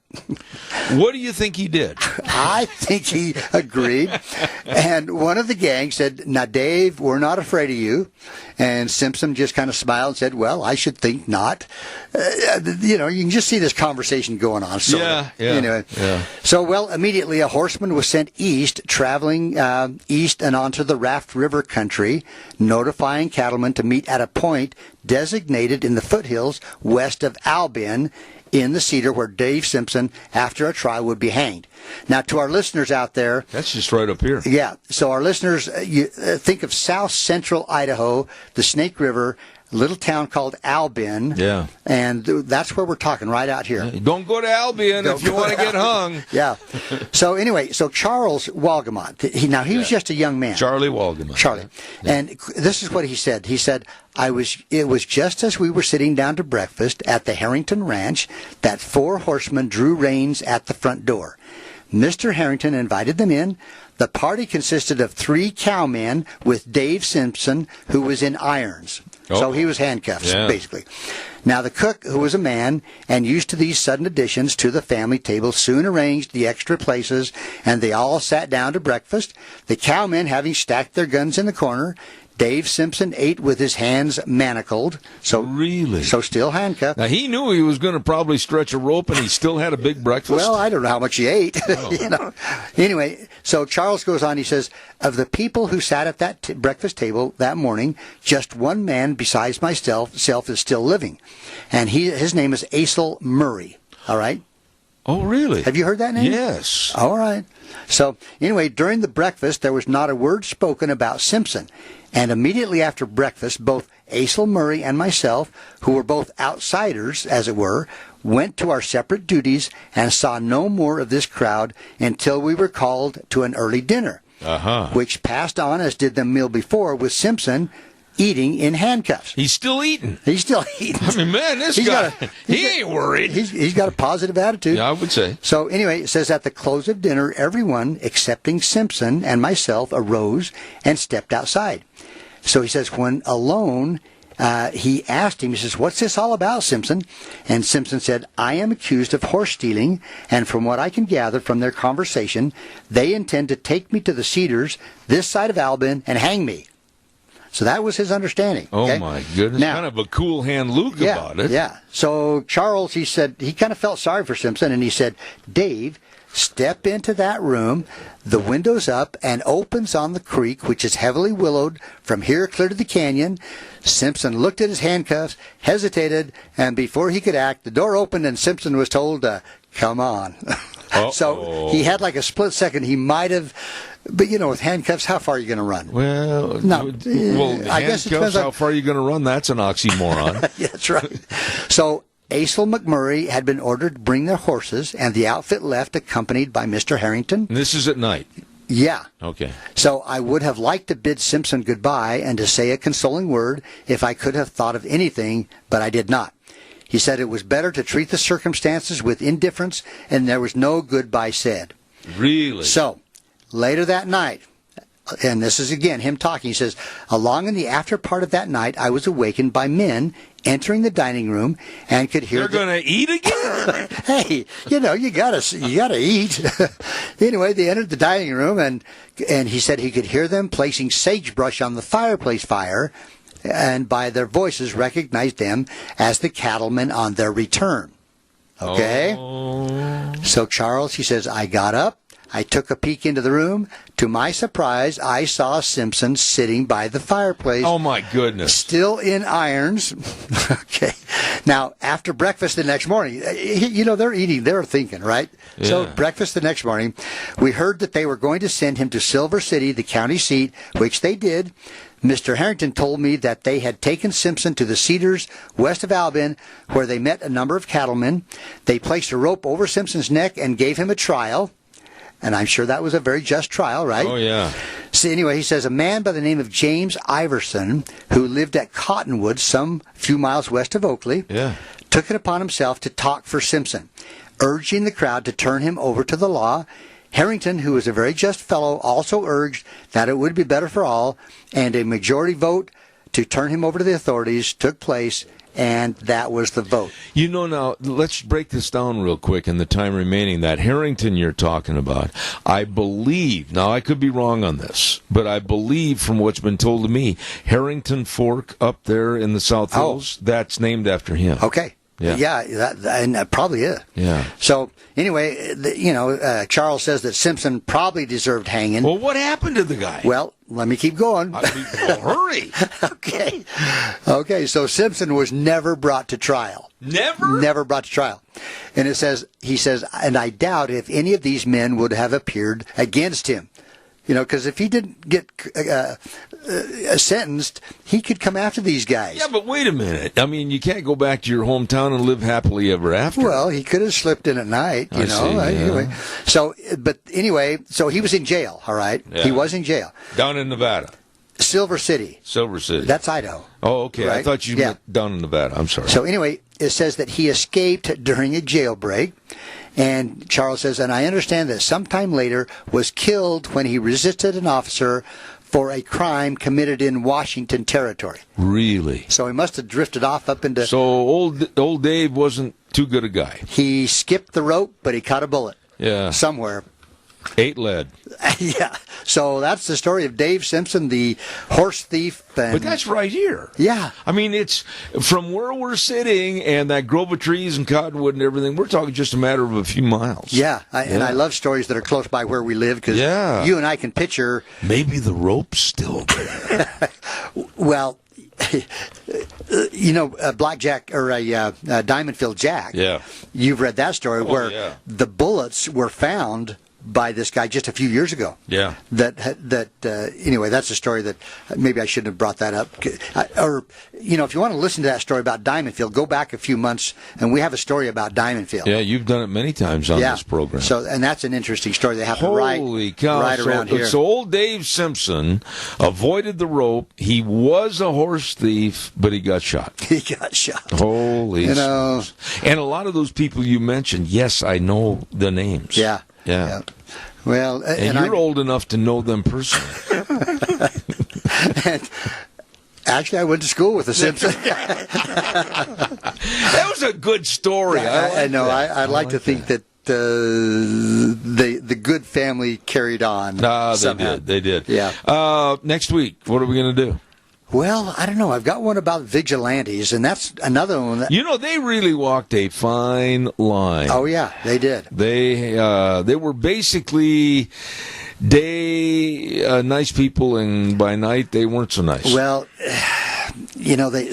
What do you think he did? I think he agreed. And one of the gang said, "Now, Dave, we're not afraid of you." And Simpson just kind of smiled and said, "Well, I should think not." You can just see this conversation going on. Yeah. So, immediately a horseman was sent east, traveling east and onto the Raft River country, notifying cattlemen to meet at a point designated in the foothills west of Albion, in the cedar where Dave Simpson, after a trial, would be hanged. Now, to our listeners out there... That's just right up here. Yeah. So our listeners, think of south central Idaho, the Snake River, a little town called Albion. Yeah. And that's where we're talking, right out here. Don't go to Albion if you want to get hung. Yeah. So anyway, Charles Walgamont, he was just a young man. Charlie Walgamont. Charlie. Yeah. And this is what he said. He said, it was just as we were sitting down to breakfast at the Harrington Ranch that 4 horsemen drew reins at the front door. Mr. Harrington invited them in. The party consisted of 3 cowmen with Dave Simpson, who was in irons. So he was handcuffed, basically. Now, the cook, who was a man and used to these sudden additions to the family table, soon arranged the extra places, and they all sat down to breakfast, the cowmen having stacked their guns in the corner. Dave Simpson ate with his hands manacled. So still handcuffed. Now, he knew he was going to probably stretch a rope, and he still had a big breakfast? Well, I don't know how much he ate. Anyway, so Charles goes on. He says, of the people who sat at that breakfast table that morning, just one man besides myself is still living. And his name is Asel Murray. All right? Oh, really? Have you heard that name? Yes. All right. So, anyway, during the breakfast, there was not a word spoken about Simpson. And immediately after breakfast, both Asel Murray and myself, who were both outsiders, as it were, went to our separate duties and saw no more of this crowd until we were called to an early dinner, which passed on as did the meal before, with Simpson eating in handcuffs. He's still eating. I mean, man, this guy, he ain't worried. He's got a positive attitude. Yeah, I would say. So anyway, it says at the close of dinner, everyone, excepting Simpson and myself, arose and stepped outside. So he says, when alone, he asked him, he says, "What's this all about, Simpson?" And Simpson said, "I am accused of horse stealing, and from what I can gather from their conversation, they intend to take me to the Cedars, this side of Albion, and hang me." So that was his understanding. Oh, okay? my goodness. Now, kind of a cool hand Luke about it. Yeah. So Charles, he said, he kind of felt sorry for Simpson, and he said, Dave, step into that room, the window's up and opens on the creek, which is heavily willowed from here clear to the canyon. Simpson looked at his handcuffs, hesitated, and before he could act, the door opened and Simpson was told to come on. So he had like a split second. He might have, but with handcuffs, how far are you going to run? Well, I guess it depends how far are you going to run? That's an oxymoron. Yeah, that's right. So Acel McMurray had been ordered to bring their horses, and the outfit left accompanied by Mr. Harrington. And this is at night? Yeah. Okay. So I would have liked to bid Simpson goodbye and to say a consoling word if I could have thought of anything, but I did not. He said it was better to treat the circumstances with indifference, and there was no goodbye said. Really? So, later that night, and this is again him talking, he says, along in the after part of that night, I was awakened by men entering the dining room and could hear... They're going to eat again? Hey, you gotta eat. Anyway, they entered the dining room, and he said he could hear them placing sagebrush on the fireplace fire, and by their voices recognized them as the cattlemen on their return. Okay? Oh. So Charles, he says, I got up. I took a peek into the room. To my surprise, I saw Simpson sitting by the fireplace. Oh, my goodness. Still in irons. Okay. Now, after breakfast the next morning, they're eating, they're thinking, right? Yeah. So breakfast the next morning, we heard that they were going to send him to Silver City, the county seat, which they did. Mr. Harrington told me that they had taken Simpson to the Cedars west of Albion, where they met a number of cattlemen. They placed a rope over Simpson's neck and gave him a trial. And I'm sure that was a very just trial, right? Oh, yeah. So anyway, he says, a man by the name of James Iverson, who lived at Cottonwood, some few miles west of Oakley, took it upon himself to talk for Simpson, urging the crowd to turn him over to the law. Harrington, who was a very just fellow, also urged that it would be better for all, and a majority vote to turn him over to the authorities took place, and that was the vote. Now, let's break this down real quick in the time remaining. That Harrington you're talking about, I believe, now I could be wrong on this, but I believe from what's been told to me, Harrington Fork up there in the South Hills, that's named after him. Okay. Yeah, and probably is. Yeah. So, anyway, Charles says that Simpson probably deserved hanging. Well, what happened to the guy? Well, let me keep going. Hurry. Okay, so Simpson was never brought to trial. Never? Never brought to trial. And he says, and I doubt if any of these men would have appeared against him. Because if he didn't get sentenced, he could come after these guys. Yeah, but wait a minute. I mean, you can't go back to your hometown and live happily ever after. Well, he could have slipped in at night, I see, Anyway, so he was in jail, all right? Yeah. He was in jail. Down in Nevada. Silver City. That's Idaho. Oh, okay. Right? I thought you meant down in Nevada. I'm sorry. So anyway, it says that he escaped during a jailbreak. And Charles says, and I understand that sometime later was killed when he resisted an officer for a crime committed in Washington Territory. Really? So he must have drifted off up into... So old Dave wasn't too good a guy. He skipped the rope, but he caught a bullet. Yeah. Somewhere. Ate lead. Yeah. So that's the story of Dave Simpson, the horse thief. But that's right here. Yeah. I mean, it's from where we're sitting and that grove of trees and cottonwood and everything, we're talking just a matter of a few miles. Yeah. And I love stories that are close by where we live because you and I can picture... Maybe the rope's still there. Well... Blackjack or Diamondfield Jack. Yeah, you've read that story where the bullets were found by this guy just a few years ago. Yeah. Anyway, that's a story that maybe I shouldn't have brought that up. Or, if you want to listen to that story about Diamondfield, go back a few months, and we have a story about Diamondfield. Yeah, you've done it many times on this program. So, and that's an interesting story. They happened Holy cow. right around here. So old Dave Simpson avoided the rope. He was a horse thief, but he got shot. He got shot. Holy smokes. And a lot of those people you mentioned, yes, I know the names. Yeah. Yeah. Well, and you're old enough to know them personally. And actually, I went to school with the Simpsons. That was a good story. I know. I like to think that the good family carried on. They did. Yeah. Next week, what are we going to do? Well, I don't know. I've got one about vigilantes, and that's another one. They really walked a fine line. Oh, yeah, they did. They were basically nice people, and by night they weren't so nice. Well,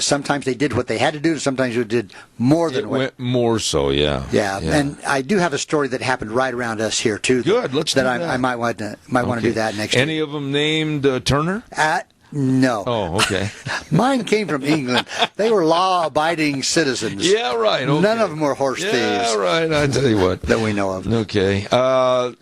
sometimes they did what they had to do, sometimes they did more than what. More so, yeah. Yeah, and I do have a story that happened right around us here, too. Good, let's do that. I might want to do that next week. Any of them named Turner? No. Oh, okay. Mine came from England. They were law-abiding citizens. Yeah, right. Okay. None of them were horse thieves. Yeah, right. I tell you what. That we know of. Okay.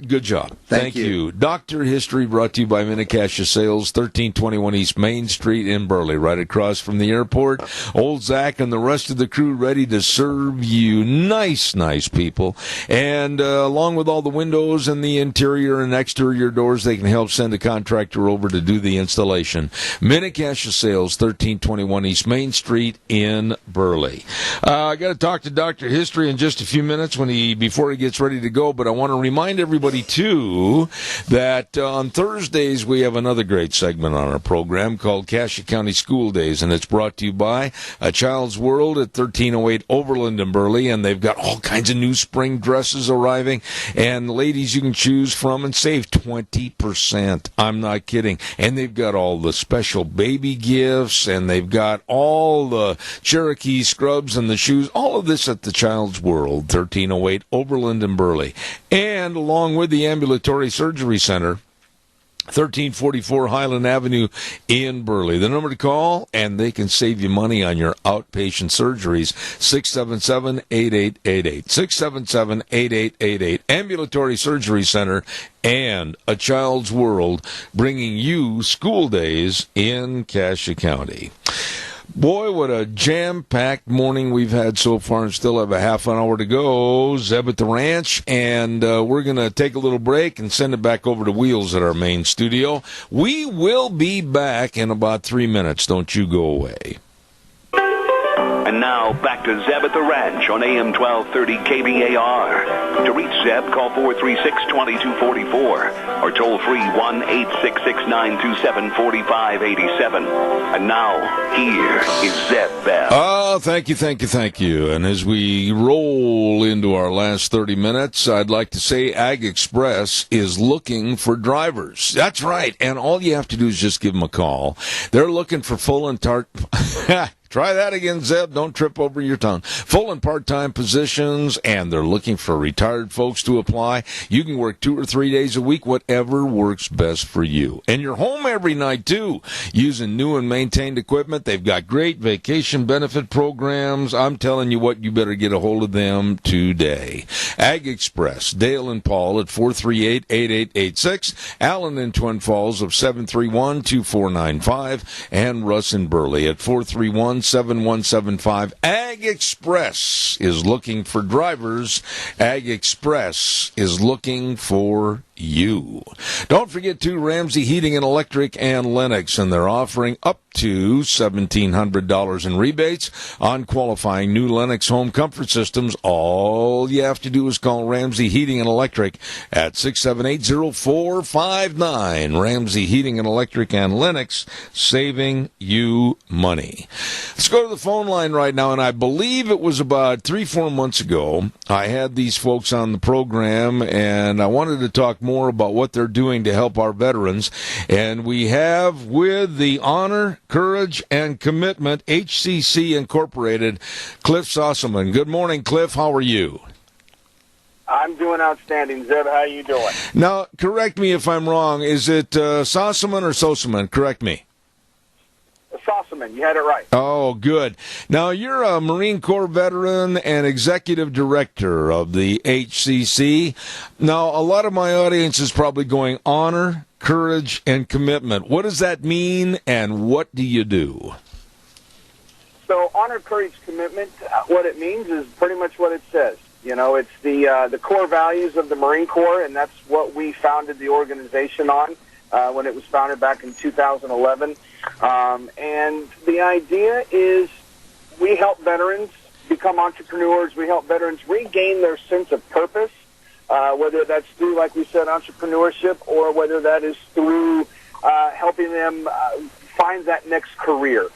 Good job. Thank you. Dr. History brought to you by Minnecasia Sales, 1321 East Main Street in Burley, right across from the airport. Old Zach and the rest of the crew ready to serve you. Nice, nice people. And along with all the windows and the interior and exterior doors, they can help send a contractor over to do the installation. Minnecasia Sales, 1321 East Main Street in Burley. I got to talk to Dr. History in just a few minutes before he gets ready to go, but I want to remind everybody, too, that on Thursdays we have another great segment on our program called Cassia County School Days, and it's brought to you by A Child's World at 1308 Overland in Burley, and they've got all kinds of new spring dresses arriving, and ladies you can choose from and save 20%. I'm not kidding. And they've got all the special baby gifts, and they've got all the Cherokee scrubs and the shoes, all of this at the Child's World, 1308 Overland in Burley. And along with the Ambulatory Surgery Center, 1344 Highland Avenue in Burley. The number to call, and they can save you money on your outpatient surgeries, 677-8888. 677-8888. Ambulatory Surgery Center and A Child's World, bringing you school days in Cassia County. Boy, what a jam-packed morning we've had so far, and still have a half an hour to go. Zeb at the ranch, and we're going to take a little break and send it back over to Wheels at our main studio. We will be back in about 3 minutes. Don't you go away. And now, back to Zeb at the Ranch on AM 1230 KBAR. To reach Zeb, call 436-2244 or toll free 1-866-927-4587. And now, here is Zeb Bell. Oh, thank you. And as we roll into our last 30 minutes, I'd like to say Ag Express is looking for drivers. That's right. And all you have to do is just give them a call. They're looking for full and Try that again, Zeb. Don't trip over your tongue. Full and part-time positions, and they're looking for retired folks to apply. You can work 2 or 3 days a week, whatever works best for you. And you're home every night, too, using new and maintained equipment. They've got great vacation benefit programs. I'm telling you what, you better get a hold of them today. Ag Express, Dale and Paul at 438-8886, Allen in Twin Falls of 731-2495, and Russ in Burley at 431-7175. Ag Express is looking for drivers. Ag Express is looking for you. Don't forget to Ramsey Heating and Electric and Lennox, and they're offering up to $1,700 in rebates on qualifying new Lennox home comfort systems. All you have to do is call Ramsey Heating and Electric at 678-0459. Ramsey Heating and Electric and Lennox, saving you money. Let's go to the phone line right now, and I believe it was about 3-4 months ago I had these folks on the program, and I wanted to talk more about what they're doing to help our veterans. And we have with the Honor, Courage, and Commitment, HCC Incorporated, Cliff Sossaman. Good morning, Cliff. How are you? I'm doing outstanding. Zeb, how are you doing? Now, correct me if I'm wrong. Is it Sossaman or Sossaman? Correct me. Sossaman, you had it right. Oh, good. Now, you're a Marine Corps veteran and executive director of the HCC. Now, a lot of my audience is probably going, Honor, Courage, and Commitment. What does that mean, and what do you do? So, Honor, Courage, Commitment, what it means is pretty much what it says. You know, it's the core values of the Marine Corps, and that's what we founded the organization on when it was founded back in 2011. And the idea is we help veterans become entrepreneurs. We help veterans regain their sense of purpose, whether that's through, like we said, entrepreneurship, or whether that is through helping them find that next career.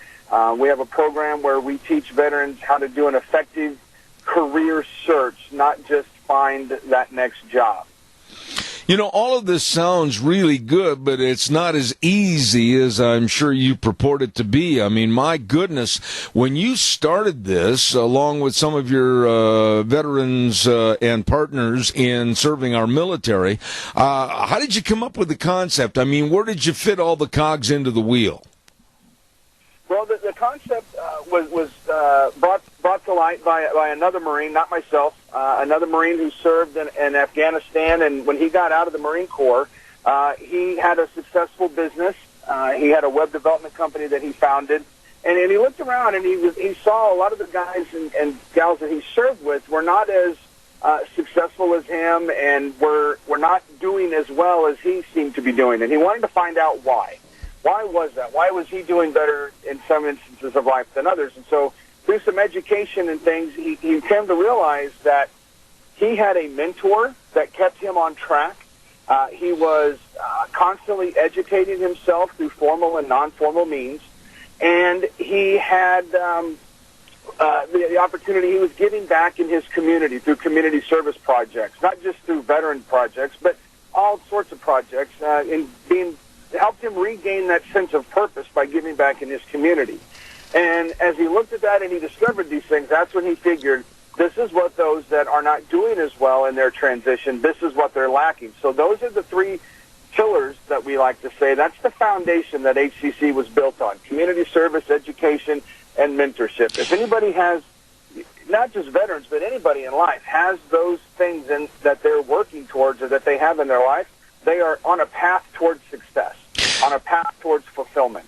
We have a program where we teach veterans how to do an effective career search, not just find that next job. You know, all of this sounds really good, but it's not as easy as I'm sure you purport it to be. I mean, my goodness, when you started this, along with some of your veterans and partners in serving our military, how did you come up with the concept? I mean, where did you fit all the cogs into the wheel? Well, the concept was brought to light by another Marine, not myself, another Marine who served in Afghanistan, and when he got out of the Marine Corps, he had a successful business. He had a web development company that he founded, and he looked around and he saw a lot of the guys and gals that he served with were not as successful as him, and were not doing as well as he seemed to be doing, and he wanted to find out why. Why was that? Why was he doing better in some instances of life than others? And so through some education and things, he came to realize that he had a mentor that kept him on track. He was constantly educating himself through formal and non-formal means. And he had the opportunity, he was giving back in his community through community service projects, not just through veteran projects, but all sorts of projects, helped him regain that sense of purpose by giving back in his community. And as he looked at that and he discovered these things, that's when he figured, this is what those that are not doing as well in their transition, this is what they're lacking. So those are the three pillars that we like to say. That's the foundation that HCC was built on: community service, education, and mentorship. If anybody has, not just veterans, but anybody in life has those things that they're working towards or that they have in their life, they are on a path towards success, on a path towards fulfillment.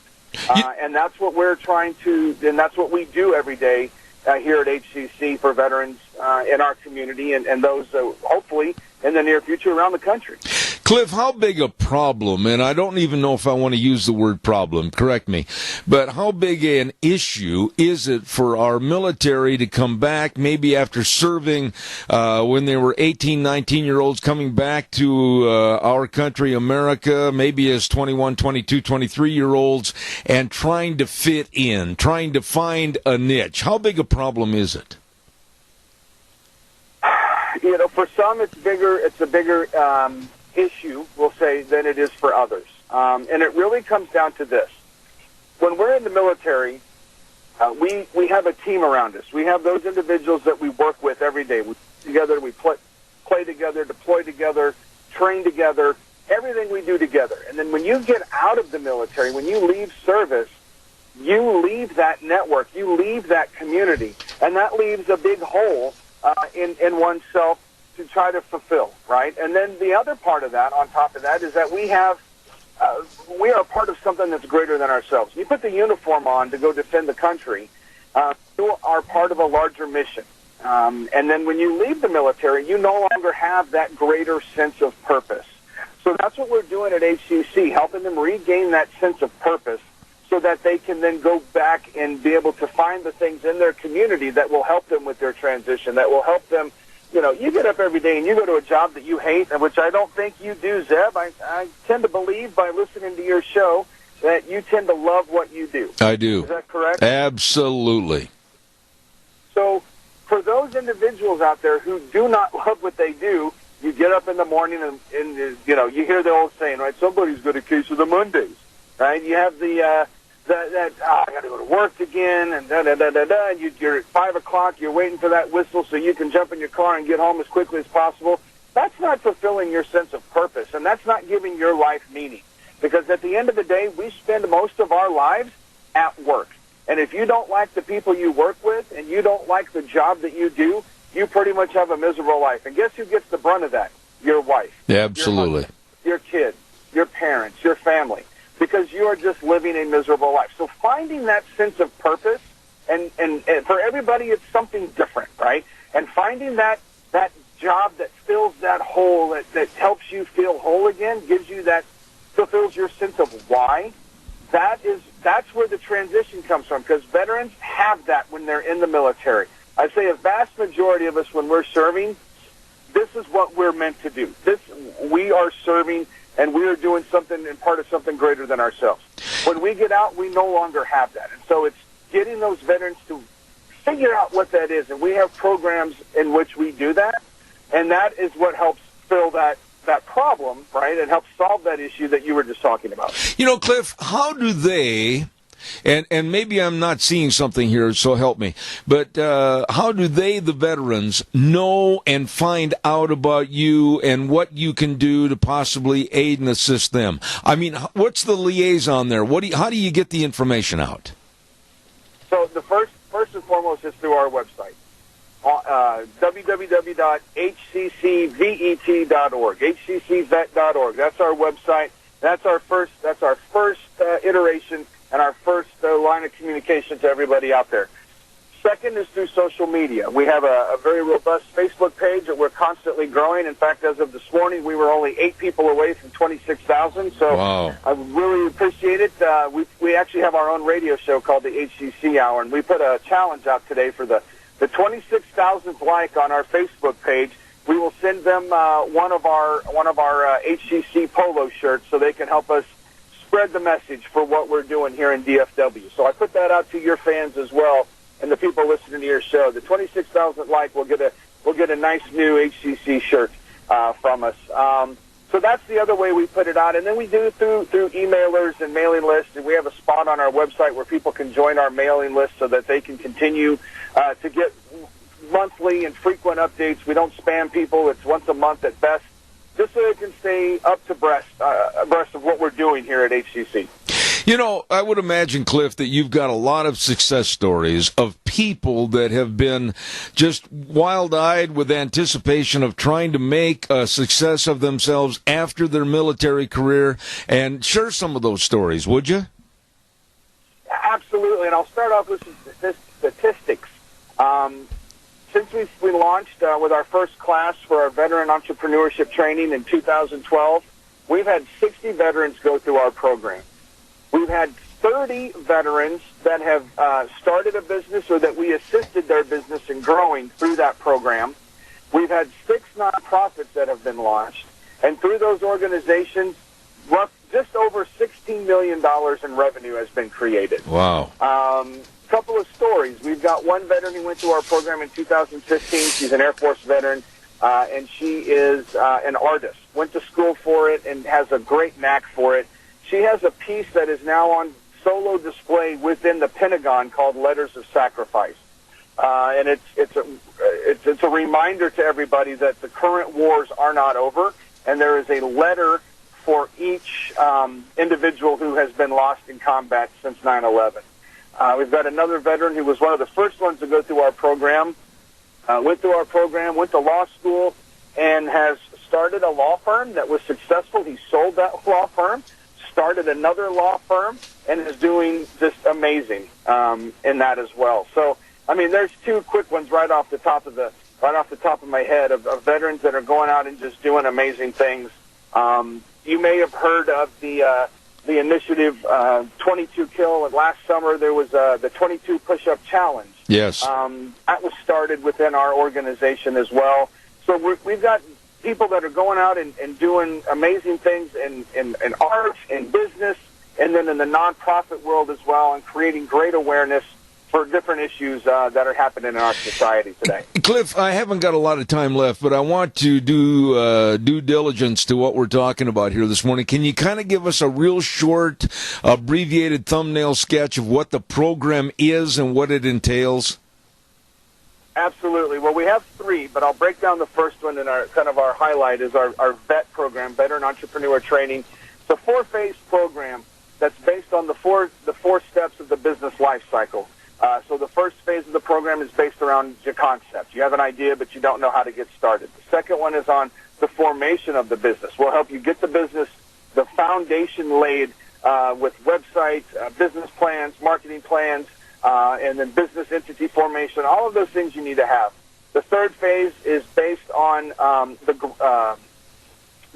And that's what we're trying to, and that's what we do every day here at HCC for veterans in our community and those hopefully in the near future around the country. Cliff, how big a problem, and I don't even know if I want to use the word problem, correct me, but how big an issue is it for our military to come back, maybe after serving when they were 18, 19-year-olds, coming back to our country, America, maybe as 21, 22, 23-year-olds, and trying to fit in, trying to find a niche? How big a problem is it? You know, for some it's a bigger issue, we'll say, than it is for others. And it really comes down to this. When we're in the military, we have a team around us. We have those individuals that we work with every day. We together, we play together, deploy together, train together, everything we do together. And then when you get out of the military, when you leave service, you leave that network, you leave that community, and that leaves a big hole in oneself to try to fulfill, right? And then the other part of that, on top of that, is that we are a part of something that's greater than ourselves. You put the uniform on to go defend the country, you are part of a larger mission. And then when you leave the military, you no longer have that greater sense of purpose. So that's what we're doing at HCC, helping them regain that sense of purpose so that they can then go back and be able to find the things in their community that will help them with their transition, that will help them. You know, you get up every day and you go to a job that you hate, which I don't think you do, Zeb. I tend to believe by listening to your show that you tend to love what you do. I do. Is that correct? Absolutely. So for those individuals out there who do not love what they do, you get up in the morning and you know, you hear the old saying, right? Somebody's got a case of the Mondays, right? You have I got to go to work again, and and you're at 5 o'clock, you're waiting for that whistle so you can jump in your car and get home as quickly as possible. That's not fulfilling your sense of purpose, and that's not giving your life meaning. Because at the end of the day, we spend most of our lives at work. And if you don't like the people you work with, and you don't like the job that you do, you pretty much have a miserable life. And guess who gets the brunt of that? Your wife. Absolutely. Your husband, your kids, your parents, your family. Because you are just living a miserable life. So finding that sense of purpose, and for everybody it's something different, right? And finding that job that fills that hole, that helps you feel whole again, gives you that, fulfills your sense of why, that's where the transition comes from. Because veterans have that when they're in the military. I say a vast majority of us when we're serving, this is what we're meant to do. We are serving, and we are doing something and part of something greater than ourselves. When we get out, we no longer have that. And so it's getting those veterans to figure out what that is. And we have programs in which we do that. And that is what helps fill that problem, right, and helps solve that issue that you were just talking about. You know, Cliff, how do they, and maybe I'm not seeing something here, so help me, but how do they, the veterans, know and find out about you and what you can do to possibly aid and assist them? I mean, what's the liaison there? How do you get the information out? So the first and foremost is through our website. www.hccvet.org, hccvet.org. That's our website. That's our first iteration and our first line of communication to everybody out there. Second is through social media. We have a very robust Facebook page that we're constantly growing. In fact, as of this morning, we were only 8 people away from 26,000. So wow. I really appreciate it. We actually have our own radio show called the HCC Hour, and we put a challenge out today for the 26,000th like on our Facebook page. We will send them one of our HCC polo shirts so they can help us spread the message for what we're doing here in DFW. So I put that out to your fans as well and the people listening to your show. The 26,000th like will get a nice new HCC shirt from us. So that's the other way we put it out, and then we do it through emailers and mailing lists. And we have a spot on our website where people can join our mailing list so that they can continue to get monthly and frequent updates. We don't spam people; it's once a month at best, just so they can stay up to abreast of what we're doing here at HCC. You know, I would imagine, Cliff, that you've got a lot of success stories of people that have been just wild-eyed with anticipation of trying to make a success of themselves after their military career. And share some of those stories, would you? Absolutely, and I'll start off with some statistics. Since we launched with our first class for our veteran entrepreneurship training in 2012, we've had 60 veterans go through our program. We've had 30 veterans that have started a business or that we assisted their business in growing through that program. We've had 6 nonprofits that have been launched. And through those organizations, just over $16 million in revenue has been created. Wow. Couple of stories. We've got one veteran who went through our program in 2015. She's an Air Force veteran, and she is an artist. Went to school for it and has a great knack for it. She has a piece that is now on solo display within the Pentagon called Letters of Sacrifice. And it's a reminder to everybody that the current wars are not over, and there is a letter for each individual who has been lost in combat since 9/11. We've got another veteran who was one of the first ones to go through our program, went to law school, and has started a law firm that was successful. He sold that law firm, started another law firm, and is doing just amazing in that as well. So, I mean, there's 2 quick ones right off the top of my head of veterans that are going out and just doing amazing things. You may have heard of the initiative 22 Kill. And last summer there was the 22 Push-Up Challenge. Yes. That was started within our organization as well. So we've got people that are going out and doing amazing things in art and business, and then in the nonprofit world as well, and creating great awareness for different issues that are happening in our society today. Cliff, I haven't got a lot of time left, but I want to do due diligence to what we're talking about here this morning. Can you kind of give us a real short, abbreviated thumbnail sketch of what the program is and what it entails? Absolutely. Well, we have 3, but I'll break down the first one, and our highlight is our VET program, Veteran Entrepreneur Training. It's a 4-phase program that's based on the four steps of the business life cycle. So the first phase of the program is based around your concept. You have an idea, but you don't know how to get started. The second one is on the formation of the business. We'll help you get the business, the foundation laid with websites, business plans, marketing plans, and then business entity formation, all of those things you need to have. The third phase is based on the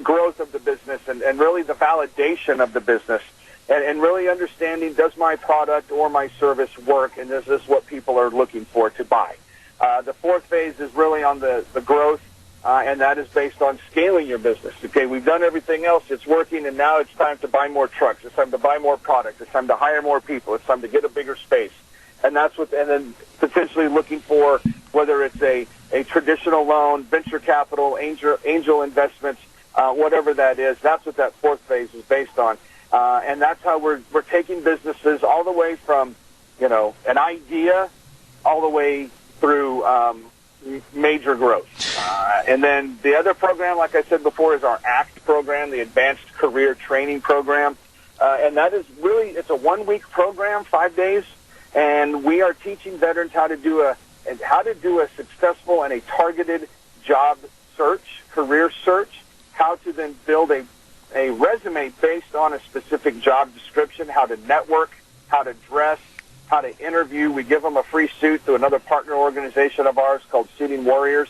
growth of the business and really the validation of the business. And really understanding, does my product or my service work, and is this what people are looking for to buy? The fourth phase is really on the growth and that is based on scaling your business. Okay, we've done everything else. It's working, and now it's time to buy more trucks. It's time to buy more product. It's time to hire more people. It's time to get a bigger space. And that's what, and then potentially looking for whether it's a traditional loan, venture capital, angel investments, whatever that is. That's what that fourth phase is based on. And that's how we're taking businesses all the way from, an idea all the way through major growth. And then the other program, like I said before, is our ACT program, the Advanced Career Training Program. And that is really, it's a 1-week program, 5 days, and we are teaching veterans how to do a successful and a targeted job search, career search, how to then build a resume based on a specific job description, how to network, how to dress, how to interview. We give them a free suit through another partner organization of ours called Suiting Warriors.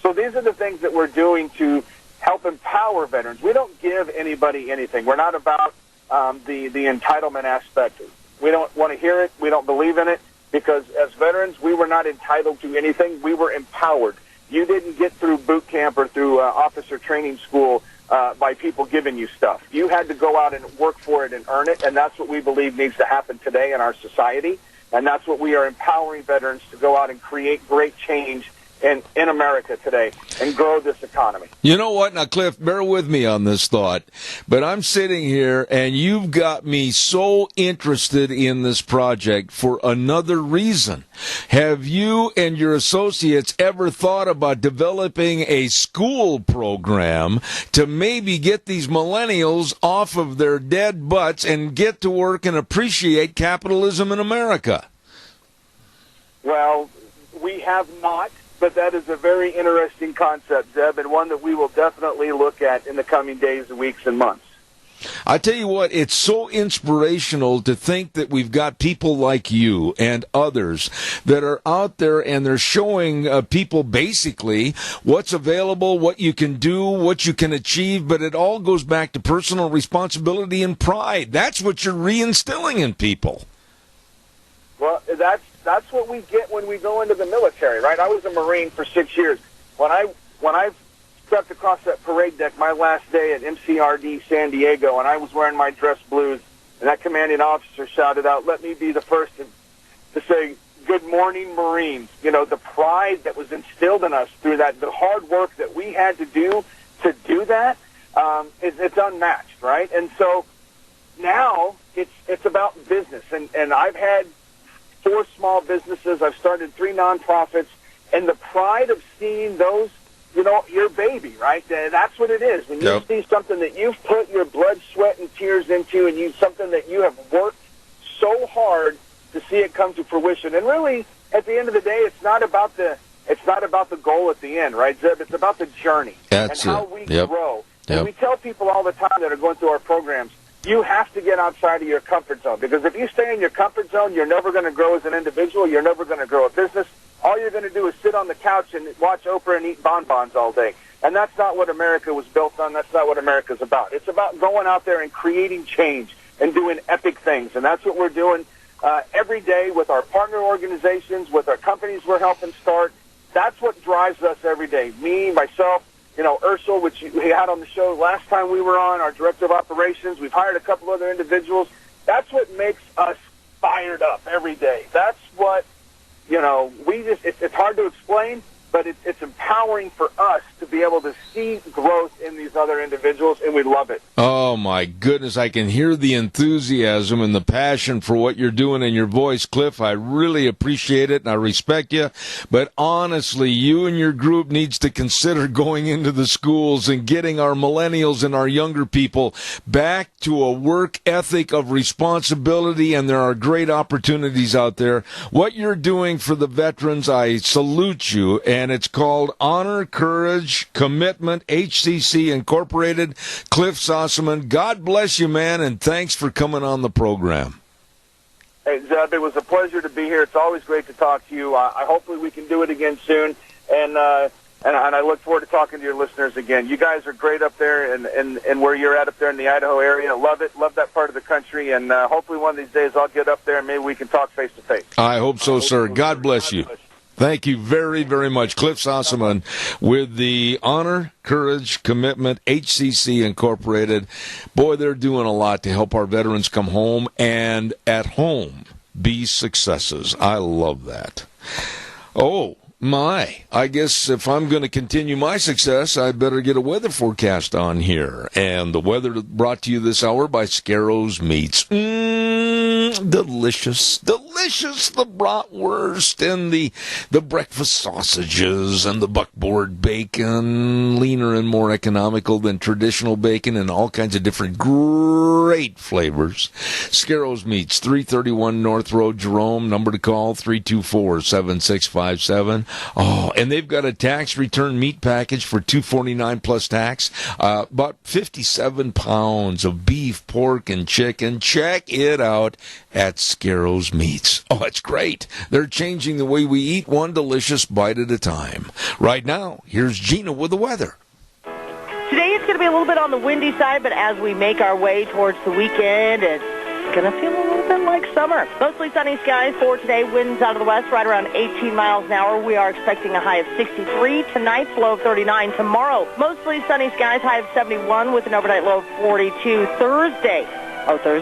So these are the things that we're doing to help empower veterans. We don't give anybody anything. We're not about the entitlement aspect. We don't want to hear it. We don't believe in it, because as veterans, we were not entitled to anything. We were empowered. You didn't get through boot camp or through officer training school by people giving you stuff. You had to go out and work for it and earn it, and that's what we believe needs to happen today in our society, and that's what we are empowering veterans to go out and create great change in America today and grow this economy. You know what? Now, Cliff, bear with me on this thought, but I'm sitting here and you've got me so interested in this project for another reason. Have you and your associates ever thought about developing a school program to maybe get these millennials off of their dead butts and get to work and appreciate capitalism in America? Well, we have not. But that is a very interesting concept, Zeb, and one that we will definitely look at in the coming days, weeks, and months. I tell you what, it's so inspirational to think that we've got people like you and others that are out there and they're showing people basically what's available, what you can do, what you can achieve, but it all goes back to personal responsibility and pride. That's what you're reinstilling in people. Well, that's what we get when we go into the military, right? I was a Marine for 6 years. When I stepped across that parade deck my last day at MCRD San Diego, and I was wearing my dress blues, and that commanding officer shouted out, "Let me be the first to say, good morning, Marines." The pride that was instilled in us through that, the hard work that we had to do that, it's unmatched, right? And so now it's about business, and I've had 4 small businesses. I've started 3 nonprofits, and the pride of seeing those, your baby, right? That's what it is. When you see something that you've put your blood, sweat, and tears into, and something that you have worked so hard to see it come to fruition. And really, at the end of the day, it's not about the goal at the end, right, Zeb? It's about the journey and how we grow. And we tell people all the time that are going through our programs, you have to get outside of your comfort zone, because if you stay in your comfort zone, you're never going to grow as an individual. You're never going to grow a business. All you're going to do is sit on the couch and watch Oprah and eat bonbons all day. And that's not what America was built on. That's not what America's about. It's about going out there and creating change and doing epic things. And that's what we're doing every day with our partner organizations, with our companies we're helping start. That's what drives us every day. Me, myself, Ursel, which we had on the show last time we were on, our director of operations. We've hired a couple other individuals. That's what makes us fired up every day. That's what, it's hard to explain, but it's empowering for us to be able to see growth in these other individuals, and we love it. Oh, my goodness. I can hear the enthusiasm and the passion for what you're doing in your voice, Cliff. I really appreciate it, and I respect you. But honestly, you and your group needs to consider going into the schools and getting our millennials and our younger people back to a work ethic of responsibility, and there are great opportunities out there. What you're doing for the veterans, I salute you, and it's called Honor, Courage, Commitment, HCC Incorporated. Cliff Sossaman, God bless you, man, and thanks for coming on the program. Hey, Zeb, it was a pleasure to be here. It's always great to talk to you. Hopefully we can do it again soon, and I look forward to talking to your listeners again. You guys are great up there, and where you're at up there in the Idaho area. Love it. Love that part of the country, and hopefully one of these days I'll get up there and maybe we can talk face to face. I hope so, sir. God bless you. Thank you very, very much. Cliff Sossaman with the Honor, Courage, Commitment, HCC Incorporated. Boy, they're doing a lot to help our veterans come home and at home be successes. I love that. Oh, my. I guess if I'm going to continue my success, I better get a weather forecast on here. And the weather brought to you this hour by Scarrows Meats. Delicious, delicious. The bratwurst and the breakfast sausages and the buckboard bacon, leaner and more economical than traditional bacon, and all kinds of different great flavors. Scarrows Meats, 331 North Road, Jerome. Number to call, 324-7657. Oh, and they've got a tax return meat package for $249 plus tax. About 57 pounds of beef, pork, and chicken. Check it out at Scarrows Meats. Oh, it's great. They're changing the way we eat, one delicious bite at a time. Right now, here's Gina with the weather. Today it's going to be a little bit on the windy side, but as we make our way towards the weekend, it's going to feel a little bit like summer. Mostly sunny skies for today. Winds out of the west right around 18 miles an hour. We are expecting a high of 63. Tonight's low of 39. Tomorrow, mostly sunny skies, high of 71 with an overnight low of 42. Thursday's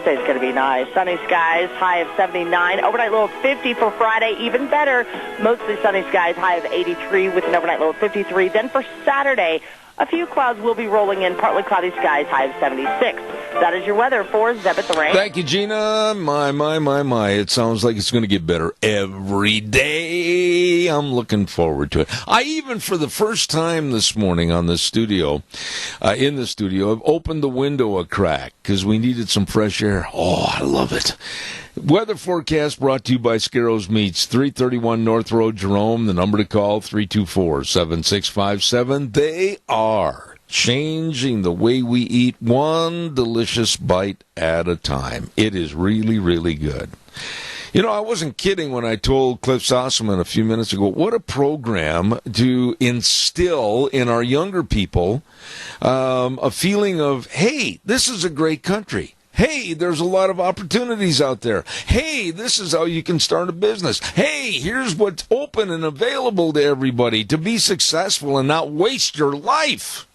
going to be nice. Sunny skies, high of 79. Overnight low of 50 for Friday, even better. Mostly sunny skies, high of 83 with an overnight low of 53. Then for Saturday, a few clouds will be rolling in, partly cloudy skies, high of 76. That is your weather for Zeb at the Range. Thank you, Gina. My. It sounds like it's going to get better every day. I'm looking forward to it. I even, for the first time this morning in the studio, I've opened the window a crack because we needed some fresh air. Oh, I love it. Weather forecast brought to you by Scarrows Meats, 331 North Road, Jerome. The number to call, 324-7657. They are changing the way we eat, one delicious bite at a time. It is really, really good. You know, I wasn't kidding when I told Cliff Sossaman a few minutes ago, what a program to instill in our younger people a feeling of, hey, this is a great country. Hey, there's a lot of opportunities out there. Hey, this is how you can start a business. Hey, here's what's open and available to everybody to be successful and not waste your life.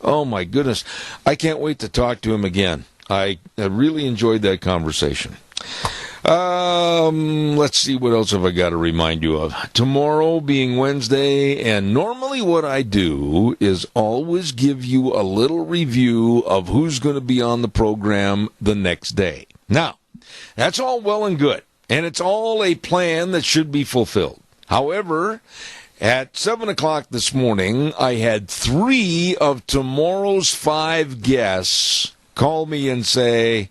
Oh, my goodness. I can't wait to talk to him again. I really enjoyed that conversation. Let's see, what else have I got to remind you of? Tomorrow being Wednesday, and normally what I do is always give you a little review of who's going to be on the program the next day. Now, that's all well and good, and it's all a plan that should be fulfilled. However, at 7 o'clock this morning, I had 3 of tomorrow's 5 guests call me and say,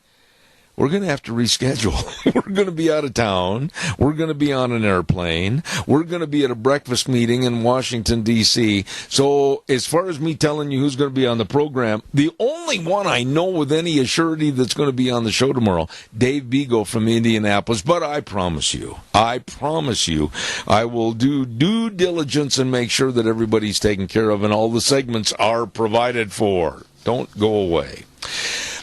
we're going to have to reschedule. We're going to be out of town. We're going to be on an airplane. We're going to be at a breakfast meeting in Washington, D.C. So as far as me telling you who's going to be on the program, the only one I know with any assurity that's going to be on the show tomorrow, Dave Beagle from Indianapolis. But I promise you, I will do due diligence and make sure that everybody's taken care of and all the segments are provided for. Don't go away.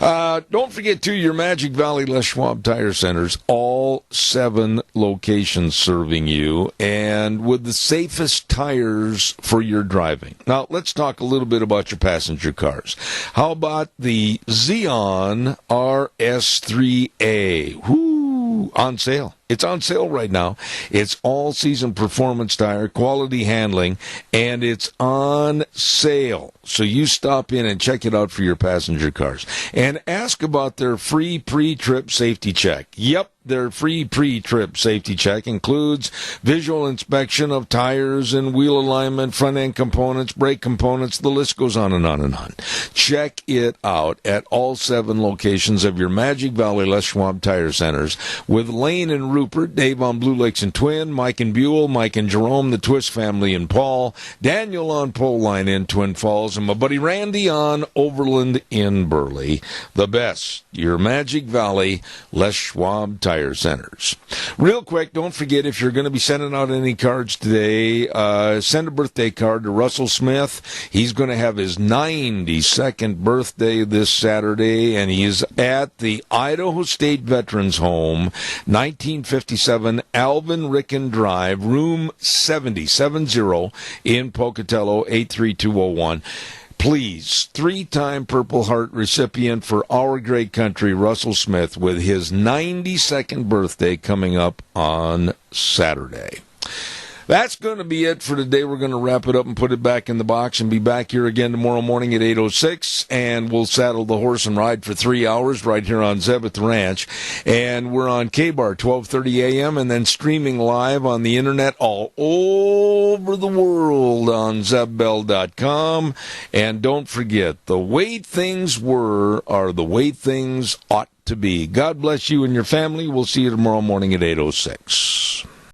Don't forget, too, your Magic Valley Les Schwab Tire Centers, all 7 locations serving you, and with the safest tires for your driving. Now, let's talk a little bit about your passenger cars. How about the Xeon RS3A? Woo! On sale. It's on sale right now. It's all-season performance tire, quality handling, and it's on sale. So you stop in and check it out for your passenger cars. And ask about their free pre-trip safety check. Yep, their free pre-trip safety check includes visual inspection of tires and wheel alignment, front-end components, brake components. The list goes on and on and on. Check it out at all 7 locations of your Magic Valley Les Schwab Tire Centers with Lane and Rupert, Dave on Blue Lakes and Twin, Mike and Buell, Mike and Jerome, the Twist family and Paul, Daniel on Pole Line in Twin Falls, and my buddy Randy on Overland in Burley. The best, your Magic Valley Les Schwab Tire Centers. Real quick, don't forget, if you're going to be sending out any cards today, send a birthday card to Russell Smith. He's going to have his 92nd birthday this Saturday, and he is at the Idaho State Veterans Home, 1950 1157 Alvin Ricken Drive, room 70 in Pocatello, 83201. Please, 3-time Purple Heart recipient for our great country, Russell Smith, with his 92nd birthday coming up on Saturday. That's going to be it for today. We're going to wrap it up and put it back in the box and be back here again tomorrow morning at 8:06, and we'll saddle the horse and ride for 3 hours right here on Zeb at the Ranch. And we're on K-Bar, 12:30 a.m., and then streaming live on the Internet all over the world on zebbell.com. And don't forget, the way things were are the way things ought to be. God bless you and your family. We'll see you tomorrow morning at 8:06.